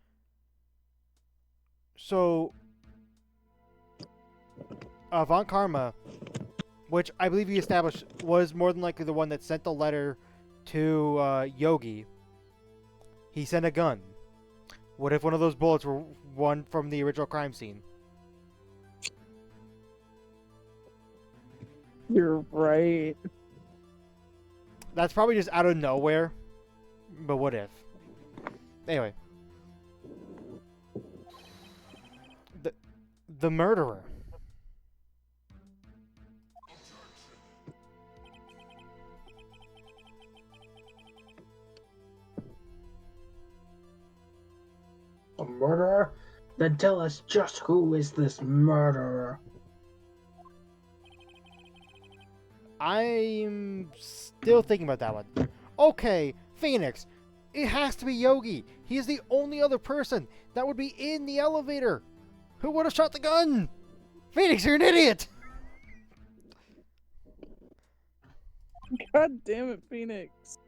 So, Von Karma, which I believe you established was more than likely the one that sent the letter to Yogi, he sent a gun. What if one of those bullets were one from the original crime scene? You're right. That's probably just out of nowhere, but what if? Anyway. The murderer. A murderer? Then tell us just who is this murderer? I'm still thinking about that one. Okay, Phoenix. It has to be Yogi. He is the only other person that would be in the elevator. Who would have shot the gun? Phoenix, you're an idiot! God damn it, Phoenix.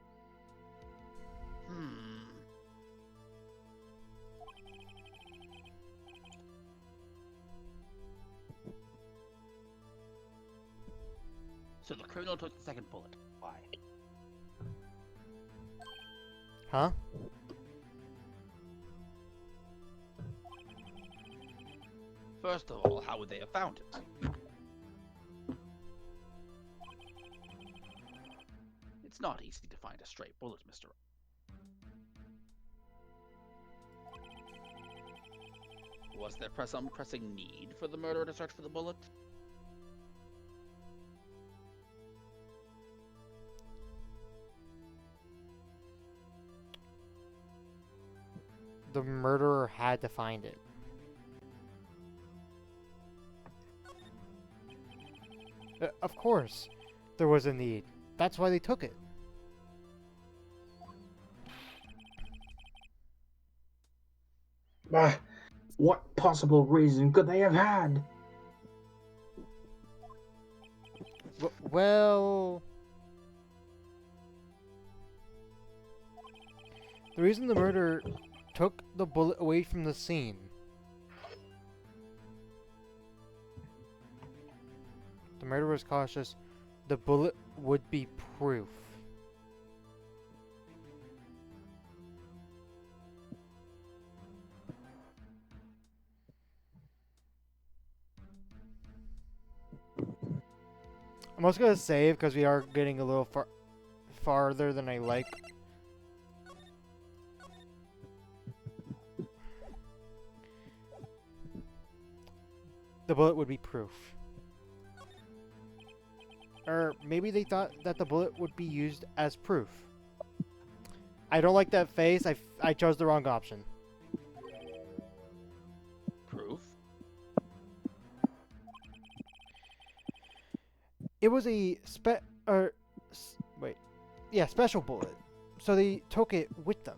So the criminal took the second bullet. Why? Huh? First of all, how would they have found it? It's not easy to find a stray bullet, Mr. Was there some pressing need for the murderer to search for the bullet? The murderer had to find it. Of course, there was a need. That's why they took it. Ah, what possible reason could they have had? Well, the reason the murderer took the bullet away from the scene. The murderer was cautious. The bullet would be proof. I'm also gonna save because we are getting a little farther than I like. The bullet would be proof. Or maybe they thought that the bullet would be used as proof. I don't like that face. I chose the wrong option. Proof? It was a special bullet. So they took it with them.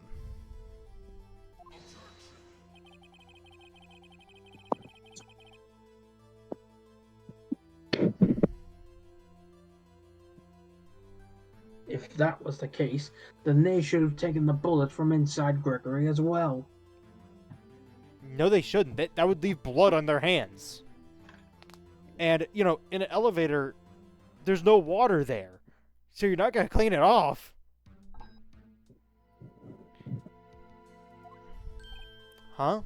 If that was the case, then they should have taken the bullet from inside Gregory as well. No, they shouldn't. That would leave blood on their hands. And, you know, in an elevator, there's no water there. So you're not going to clean it off. Huh?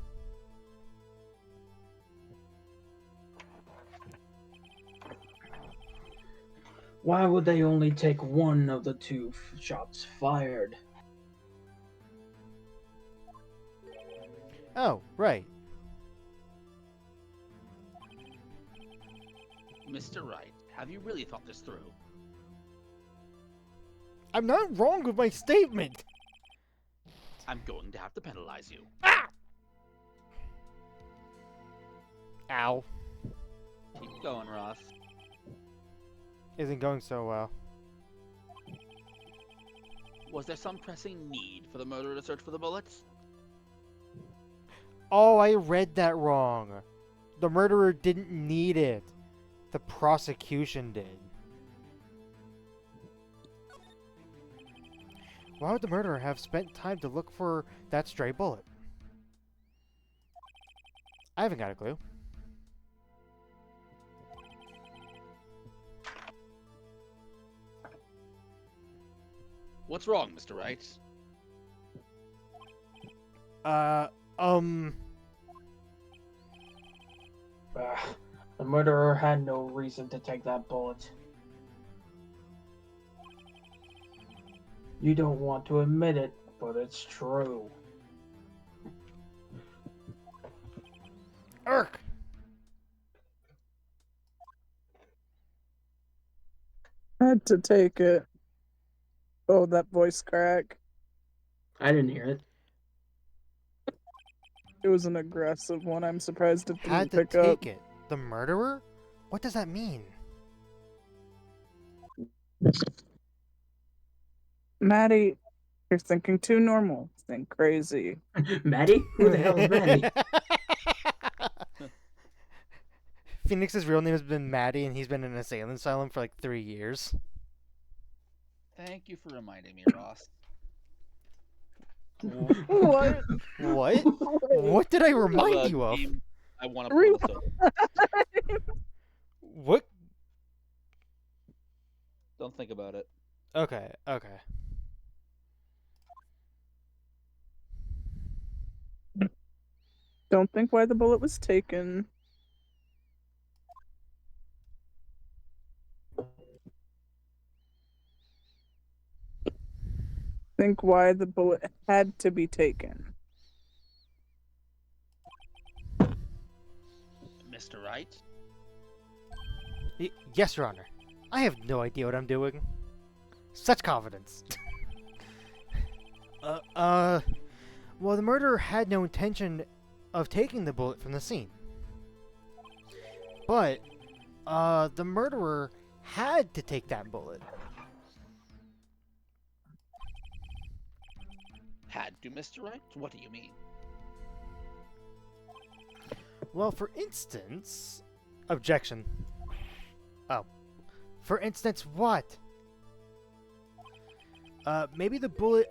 Why would they only take one of the two shots fired? Oh, right. Mr. Wright, have you really thought this through? I'm not wrong with my statement. I'm going to have to penalize you. Ah! Ow. Keep going, Ross. Isn't going so well. Was there some pressing need for the murderer to search for the bullets? Oh, I read that wrong. The murderer didn't need it. The prosecution did. Why would the murderer have spent time to look for that stray bullet? I haven't got a clue. What's wrong, Mr. Wright? The murderer had no reason to take that bullet. You don't want to admit it, but it's true. Irk! Had to take it. Oh, that voice crack. I didn't hear it. It was an aggressive one. I'm surprised it didn't Had to pick up. take it. The murderer? What does that mean? Maddie, you're thinking too normal. Think crazy. Maddie? Who the hell is Maddie? Phoenix's real name has been Maddie, and he's been in an insane asylum for like 3 years. Thank you for reminding me, Ross. What? What? What did I remind you of? I want to pull this over. What? Don't think about it. Okay, okay. Don't think why the bullet was taken. Think why the bullet had to be taken. Mr. Wright? Yes, Your Honor. I have no idea what I'm doing. Such confidence. Well, the murderer had no intention of taking the bullet from the scene. But, the murderer had to take that bullet. Had to, Mr. Wright? What do you mean? Well, for instance... Objection. Oh. For instance, what? Maybe the bullet,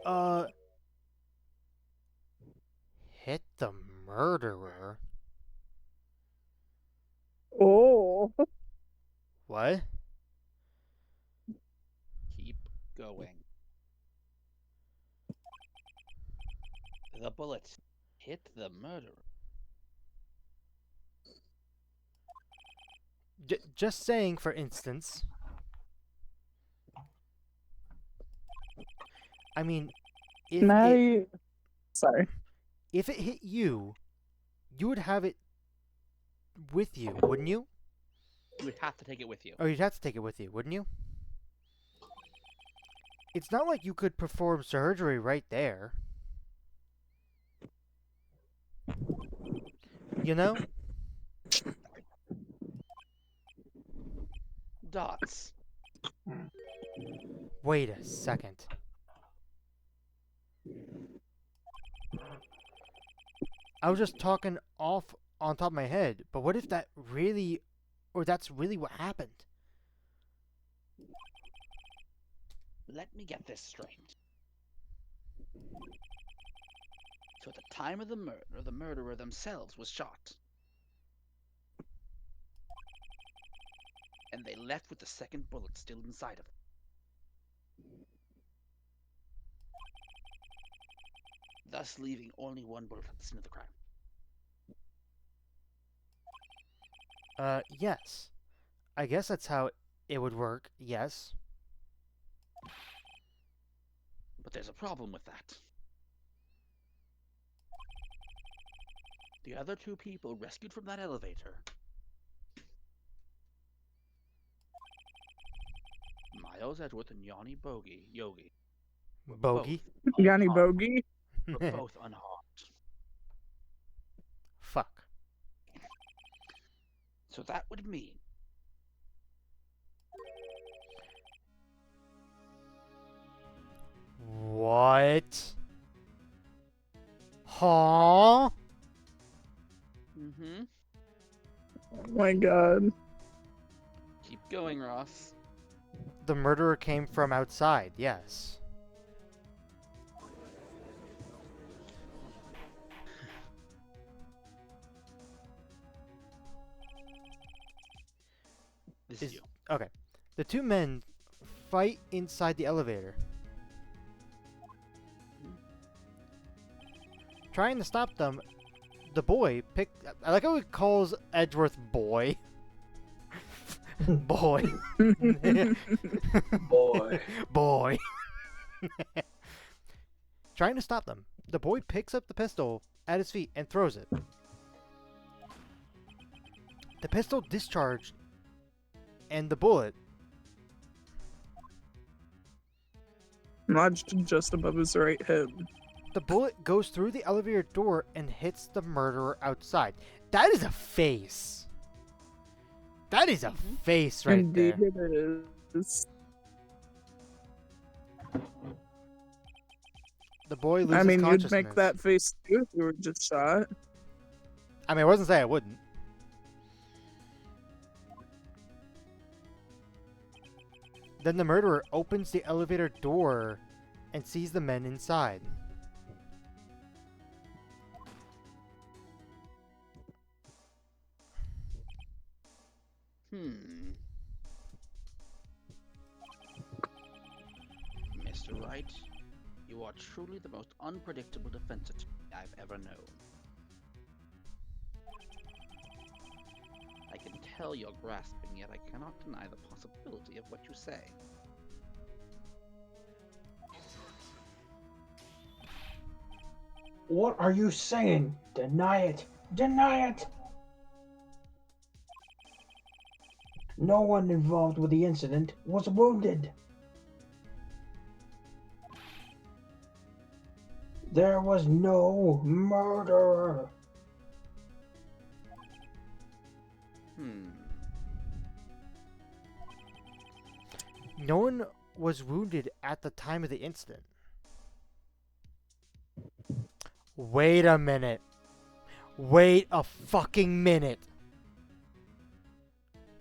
hit the murderer. Oh. What? Keep going. The bullet hit the murderer. Just saying, for instance. I mean, Maddie. Sorry. if it hit you, you would have it with you, wouldn't you? You would have to take it with you. Or you'd have to take it with you, wouldn't you? It's not like you could perform surgery right there. You know? Dots. Wait a second. I was just talking off on top of my head, but what if that really, or that's really what happened? Let me get this straight. So at the time of the murder, the murderer themselves was shot. And they left with the second bullet still inside of them. Thus leaving only one bullet at the scene of the crime. Yes. I guess that's how it would work, yes. But there's a problem with that. The other two people rescued from that elevator, Miles Edgeworth and Yanni Yogi, were Bogey? both Yanni unharmed. Bogey? Were both unharmed. Fuck. So that would mean What? Huh? Mm-hmm. Oh my god. Keep going, Ross. The murderer came from outside, yes. Is you. Okay. The two men fight inside the elevator. Trying to stop them, the boy I like how he calls Edgeworth boy. Boy. Boy. Boy. Trying to stop them, the boy picks up the pistol at his feet and throws it. The pistol discharged, and the bullet lodged just above his right hip. the bullet goes through the elevator door and hits the murderer outside. That is a face. That is a face right Indeed there. it is. The boy loses I mean, you'd consciousness. make that face too if you were just shot. I mean, I wasn't saying I wouldn't. Then the murderer opens the elevator door and sees the men inside. Mr. Wright, you are truly the most unpredictable defense attorney I've ever known. I can tell you're grasping, yet I cannot deny the possibility of what you say. What are you saying? Deny it. Deny it. No one involved with the incident was wounded. There was no murder. No one was wounded at the time of the incident. Wait a minute. Wait a fucking minute.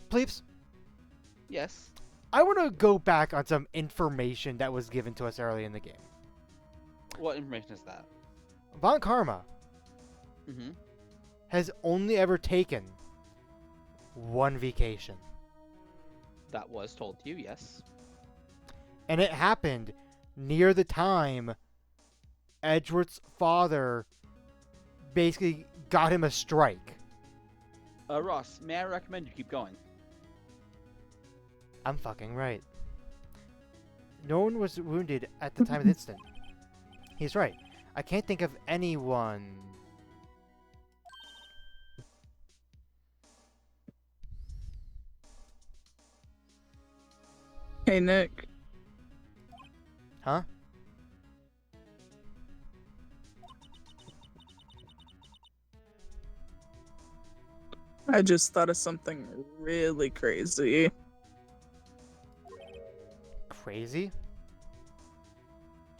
Please, Yes. I want to go back on some information that was given to us early in the game. What information is that? Von Karma Mm-hmm. has only ever taken one vacation. That was told to you, yes. And it happened near the time Edgeworth's father basically got him a strike. Ross, may I recommend you keep going? I'm fucking right. No one was wounded at the time of the incident. He's right. I can't think of anyone. Hey, Nick. Huh? I just thought of something really crazy. Crazy?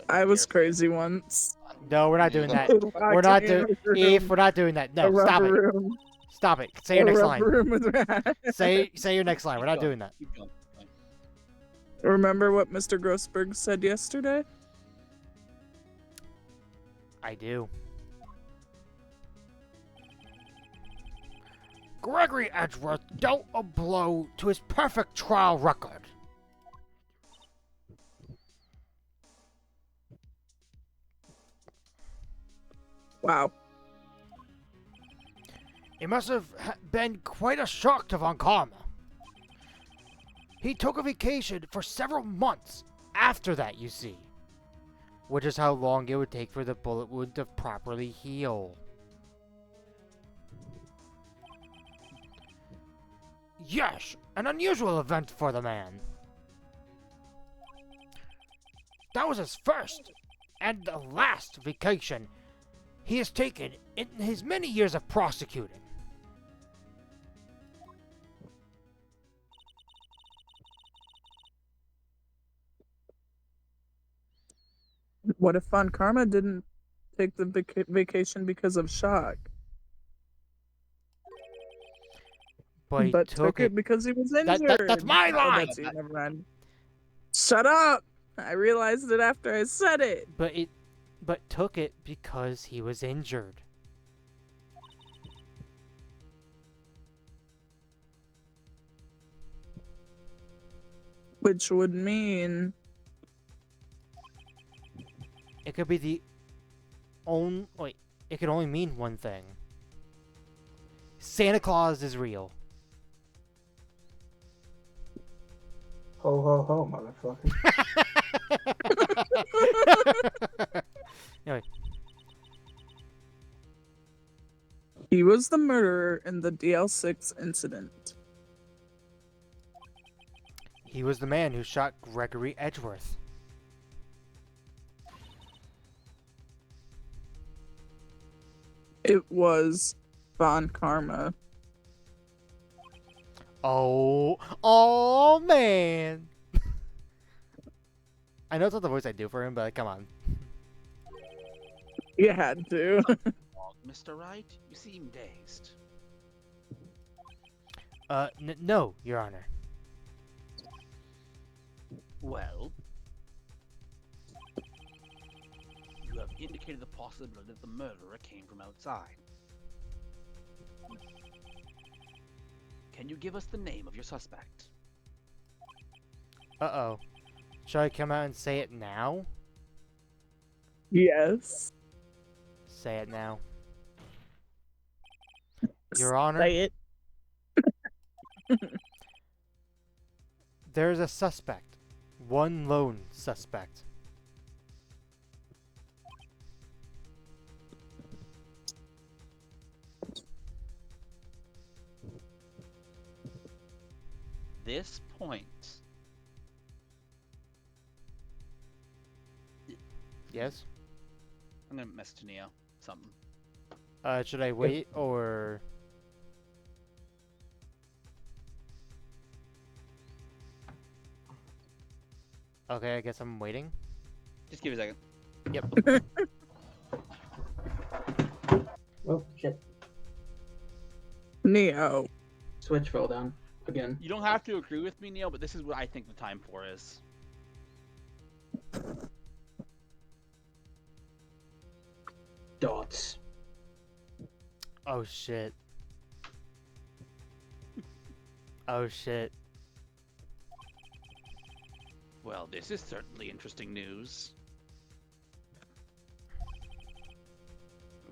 I was crazy once. No, we're not doing that. Locked We're not in a doing. room, Eve, we're not doing that. a No, stop rubber it. room, Stop it. Say your a next rubber line. room with rats. Say your next line. We're not Keep going, doing that. Keep going. Remember what Mr. Grossberg said yesterday? I do. Gregory Edgeworth dealt a blow to his perfect trial record. Wow. It must have been quite a shock to Von Karma. He took a vacation for several months after that, you see. Which is how long it would take for the bullet wound to properly heal. Yes, an unusual event for the man. That was his first and the last vacation he has taken in his many years of prosecuting. What if Von Karma didn't take the vacation because of shock, But he but took it. because he was That- injured? that's my Oh, line! that's you, never mind. Shut up! I realized it after I said it. But took it because he was injured. Which would mean It could be the only. Wait, it could only mean one thing. Santa Claus is real. Ho ho ho, motherfucker. Anyway, he was the murderer in the DL6 incident. he was the man who shot Gregory Edgeworth. It was Von Karma. Oh man! I know it's not the voice I do for him, but come on. You had to. Mr. Wright, you seem dazed. No, Your Honor. Well, you have indicated the possibility that the murderer came from outside. Can you give us the name of your suspect? Uh-oh. Shall I come out and say it now? Yes. Say it now. Your Honor, Say it. there's a suspect. One lone suspect. This point, Yes? I'm gonna message Neo something. Should I wait or... Okay, I guess I'm waiting. Just give me a second. Yep. Oh, shit. Neo. Switch fell down again. You don't have to agree with me, Neo, but this is what I think the time for is. Dots. Oh shit. Oh shit. Well, this is certainly interesting news.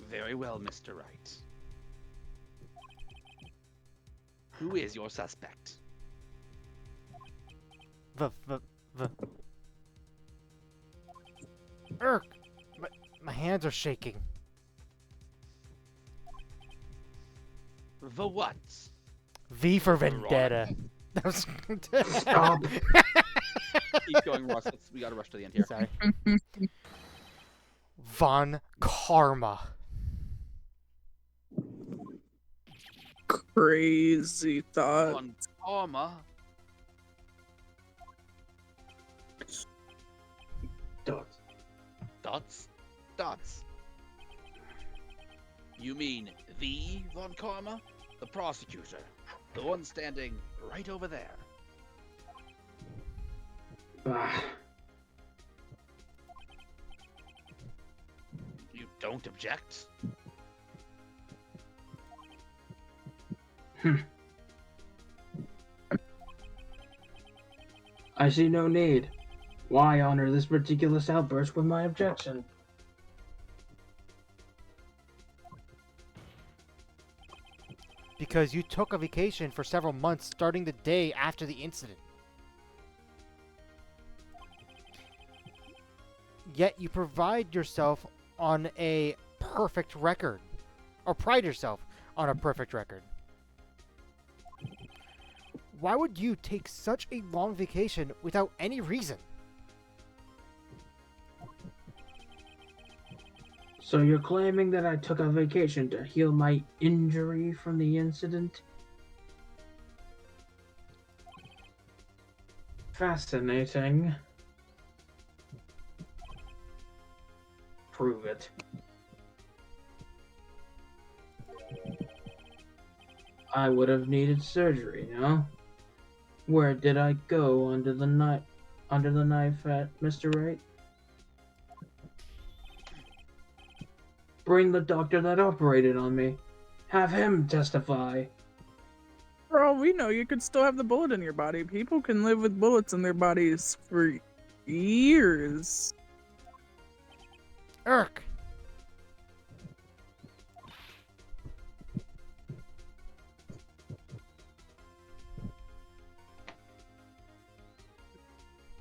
Very well, Mr. Wright. Who is your suspect? V. Urk! My hands are shaking. The what? V for Vendetta. That was... Stop. Keep going, Russ. We gotta rush to the end here. Sorry. Von Karma. Crazy thought. On Karma. Dots. Dots? Dots. You mean the Von Karma? The prosecutor. The one standing right over there. Ah. You don't object? I see no need. Why honor this ridiculous outburst with my objection? Because you took a vacation for several months starting the day after the incident. Yet you pride yourself on a perfect record. Or pride yourself on a perfect record. Why would you take such a long vacation without any reason? So you're claiming that I took a vacation to heal my injury from the incident? Fascinating. Prove it. I would have needed surgery, no? Where did I go under the knife at Mr. Wright? Bring the doctor that operated on me. Have him testify. For all we we know, you could still have the bullet in your body. People can live with bullets in their bodies for years. Irk!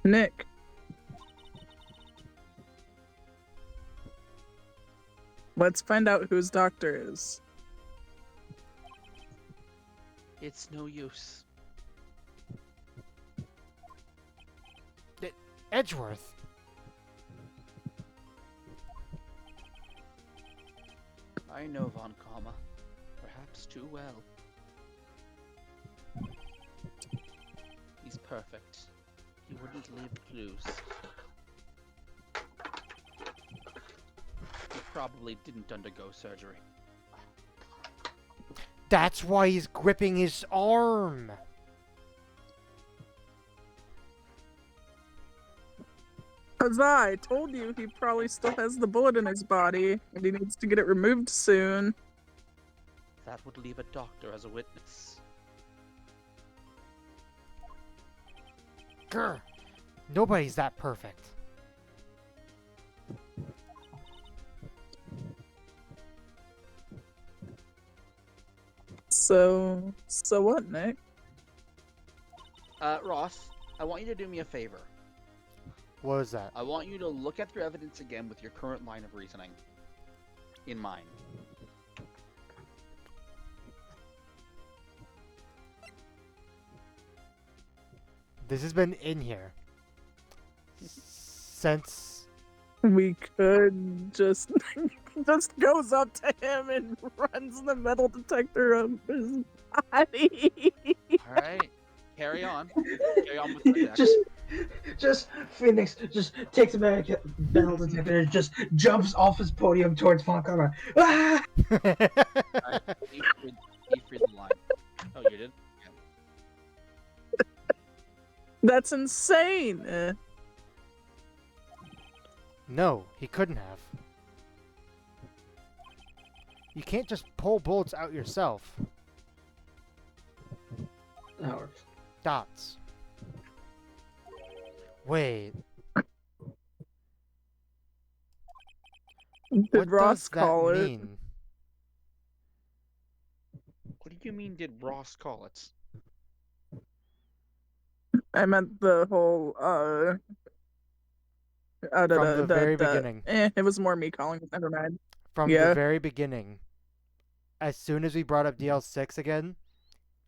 Nick. Let's find out whose doctor is. It's no use. Edgeworth! I know Von Karma. Perhaps too well. He's perfect. He wouldn't leave clues. He probably didn't undergo surgery. That's why he's gripping his arm! Huzzah, I told you he probably still has the bullet in his body, and he needs to get it removed soon. That would leave a doctor as a witness. Grr! Nobody's that perfect. So what, Nick? Ross, I want you to do me a favor. What was that? I want you to look at your evidence again with your current line of reasoning in mind. This has been in here. Since... We could just goes up to him and runs the metal detector up his body. Alright, carry on. Carry on with the deck. Just Phoenix just takes a metal detector and just jumps off his podium towards Von Karma. Ah! Alright, he freed the line. Oh, you did? That's insane. No, he couldn't have. You can't just pull bullets out yourself. That works. Dots. Wait. Did What Ross does that call it? mean? What do you mean, did Ross call it? I meant the whole From the very beginning. It was more me calling it. Never mind. From Yeah. the very beginning. As soon as we brought up DL6 again,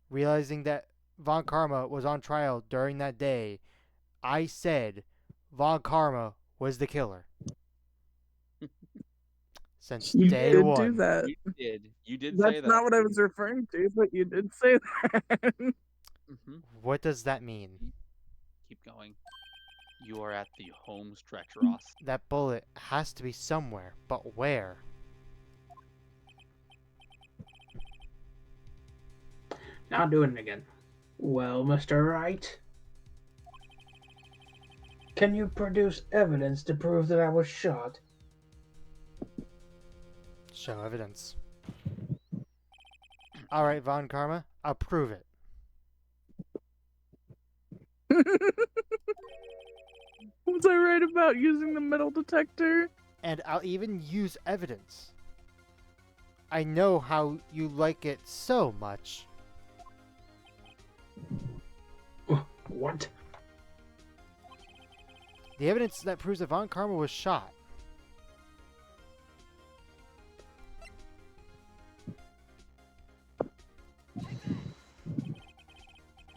realizing that Von Karma was on trial during that day, I said Von Karma was the killer. Since You day did one. do that. You did That's say that. not what I was referring to, but you did say that. What does that mean? Keep going. You are at the home stretch, Ross. That bullet has to be somewhere, but where? Now doing it again. Well, Mr. Wright, can you produce evidence to prove that I was shot? Show evidence. Alright, Von Karma, I'll prove it. Was I right about using the metal detector? And I'll even use evidence. I know how you like it so much. What? The evidence that proves that Von Karma was shot.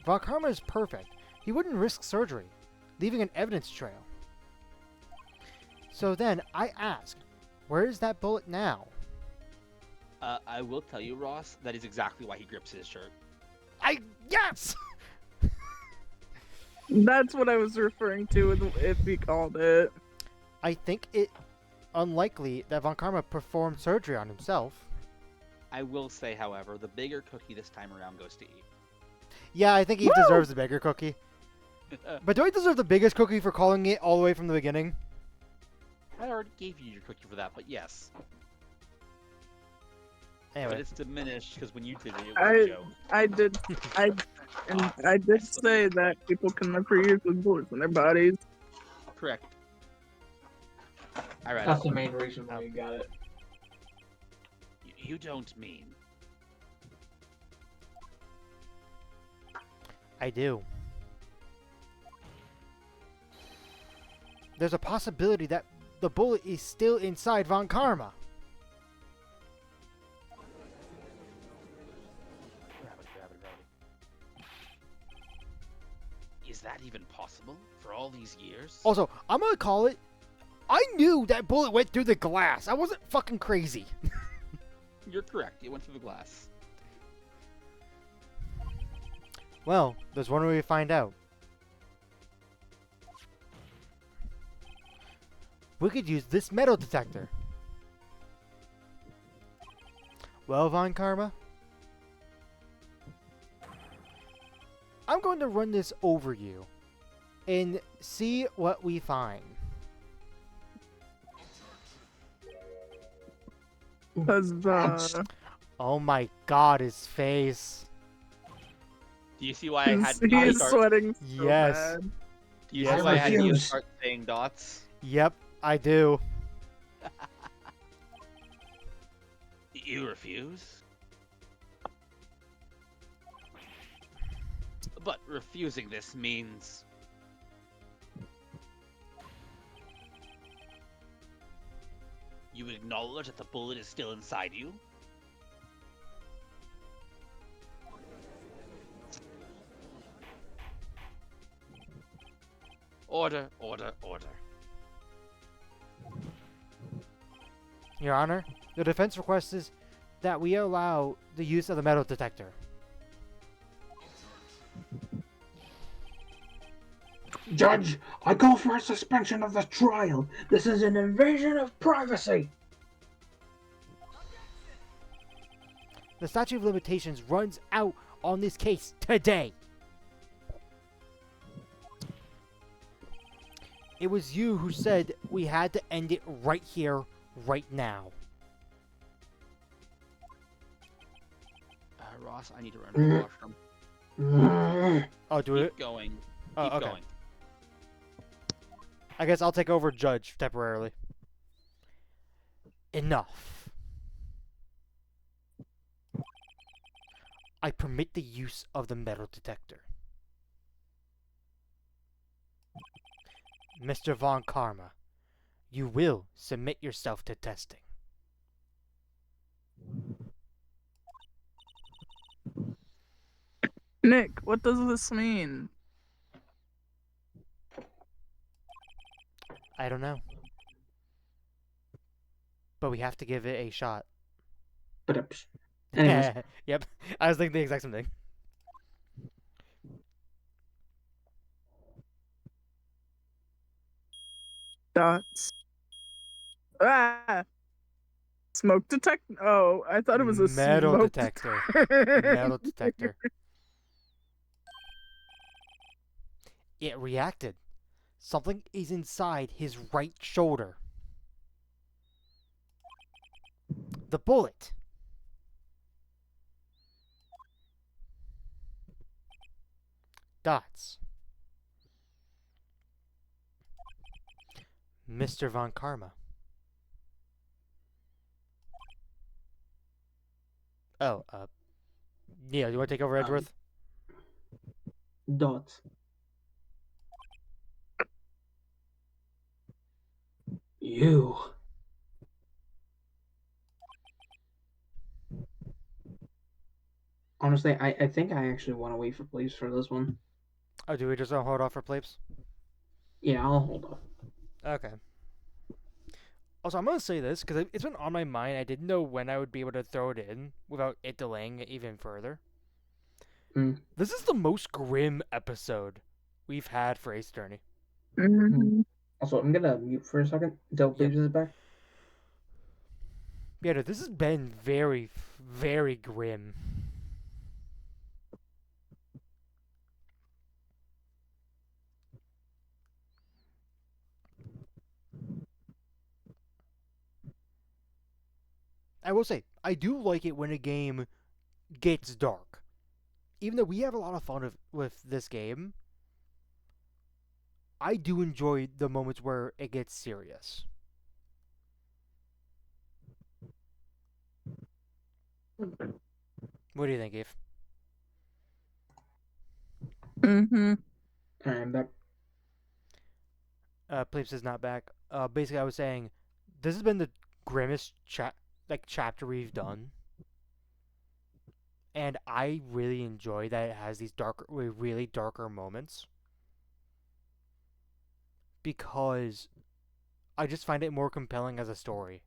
Von Karma is perfect. He wouldn't risk surgery, leaving an evidence trail. So then, I ask, where is that bullet now? I will tell you, Ross, that is exactly why he grips his shirt. Yes! That's what I was referring to if he called it. I think it unlikely that Von Karma performed surgery on himself. I will say, however, the bigger cookie this time around goes to E. Yeah, I think he Woo! deserves the bigger cookie. But do I deserve the biggest cookie for calling it all the way from the beginning? I already gave you your cookie for that, but yes. but Anyway, it's diminished because when you did it, it was I a joke. I did I and I did say that people can live for years with bullets in their bodies. Correct. All right. That's the main reason why Oh. you got it. You don't mean. I do. There's a possibility that the bullet is still inside Von Karma. Is that even possible for all these years? Also, I'm gonna call it. I knew that bullet went through the glass. I wasn't fucking crazy. You're correct. It went through the glass. Well, there's one way to find out. We could use this metal detector. Well, Von Karma, I'm going to run this over you and see what we find. Cause Oh my god, his face. Do you see why I had he you is start? sweating so Yes. bad. Do you Yes, see why I had you refuse. start saying dots? Yep, I do. You refuse? But refusing this means you acknowledge that the bullet is still inside you? Order, order, order. Your Honor, the defense request is that we allow the use of the metal detector. Judge, I call for a suspension of the trial. This is an invasion of privacy. The statute of limitations runs out on this case today. It was you who said we had to end it right here, right now. Ross, I need to run to the washroom. Oh, do Keep it? going. Oh, Keep okay. going. I guess I'll take over Judge temporarily. Enough. I permit the use of the metal detector. Mr. Von Karma, you will submit yourself to testing. Nick, what does this mean? I don't know. But we have to give it a shot. But anyways, Yep, I was thinking the exact same thing. Dots. Ah! Smoke detect. Oh, I thought it was a Metal smoke detector. detector. Metal detector. It reacted. Something is inside his right shoulder. The bullet. Dots. Mr. Von Karma. Oh, yeah, you want to take over Edgeworth? dots. You. Honestly, I think I actually want to wait for police for this one. Oh, do we just hold off for plebes? Yeah, I'll hold off. Okay. Also, I'm going to say this because it's been on my mind. I didn't know when I would be able to throw it in without it delaying it even further. Mm. This is the most grim episode we've had for Ace Attorney. Mhm. Also, I'm gonna mute for a second until Plebes is back. Yeah, no, this has been very, very grim. I will say, I do like it when a game gets dark. Even though we have a lot of fun with this game, I do enjoy the moments where it gets serious. What do you think, Eve? Mm-hmm. I'm back. Pleeps is not back. Basically, I was saying, this has been the grimmest chapter we've done, and I really enjoy that it has these darker, really darker moments because I just find it more compelling as a story.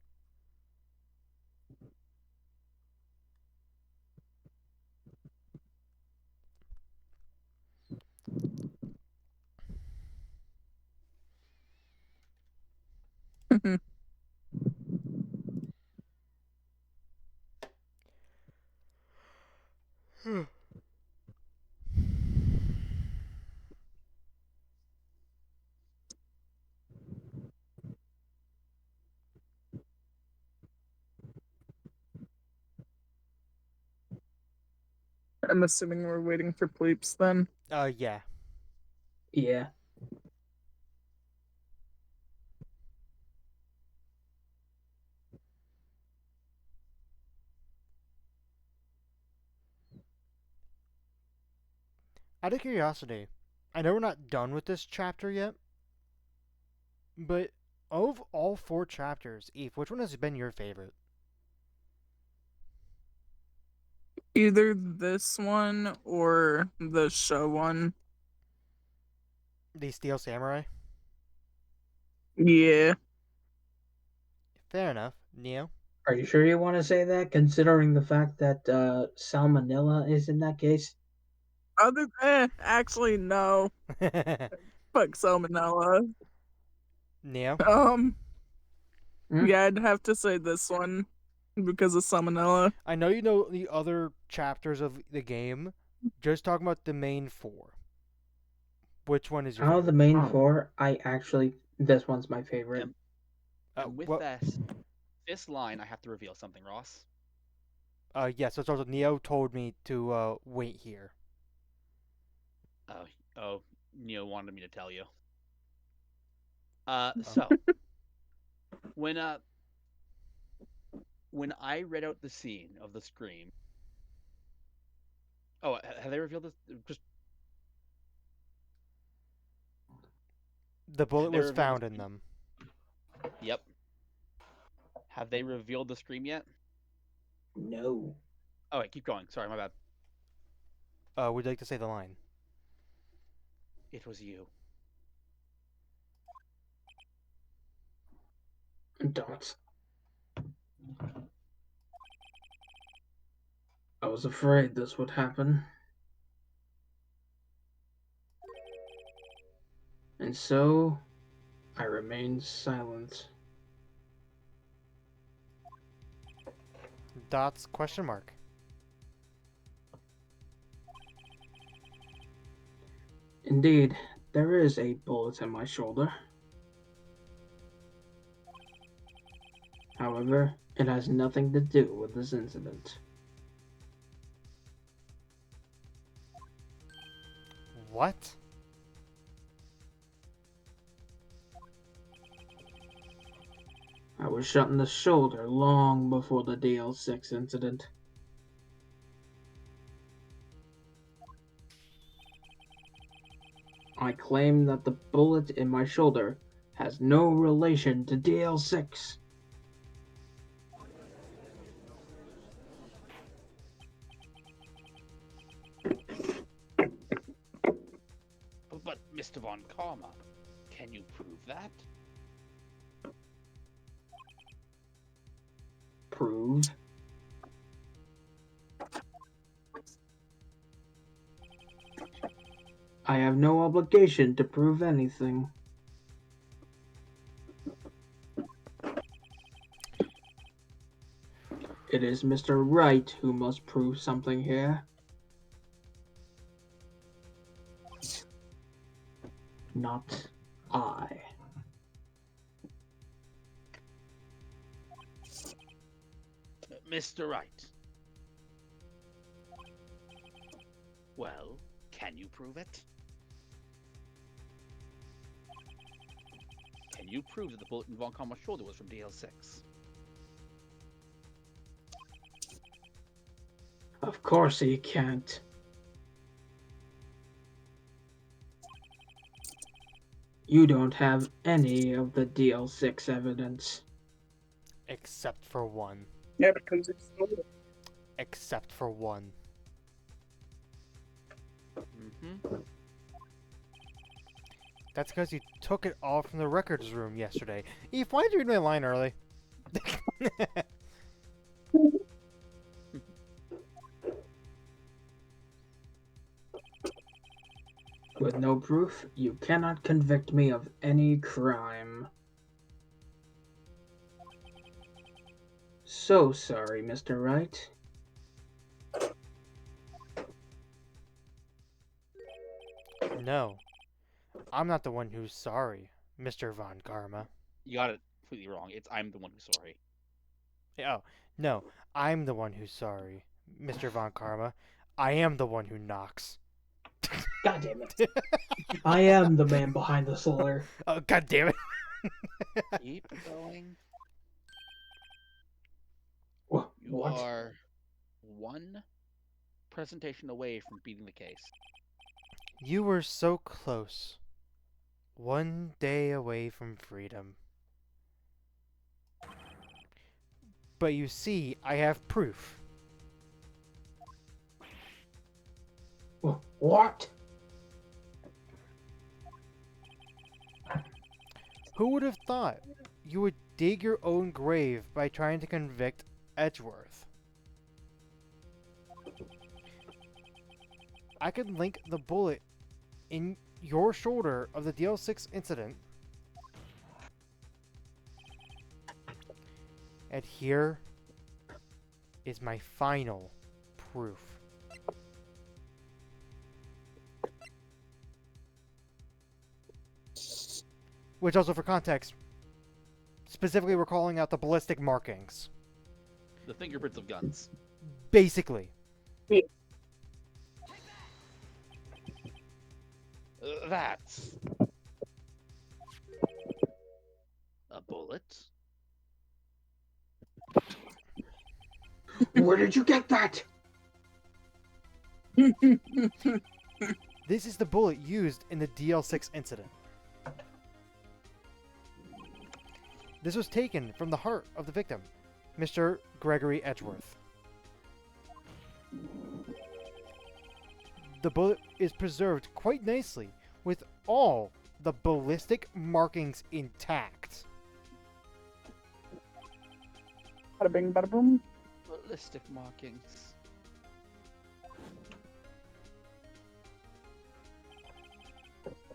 I'm assuming we're waiting for Pleeps then. Yeah. Yeah. Out of curiosity, I know we're not done with this chapter yet, but of all 4 chapters, Eve, which one has been your favorite? Either this one or the show one. The Steel Samurai? Yeah. Fair enough. Neo? Are you sure you want to say that, considering the fact that salmonella is in that case? Actually, no. Fuck salmonella. Neo? Hmm? Yeah, I'd have to say this one because of salmonella. I know you know the other chapters of the game. Just talking about the main 4. Which one is your Out of the favorite? main 4, this one's my favorite. And, and with What? this line, I have to reveal something, Ross. Yes, it's also Neo told me to wait here. Oh, Neo wanted me to tell you. So when I read out the scene of the scream. Oh, have they revealed this? Just The bullet have they was revealed the found in scream? them. Yep. Have they revealed the scream yet? No. Oh, wait, keep going. Sorry, my bad. Would you like to say the line? It was you. Don't. I was afraid this would happen. And so, I remained silent. Dots question mark. Indeed, there is a bullet in my shoulder. However, it has nothing to do with this incident. What? I was shot in the shoulder long before the DL6 incident. I claim that the bullet in my shoulder has no relation to DL6. But Mr. Von Karma, can you prove that? Prove? I have no obligation to prove anything. It is Mr. Wright who must prove something here. Not I. Mr. Wright. Well, can you prove it? Can you prove that the bullet in Von Karma's shoulder was from DL6? Of course he can't. You don't have any of the DL6 evidence. Except for one. Yeah, because it's stolen. Except for one. Mm-hmm. That's because you took it all from the records room yesterday. Eve, why did you read my line early? With no proof, you cannot convict me of any crime. So sorry, Mr. Wright. No. I'm not the one who's sorry, Mr. Von Karma. You got it completely wrong. It's I'm the one who's sorry. Oh, no. I'm the one who's sorry, Mr. Von Karma. I am the one who knocks. God damn it. I am the man behind the solar. Oh, god damn it. Keep going. What? You are one presentation away from beating the case. You were so close. One day away from freedom. But you see, I have proof. What? Who would have thought you would dig your own grave by trying to convict Edgeworth? I could link the bullet in your shoulder of the DL6 incident. And here is my final proof. Which also, for context, specifically we're calling out the ballistic markings. The fingerprints of guns. Basically. That's a bullet. Where did you get that? This is the bullet used in the DL6 incident. This was taken from the heart of the victim, Mr. Gregory Edgeworth. The bullet is preserved quite nicely, with all the ballistic markings intact. Bada bing, bada boom. Ballistic markings.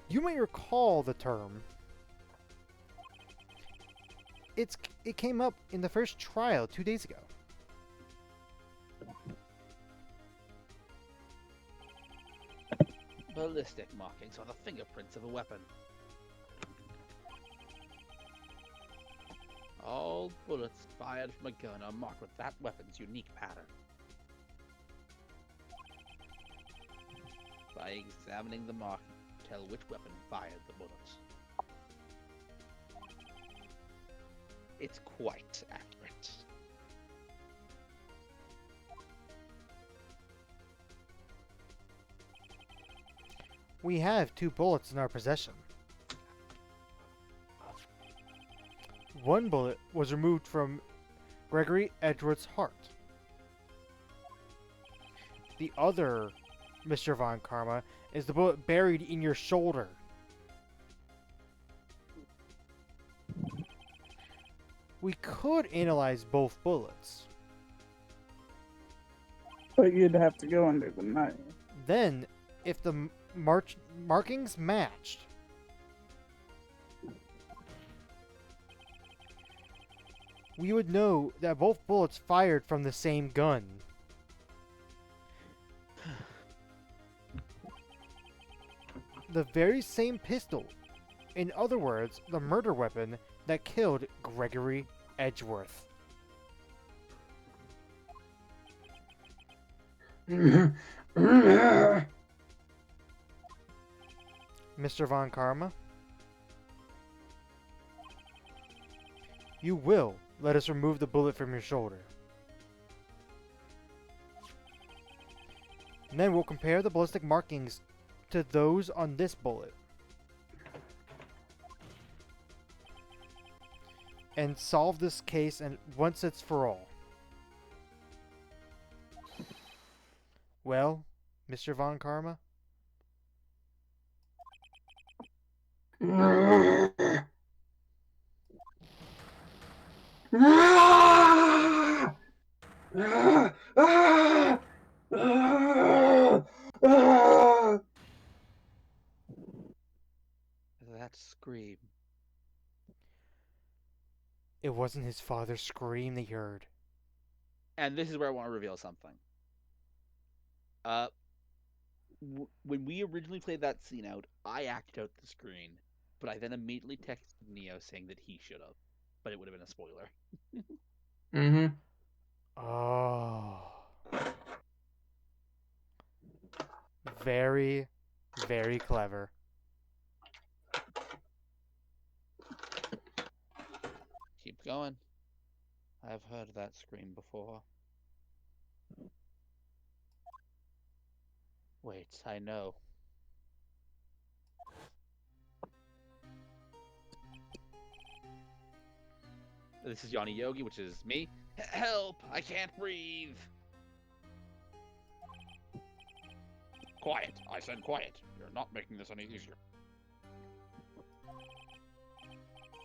You may recall the term. It came up in the first trial 2 days ago. Ballistic markings are the fingerprints of a weapon. All bullets fired from a gun are marked with that weapon's unique pattern. By examining the marking, tell which weapon fired the bullets. It's quite accurate. We have 2 bullets in our possession. One bullet was removed from Gregory Edgeworth's heart. The other, Mr. Von Karma, is the bullet buried in your shoulder. We could analyze both bullets. But you'd have to go under the knife. Then, if the markings matched, we would know that both bullets fired from the same gun. The very same pistol. In other words, the murder weapon that killed Gregory Edgeworth. Mr. Von Karma, you will let us remove the bullet from your shoulder. And then we'll compare the ballistic markings to those on this bullet. And solve this case and once it's for all. Well, Mr. Von Karma? That scream. It wasn't his father's scream that he heard. And this is where I want to reveal something. When we originally played that scene out, I acted out the screen, but I then immediately texted Neo saying that he should have, but it would have been a spoiler. Mm-hmm. Oh. Very, very clever. Keep going. I've heard that scream before. Wait, I know. This is Yanni Yogi, which is me. Help! I can't breathe! Quiet! I said quiet. You're not making this any easier.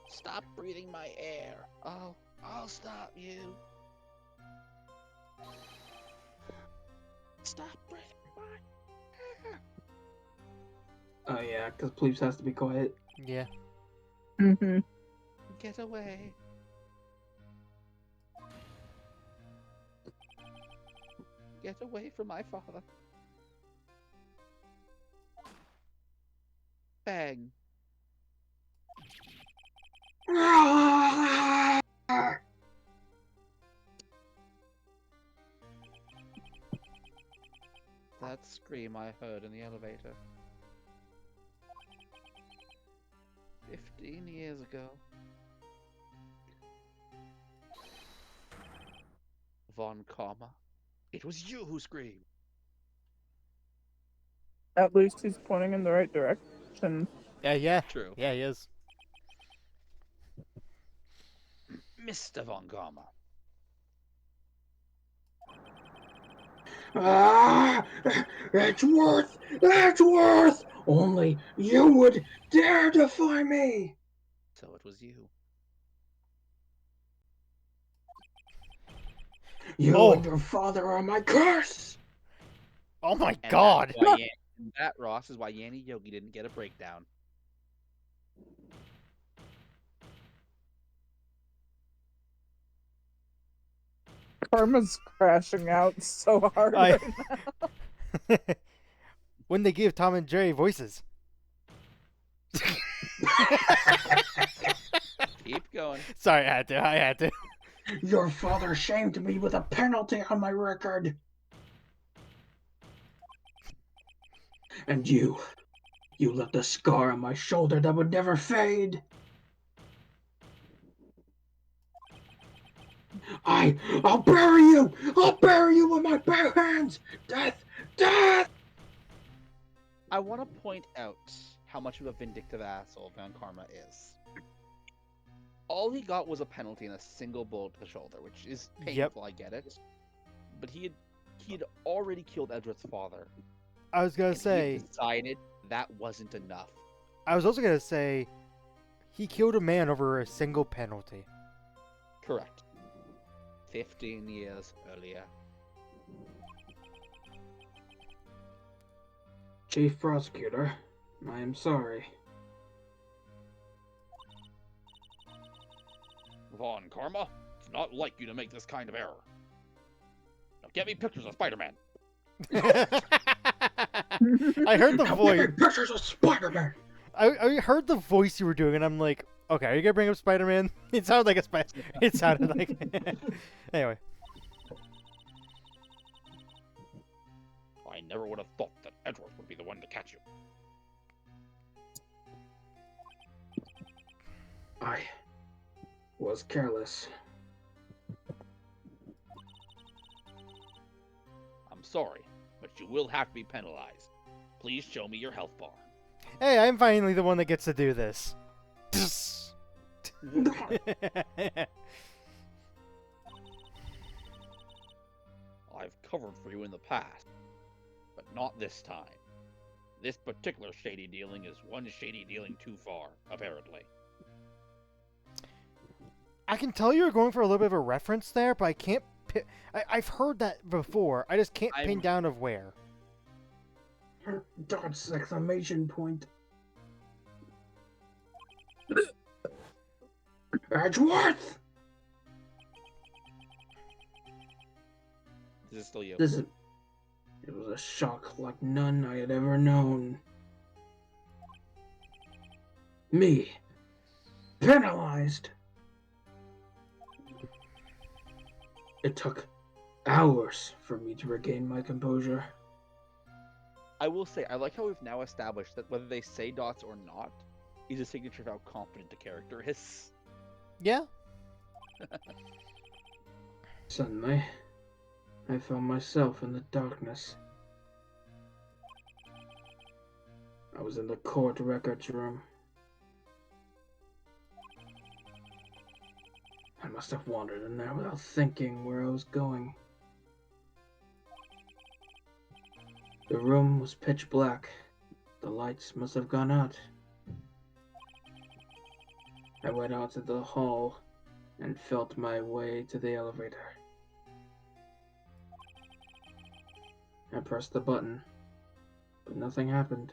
Stop breathing my air. I'll stop you. Stop breathing my air. Oh yeah, because Plebes has to be quiet. Yeah. Mm-hmm. Get away. Get away from my father. Bang. That scream I heard in the elevator. 15 years ago. Von Karma. It was you who screamed. At least he's pointing in the right direction. Yeah. True. Yeah, he is. Mr. Von Karma. Edgeworth! Edgeworth! Only you would dare defy me! So it was you. You and your father are my curse! Oh my And god! that, Ross, is why Yanni Yogi didn't get a breakdown. Karma's crashing out so hard right now. When they give Tom and Jerry voices. Keep going. Sorry, I had to. Your father shamed me with a penalty on my record. And you left a scar on my shoulder that would never fade. I'll bury you! I'll bury you with my bare hands! Death! Death! I want to point out how much of a vindictive asshole Von Karma is. All he got was a penalty and a single bullet to the shoulder, which is painful, I get it. But he had already killed Edgeworth's father. I was gonna say. He decided that wasn't enough. I was also gonna say. He killed a man over a single penalty. Correct. 15 years earlier. Chief Prosecutor, I am sorry. Von Karma, it's not like you to make this kind of error. Now get me pictures of Spider-Man. I heard the voice. Give me pictures of Spider-Man! I heard the voice you were doing, and I'm like, okay, are you gonna bring up Spider-Man? It sounded like a It sounded like. Anyway. never would have thought that Edgeworth would be the one to catch you. I was careless. I'm sorry, but you will have to be penalized. Please show me your health bar. Hey, I'm finally the one that gets to do this. I've covered for you in the past, but not this time. This particular shady dealing is one shady dealing too far, apparently. I can tell you're going for a little bit of a reference there, but I can't. I've heard that before. I just can't pin down of where. Dot's exclamation point. Edgeworth! This is still you. It was a shock like none I had ever known. Me, penalized. It took hours for me to regain my composure. I will say, I like how we've now established that whether they say dots or not is a signature of how confident the character is. Yeah. Suddenly, I found myself in the darkness. I was in the court records room. I must have wandered in there without thinking where I was going. The room was pitch black. The lights must have gone out. I went out to the hall and felt my way to the elevator. I pressed the button, but nothing happened.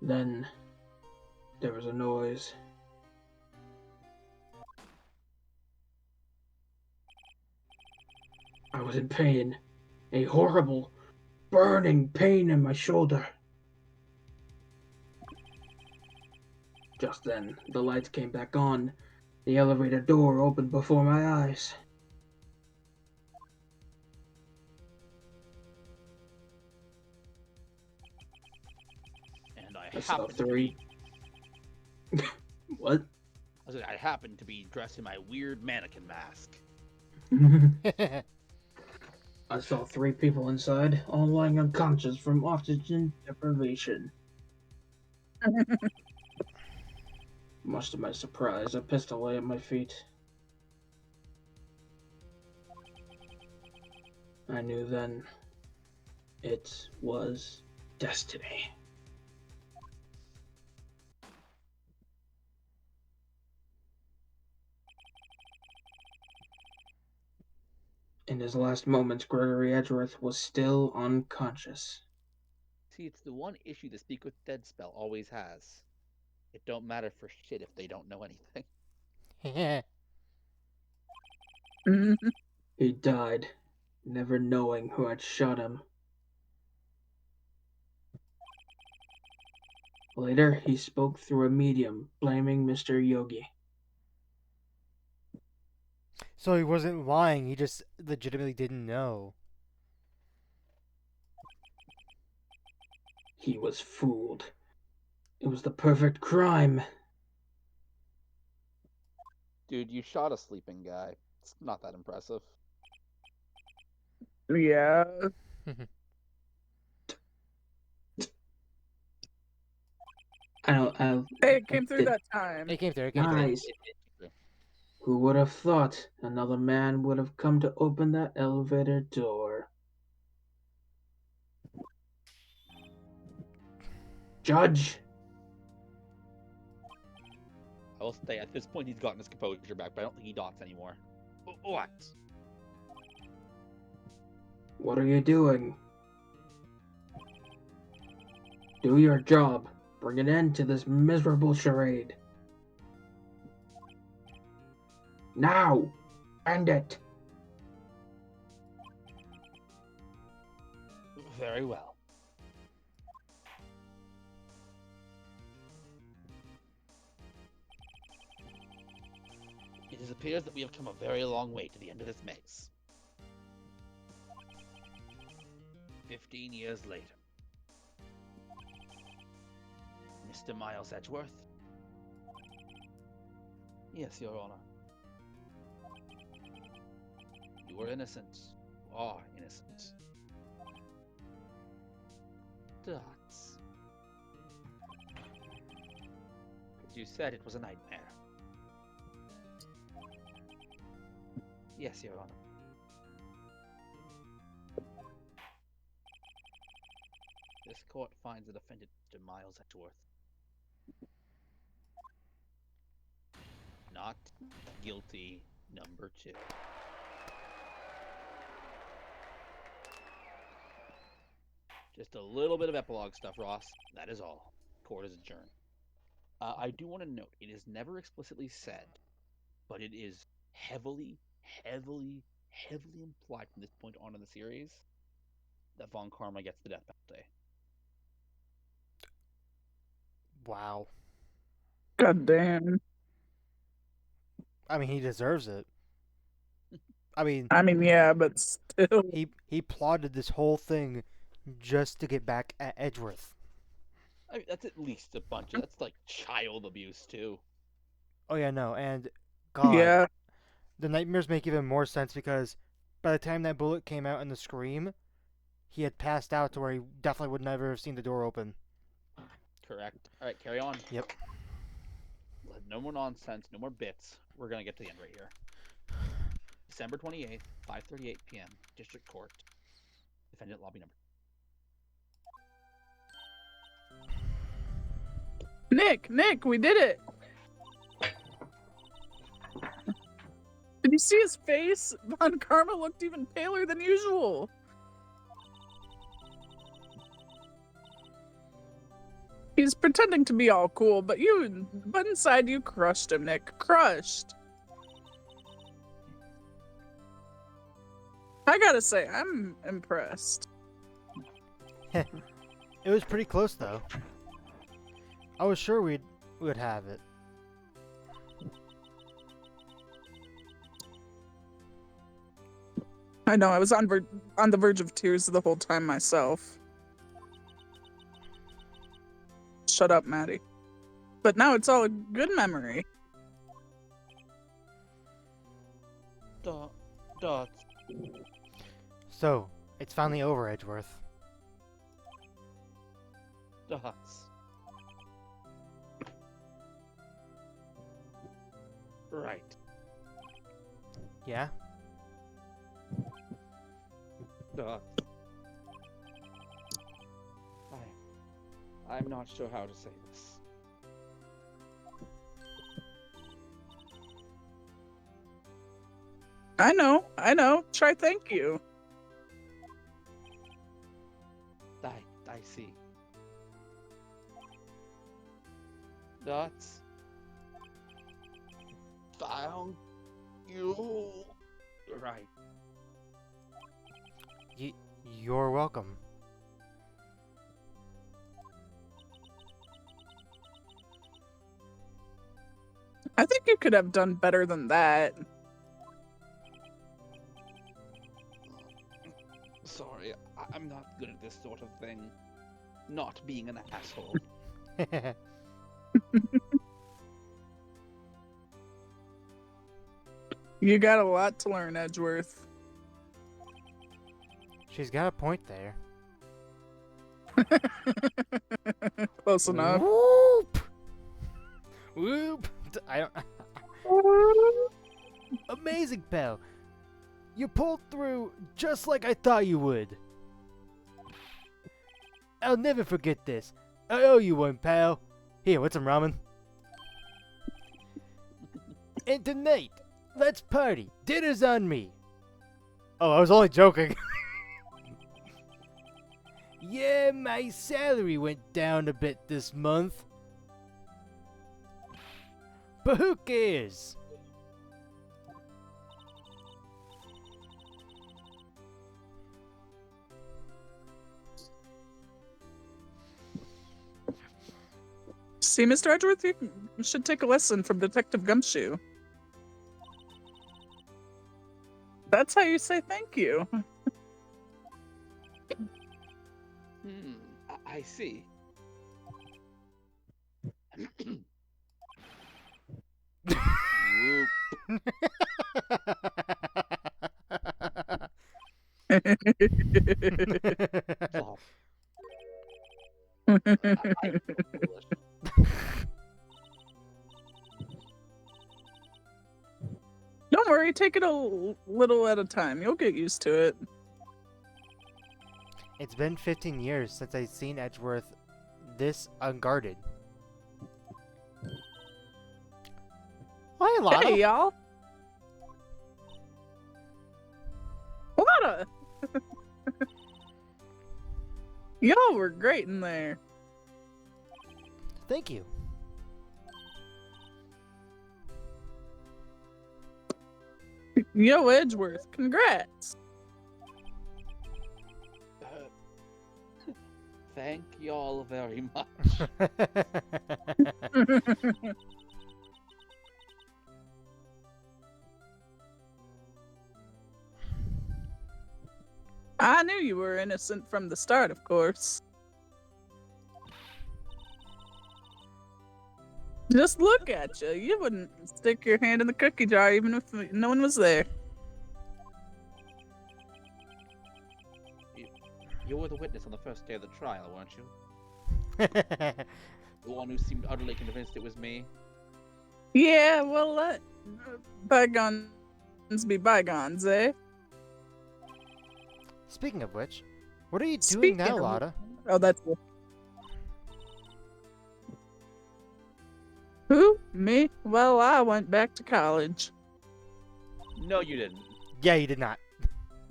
Then, there was a noise. I was in pain, a horrible, burning pain in my shoulder. Just then, the lights came back on. The elevator door opened before my eyes. And I I saw happened three. What? I happened to be dressed in my weird mannequin mask. I saw three people inside, all lying unconscious from oxygen deprivation. Much to my surprise, a pistol lay at my feet. I knew then it was destiny. In his last moments, Gregory Edgeworth was still unconscious. See, it's the one issue the Speak with Dead spell always has. It don't matter for shit if they don't know anything. He died, never knowing who had shot him. Later, he spoke through a medium, blaming Mr. Yogi. So he wasn't lying, he just legitimately didn't know. He was fooled. It was the perfect crime. Dude, you shot a sleeping guy. It's not that impressive. Yeah. It came through that time. It came through, it came through. Nice. Who would have thought another man would have come to open that elevator door? Judge! I will say, at this point, he's gotten his composure back, but I don't think he dots anymore. What? What are you doing? Do your job. Bring an end to this miserable charade. Now! End it! Very well. It appears that we have come a very long way to the end of this maze. 15 years later. Mr. Miles Edgeworth? Yes, Your Honor. You were innocent. You are innocent. Dots. But you said it was a nightmare. Yes, Your Honor. This court finds the defendant, Mr. Miles Edgeworth, not guilty number 2. Just a little bit of epilogue stuff, Ross. That is all. Court is adjourned. I do want to note, it is never explicitly said, but it is heavily implied from this point on in the series that Von Karma gets the death penalty. Wow. God damn. I mean, he deserves it. I mean, Yeah, but still. he plotted this whole thing just to get back at Edgeworth. I mean, that's at least a bunch of... That's like child abuse, too. Oh yeah, no, and God, Yeah. the nightmares make even more sense because by the time that bullet came out in the scream, he had passed out to where he definitely would never have seen the door open. Correct. All right, carry on. Yep. No more nonsense, no more bits. We're going to get to the end right here. December 28th, 5:38 p.m., District Court. Defendant lobby number. Nick, we did it. Did you see his face? Von Karma looked even paler than usual. He's pretending to be all cool, but inside you crushed him, Nick. Crushed. I gotta say, I'm impressed. It was pretty close though. I was sure we'd have it. I know, I was on the verge of tears the whole time myself. Shut up, Maddie. But now it's all a good memory. Dots. So, it's finally over, Edgeworth. Dots. Right. Yeah? Dots. I'm not sure how to say this. I know. Try thank you. I see. Dots. Found you. Right. You're welcome. I think you could have done better than that. Sorry, I'm not good at this sort of thing. Not being an asshole. You got a lot to learn, Edgeworth. She's got a point there. Close enough. Whoop! Whoop! I don't... Amazing, pal. You pulled through just like I thought you would. I'll never forget this. I owe you one, pal. Here, what's some ramen? And tonight, let's party. Dinner's on me. Oh, I was only joking. Yeah, my salary went down a bit this month. But who cares? See, Mr. Edgeworth, you should take a lesson from Detective Gumshoe. That's how you say thank you. I see. Whoop. Flop. I feel foolish. Don't worry, take it a little at a time. You'll get used to it. It's been 15 years since I've seen Edgeworth this unguarded. Hi, Lana. Hey, y'all. Lana! Y'all were great in there. Thank you. Yo, Edgeworth, congrats. Thank y'all very much. I knew you were innocent from the start, of course. Just look at you. You wouldn't stick your hand in the cookie jar even if no one was there. You were the witness on the first day of the trial, weren't you? The one who seemed utterly convinced it was me. Yeah, well, let bygones be bygones, eh? Speaking of which, what are you doing Speaking now, of- Lada? Oh, that's it. Who? Me? Well, I went back to college. No, you didn't. Yeah, you did not.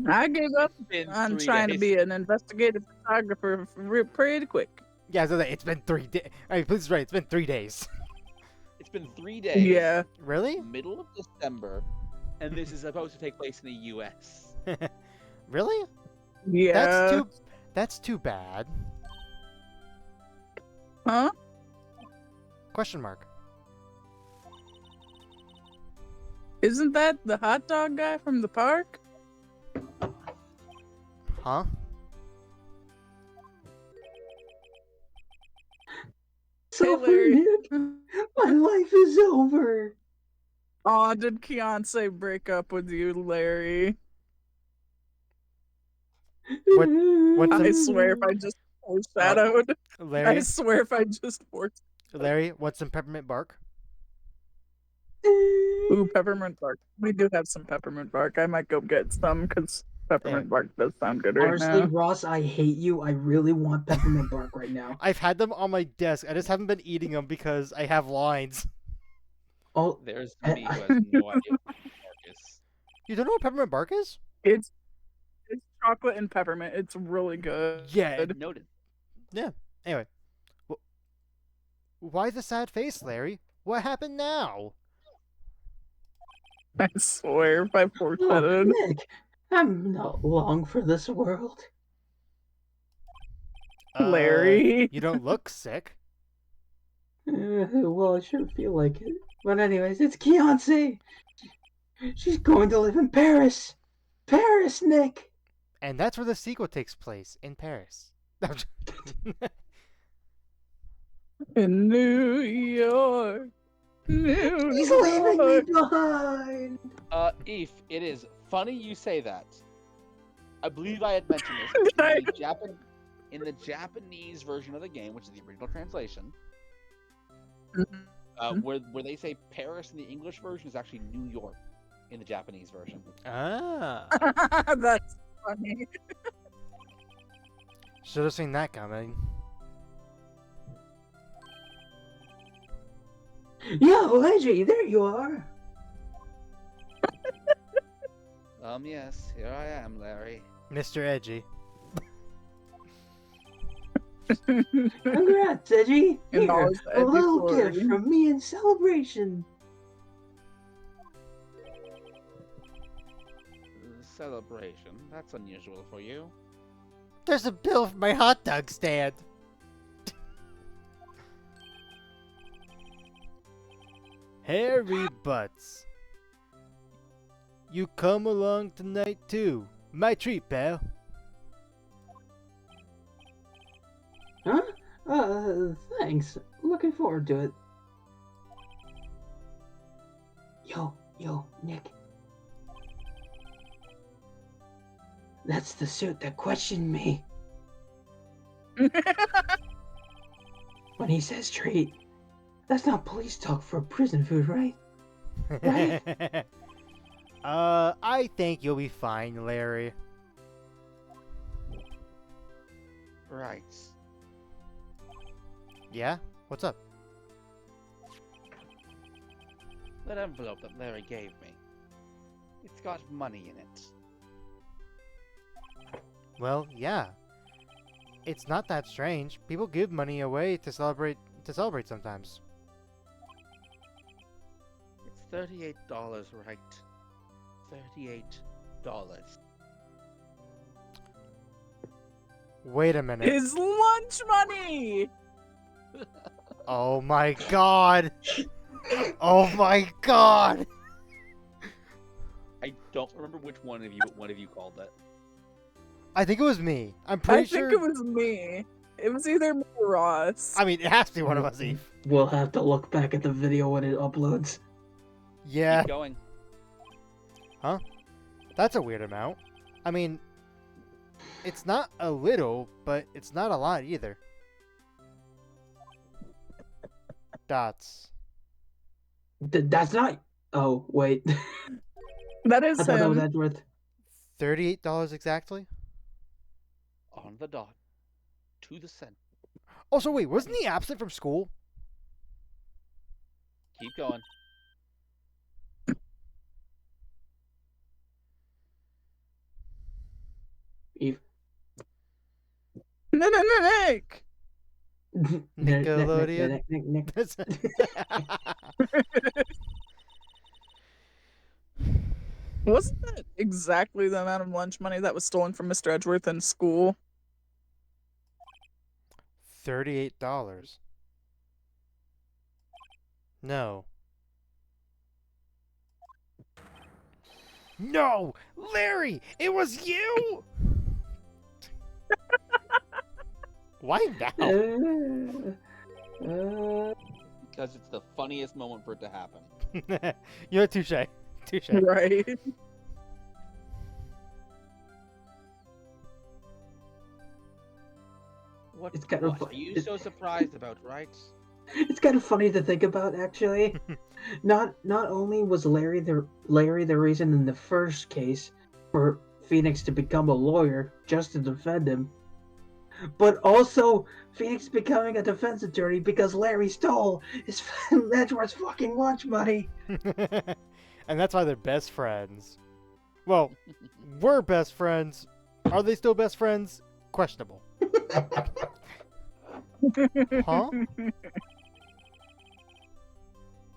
I gave up It's been on 3 trying to days. be an investigative photographer pretty quick. Yeah, so it's been 3 days. I mean, please, right, it's been 3 days. It's been 3 days. Yeah. Really? Middle of December, and this is supposed to take place in the U.S. Really? Yeah. That's too bad. Huh? Question mark. Isn't that the hot dog guy from the park? Huh? It's Hey, over, Larry. Nick. My life is over. Aw, did Keontae break up with you, Larry? What's I the- swear if I just foreshadowed. I Larry? swear if I just foreshadowed. Larry, what's some peppermint bark? Ooh, peppermint bark. We do have some peppermint bark. I might go get some because peppermint bark does sound good right Honestly, now. Ross, I hate you. I really want peppermint bark right now. I've had them on my desk. I just haven't been eating them because I have lines. Oh, There's me who has no idea what bark is. You don't know what peppermint bark is? It's chocolate and peppermint. It's really good. Yeah. Noted. Anyway. Why the sad face, Larry? What happened now? I swear if I look, foreshadowed. Nick, I'm not long for this world. Larry. You don't look sick. Well, I sure feel like it. But anyways, it's Keontae. She's going to live in Paris. Paris, Nick. And that's where the sequel takes place, in Paris. In New York. New He's leaving me York. behind. Eve, it is funny you say that. I believe I had mentioned this. Did I? In the Japanese version of the game, which is the original translation, Mhm. where they say Paris in the English version is actually New York in the Japanese version. Ah. That's funny. Should have seen that coming. Yo, Edgy, there you are. Yes, here I am, Larry. Mr. Edgy. Congrats, Edgy. And Here, always the a Edgy little story. gift from me in celebration. Celebration. That's unusual for you. There's a bill for my hot dog stand. Harry Butts. You come along tonight too. My treat, pal. Thanks. Looking forward to it. Yo, Nick. That's the suit that questioned me. When he says treat, that's not police talk for prison food, right? Right? I think you'll be fine, Larry. Right. Yeah? What's up? That envelope that Larry gave me. It's got money in it. Well, yeah. It's not that strange. People give money away to celebrate sometimes. It's $38, right? $38. Wait a minute. His lunch money! Oh my god! Oh my god! I don't remember which one of you, but one of you called that. I think it was me. I'm I pretty think sure. it was me. It was either me or Ross. I mean, it has to be one of us, Eve. We'll have to look back at the video when it uploads. Yeah. Keep going. That's a weird amount. I mean, it's not a little, but it's not a lot either. Dots. That's not. Oh, wait. That I is thought that was him. Edgeworth. $38 exactly? On the dot. To the cent. Also, wait, wasn't he absent from school? Keep going. Eve. Nick! Nickelodeon. Nick. Wasn't that exactly the amount of lunch money that was stolen from Mr. Edgeworth in school? $38. No. No! Larry! It was you! Why now? Because it's the funniest moment for it to happen. You know, touche. Touche. Right. What, It's kind of what fu- are you it- so surprised about, right? It's kind of funny to think about, actually. Not only was Larry the reason in the first case for Phoenix to become a lawyer just to defend him, but also Phoenix becoming a defense attorney because Larry stole his Edgeworth's fucking lunch money. And that's why they're best friends. Well, we're best friends. Are they still best friends? Questionable. Huh?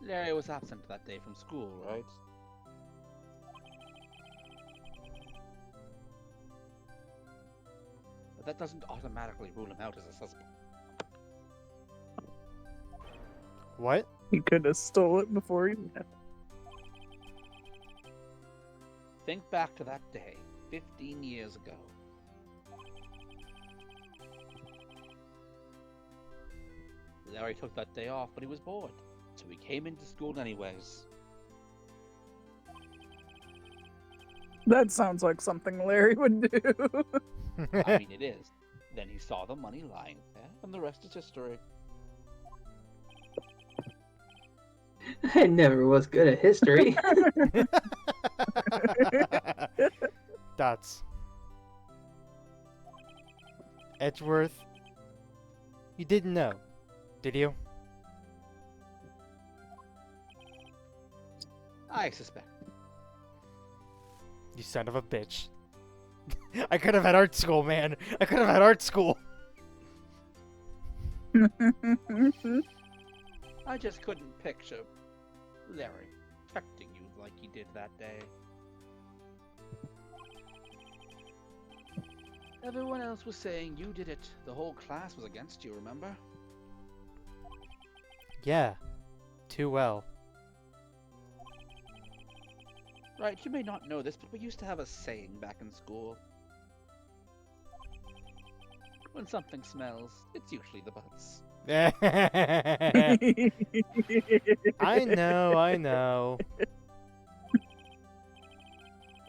Larry was absent that day from school, right? But that doesn't automatically rule him out as a suspect. What? He could have stole it before he left. Think back to that day, 15 years ago. Larry took that day off, but he was bored, so he came into school anyways. That sounds like something Larry would do. I mean, it is. Then he saw the money lying there, and the rest is history. I never was good at history. Dots. Edgeworth. You didn't know, did you? I suspect. You son of a bitch. I could have had art school, man. I could have had art school. I just couldn't picture Larry protecting you like he did that day. Everyone else was saying you did it. The whole class was against you, remember? Yeah. Too well. Right, you may not know this, but we used to have a saying back in school. When something smells, it's usually the butts. I know.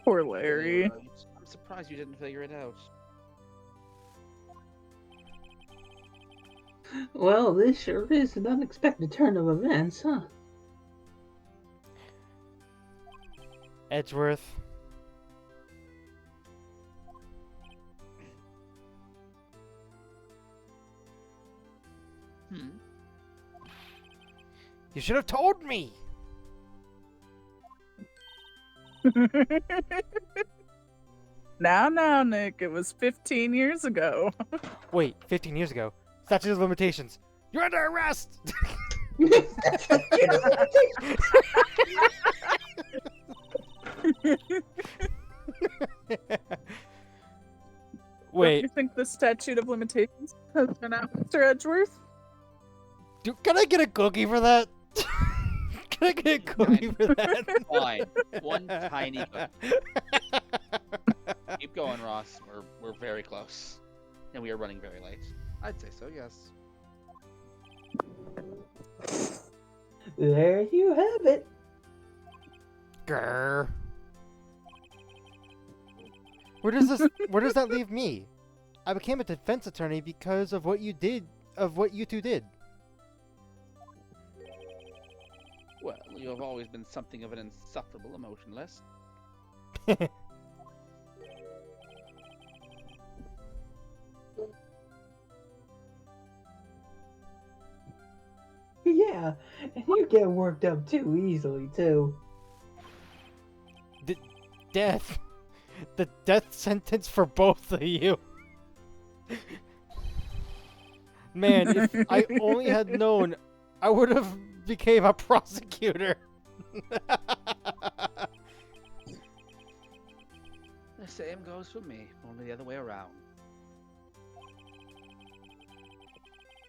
Poor You're Larry. right. I'm surprised you didn't figure it out. Well, this sure is an unexpected turn of events, huh? Edgeworth. Hmm. You should have told me! Now, Nick, it was 15 years ago. Wait, 15 years ago. Statute of limitations. You're under arrest! Don't Wait, you think the statute of limitations has been out, Mr. Edgeworth? can I get a cookie for that? Can I get a cookie for that? Fine. One tiny cookie. Keep going, Ross. We're very close. And we are running very late. I'd say so, yes. There you have it. Grr. Where does that leave me? I became a defense attorney because of what you two did. Well, you have always been something of an insufferable emotionless. Yeah, and you get worked up too easily, too. Death. The death sentence for both of you. Man, if I only had known, I would have became a prosecutor. The same goes for me, only the other way around.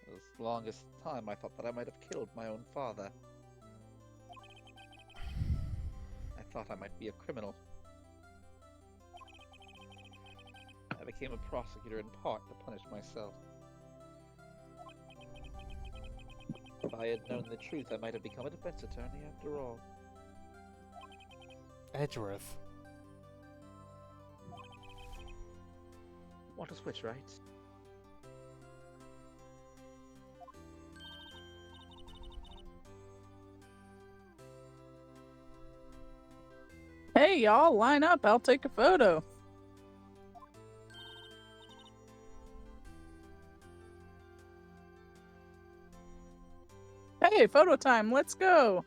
For the longest time, I thought that I might have killed my own father. I thought I might be a criminal. I became a prosecutor in part to punish myself. If I had known the truth, I might have become a defense attorney after all. Edgeworth. Want to switch, right? Hey, y'all, line up. I'll take a photo. Hey, photo time. Let's go.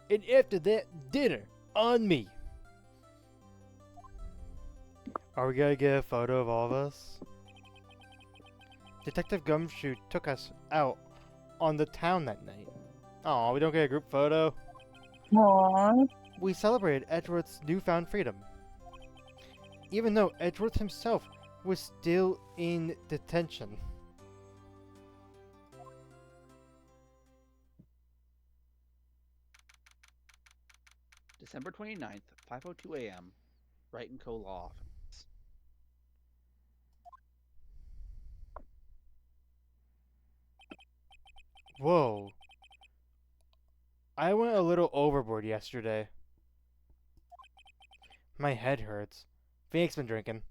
And after that, dinner on me. Are we gonna get a photo of all of us? Detective Gumshoe took us out on the town that night. Aw, we don't get a group photo. Aww. We celebrated Edgeworth's newfound freedom. Even though Edgeworth himself was still in detention. December 29th, 5:02 a.m. Wright & Co. Law Office. Whoa. I went a little overboard yesterday. My head hurts. Phoenix been drinking.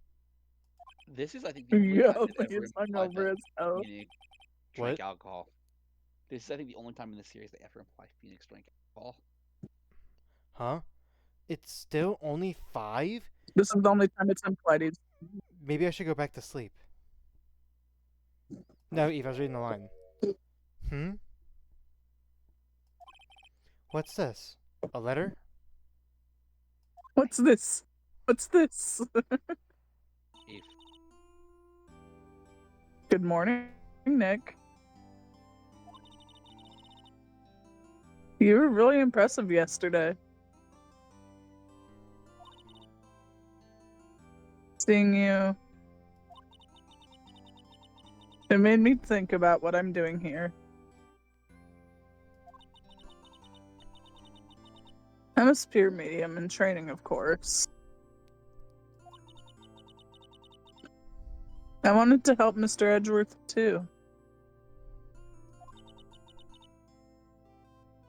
This is, I think, the only time Yo, that ever he's implied hungover that as hell. Phoenix drank What? alcohol. This is, I think, the only time in the series they ever imply Phoenix drank alcohol. Huh? It's still only 5? This is the only time it's implied. Maybe I should go back to sleep. No, Eve, I was reading the line. Hmm? What's this? A letter? What's this? What's this? Eve. Good morning, Nick. You were really impressive yesterday. Seeing you. It made me think about what I'm doing here. I'm a spear medium in training, of course. I wanted to help Mr. Edgeworth too.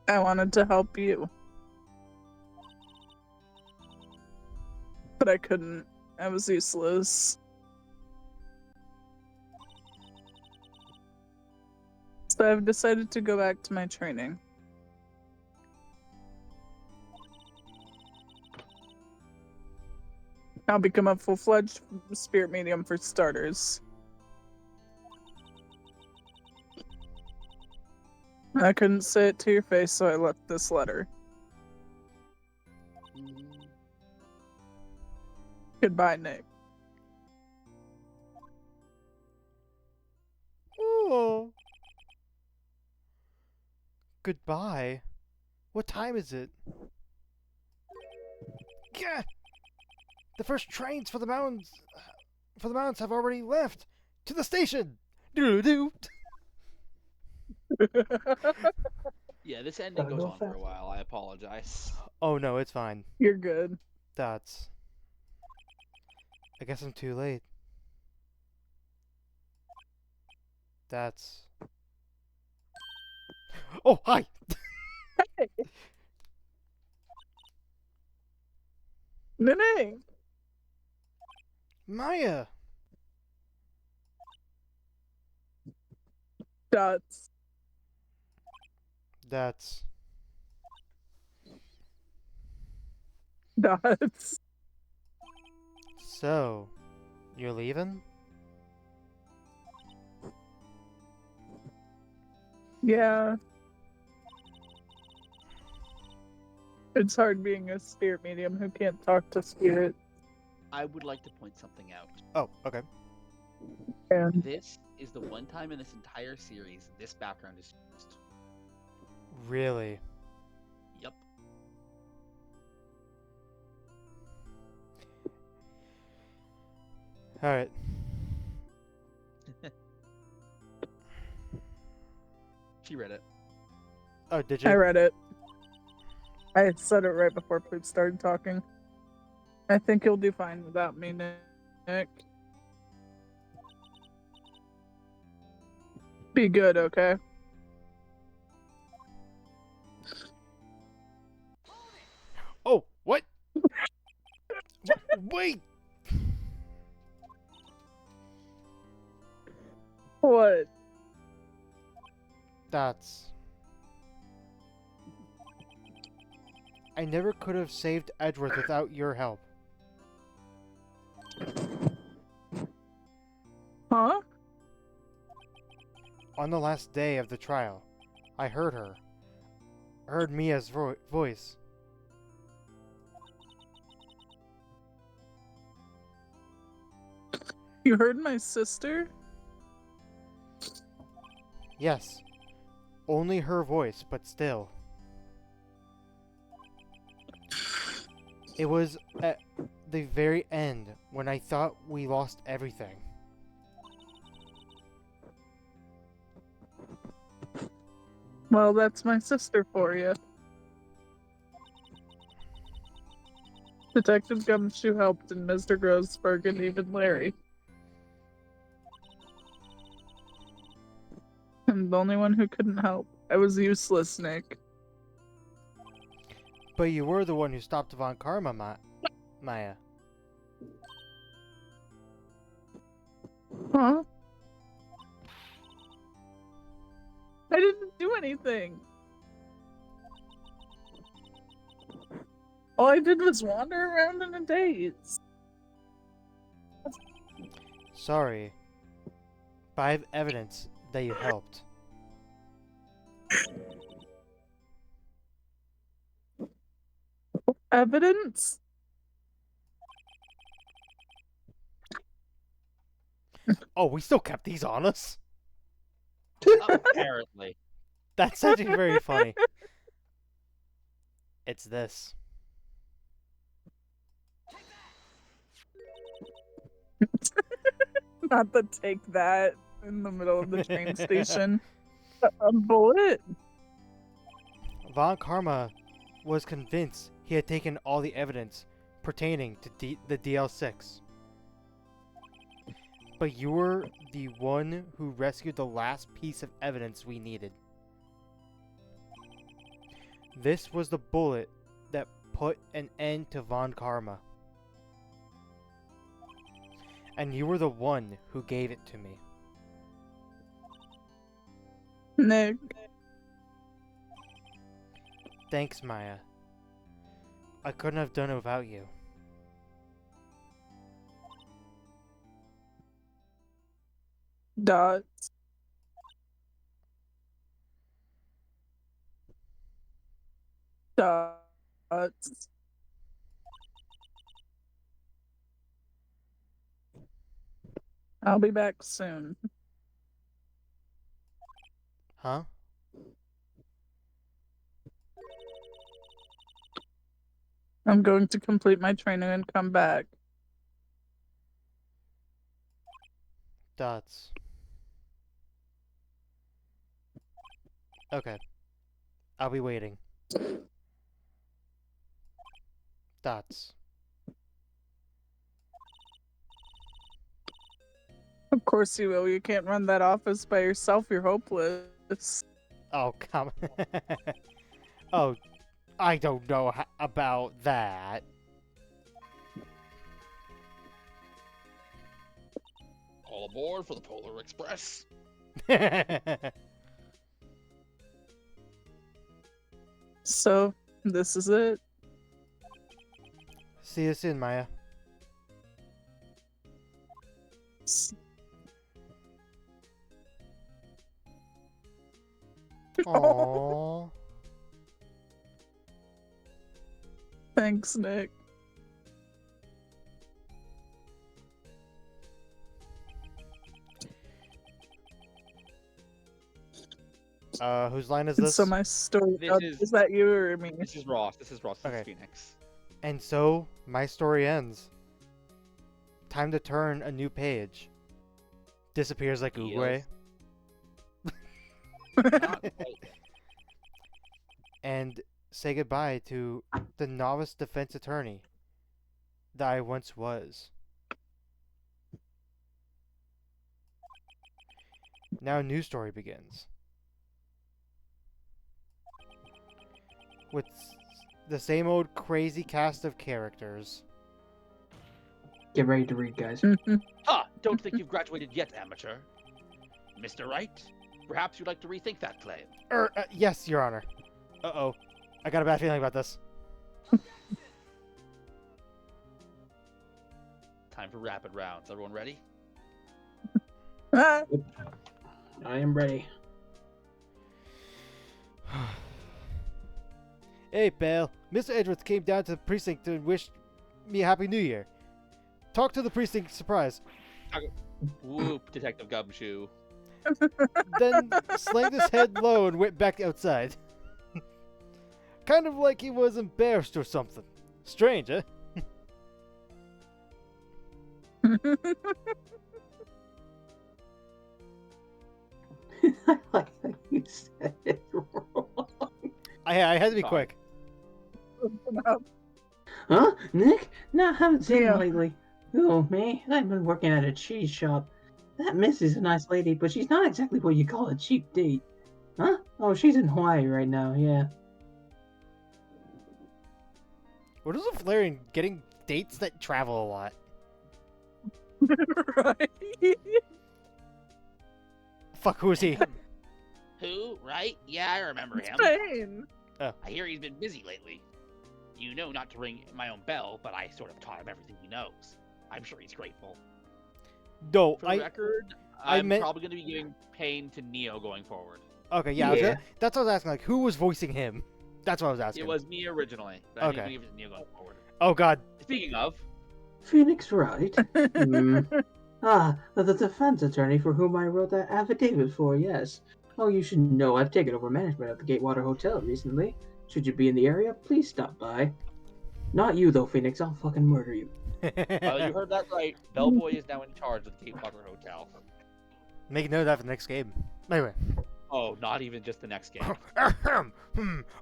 I wanted to help you. But I couldn't. I was useless. So I've decided to go back to my training. I'll become a full-fledged spirit medium for starters. I couldn't say it to your face, so I left this letter. Goodbye, Nick. Oh. Goodbye. What time is it? Gah! The first trains for the mountains have already left. To the station. Doo-doo. Yeah, this ending Gotta goes go on for a fast. while. I apologize. Oh no, it's fine. You're good. That's. I guess I'm too late. That's. Oh, hi! Nene! Maya! Dots. That's. Dots. So. You're leaving? Yeah. It's hard being a spirit medium who can't talk to spirit. I would like to point something out. Oh, okay. And This is the one time in this entire series this background is used. Really? Yep. Alright. She read it. Oh, did you? I read it. I said it right before Poop started talking. I think you'll do fine without me, Nick. Be good, okay? Oh, what? Wait! What? That's. I never could have saved Edgeworth without your help. Huh? On the last day of the trial, I heard her. Heard Mia's voice. You heard my sister? Yes. Only her voice, but still. It was at the very end when I thought we lost everything. Well, that's my sister for you. Detective Gumshoe helped, and Mr. Grossberg, and even Larry. I'm the only one who couldn't help. I was useless, Nick. But you were the one who stopped Von Karma, Maya. Huh? I didn't do anything. All I did was wander around in a daze. Sorry. But I have evidence that you helped. Evidence? Oh, we still kept these on us? Apparently. That's actually very funny. It's this. Not the take that in the middle of the train station. A bullet? Von Karma was convinced he had taken all the evidence pertaining to the DL6. But you were the one who rescued the last piece of evidence we needed. This was the bullet that put an end to Von Karma. And you were the one who gave it to me. Nick. Thanks, Maya. I couldn't have done it without you. Dots. Dots. I'll be back soon. Huh? I'm going to complete my training and come back. Dots. Okay. I'll be waiting. Dots. Of course you will. You can't run that office by yourself. You're hopeless. Oh, come. Oh, I don't know about that. All aboard for the Polar Express. So, this is it. See you soon, Maya. S- Aww. Thanks, Nick. Whose line is And this? so my story This is that you or me? This is Ross. This is Ross. This Okay. is Phoenix. And so, my story ends. Time to turn a new page. Disappears like Oogway. Not quite. And say goodbye to the novice defense attorney that I once was. Now a new story begins. With the same old crazy cast of characters. Get ready to read, guys. Ha! Don't think you've graduated yet, amateur. Mr. Wright, perhaps you'd like to rethink that claim. Yes, Your Honor. Uh-oh. I got a bad feeling about this. Time for rapid rounds. Everyone ready? Ah, I am ready. Hey, pal. Mr. Edgeworth came down to the precinct to wish me a Happy New Year. Talk to the precinct surprise. Whoop, Detective Gumshoe. Then slammed his head low and went back outside. Kind of like he was embarrassed or something. Strange, eh? I like that you said it wrong. I had to be Fine. quick. Huh? Nick? No, I haven't seen Yeah. him lately. Oh, me? I've been working at a cheese shop. That miss is a nice lady, but she's not exactly what you call a cheap date. Huh? Oh, she's in Hawaii right now, yeah. What is with Larry getting dates that travel a lot? right? Fuck, who is he? Who? Right? Yeah, I remember him. Spain. I hear he's been busy lately. You know not to ring my own bell, but I sort of taught him everything he knows. I'm sure he's grateful. No, For the record, I I'm meant- probably going to be giving pain to Neo going forward. Okay, yeah, Yeah. that's what I was asking. Like, who was voicing him? That's what I was asking. It was me originally, but I'm Okay. going to give it to Neo going forward. Oh God. Speaking of, Phoenix Wright? The defense attorney for whom I wrote that affidavit for, yes. Oh, you should know I've taken over management of the Gatewater Hotel recently. Should you be in the area, please stop by. Not you, though, Phoenix. I'll fucking murder you. you heard that right. Bellboy is now in charge of the Gatewater Hotel. Make note of that for the next game. Anyway. Oh, not even just the next game.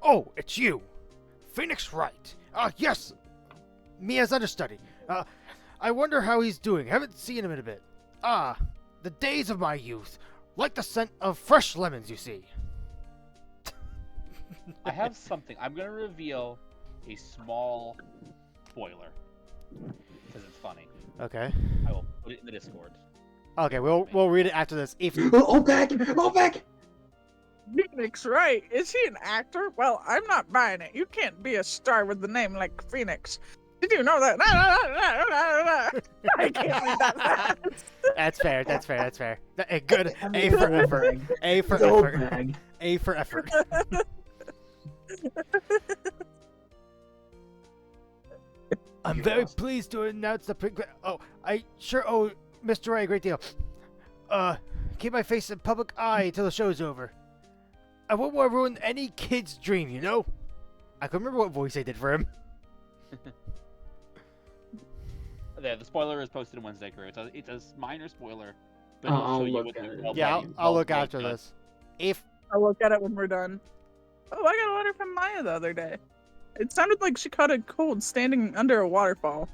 Oh, it's you. Phoenix Wright. Yes. Me as understudy. I wonder how he's doing. Haven't seen him in a bit. Ah, the days of my youth. Like the scent of fresh lemons, you see. I have something. I'm gonna reveal a small spoiler because it's funny. Okay. I will put it in the Discord. Okay, we'll read it after this. If Oh, back! Oh, back! Phoenix, right? Is he an actor? Well, I'm not buying it. You can't be a star with the name like Phoenix. Did you know that? I can't read that fast. That's fair. That's fair. That's fair. Good. I A mean, for the effort. bag. A for The old effort. bag. A for effort. I'm You're very awesome. pleased to announce the Oh, I sure owe Mr. Ray a great deal. Keep my face in public eye till the show's over. I won't want to ruin any kid's dream, you know? I can remember what voice I did for him. Yeah, the spoiler is posted on Wednesday, crew. It's a minor spoiler, but I'll it'll show you look what at the it. well Yeah, made- I'll well look made after does. this. If I'll look at it when we're done. Oh, I got a letter from Maya the other day. It sounded like she caught a cold standing under a waterfall.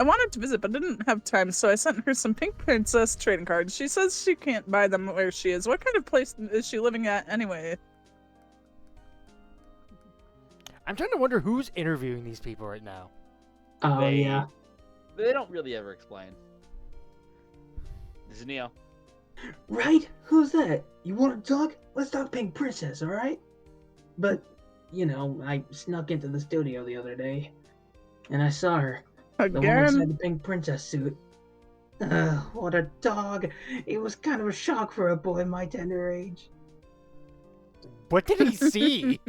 I wanted to visit, but didn't have time, so I sent her some Pink Princess trading cards. She says she can't buy them where she is. What kind of place is she living at anyway? I'm trying to wonder who's interviewing these people right now. Oh, They- yeah. They don't really ever explain. This is Neo. Right? Who's that? You want to talk? Let's talk Pink Princess, alright? But, you know, I snuck into the studio the other day, and I saw her. The one inside Again? the Pink Princess suit. What a dog. It was kind of a shock for a boy my tender age. What did he see?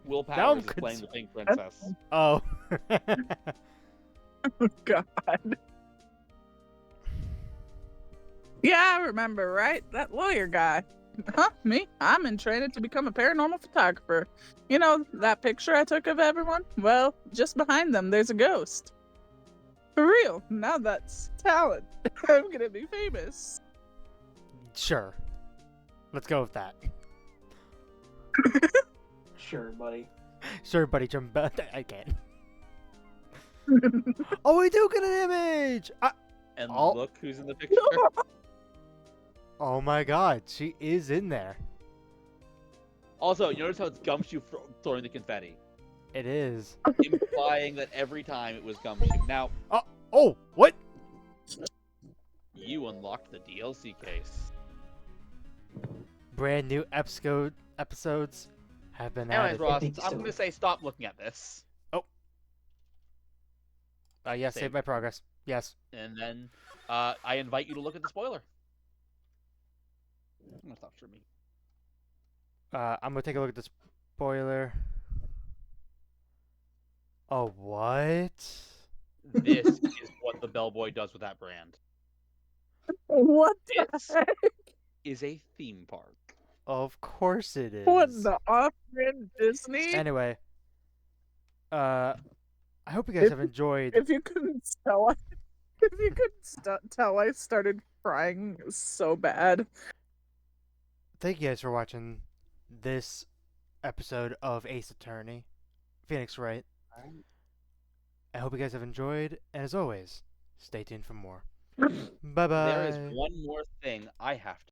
Will Now Powers I'm is playing cons- the Pink Princess. Oh. Oh, God. Yeah, I remember, right? That lawyer guy. Huh? Me? I'm in training to become a paranormal photographer. You know, that picture I took of everyone? Well, just behind them, there's a ghost. For real, now that's talent. I'm gonna be famous. Sure. Let's go with that. Sure, buddy. Sure, buddy, jump back. I can't. Oh, we do get an image! And Oh. look who's in the picture. Oh my god, she is in there. Also, you notice how it's Gumshoe throwing the confetti, It is. implying that every time it was Gumshoe. Now, Oh, what? you unlocked the DLC case. Brand new episodes have been Anyways, added. Ross, think I'm so. gonna say stop looking at this, Yes, Save. save my progress. Yes. and then I invite you to look at the spoiler. I'm gonna stop streaming. I'm gonna take a look at the spoiler. Oh, what? This is what the Bellboy does with that brand. What the This heck? is a theme park. Of course it is. What the off-brand Disney? Anyway, I hope you guys have enjoyed. If you couldn't tell, if you couldn't tell, I started crying so bad. Thank you guys for watching this episode of Ace Attorney, Phoenix Wright. I hope you guys have enjoyed, and as always, stay tuned for more. Bye bye. There is one more thing I have to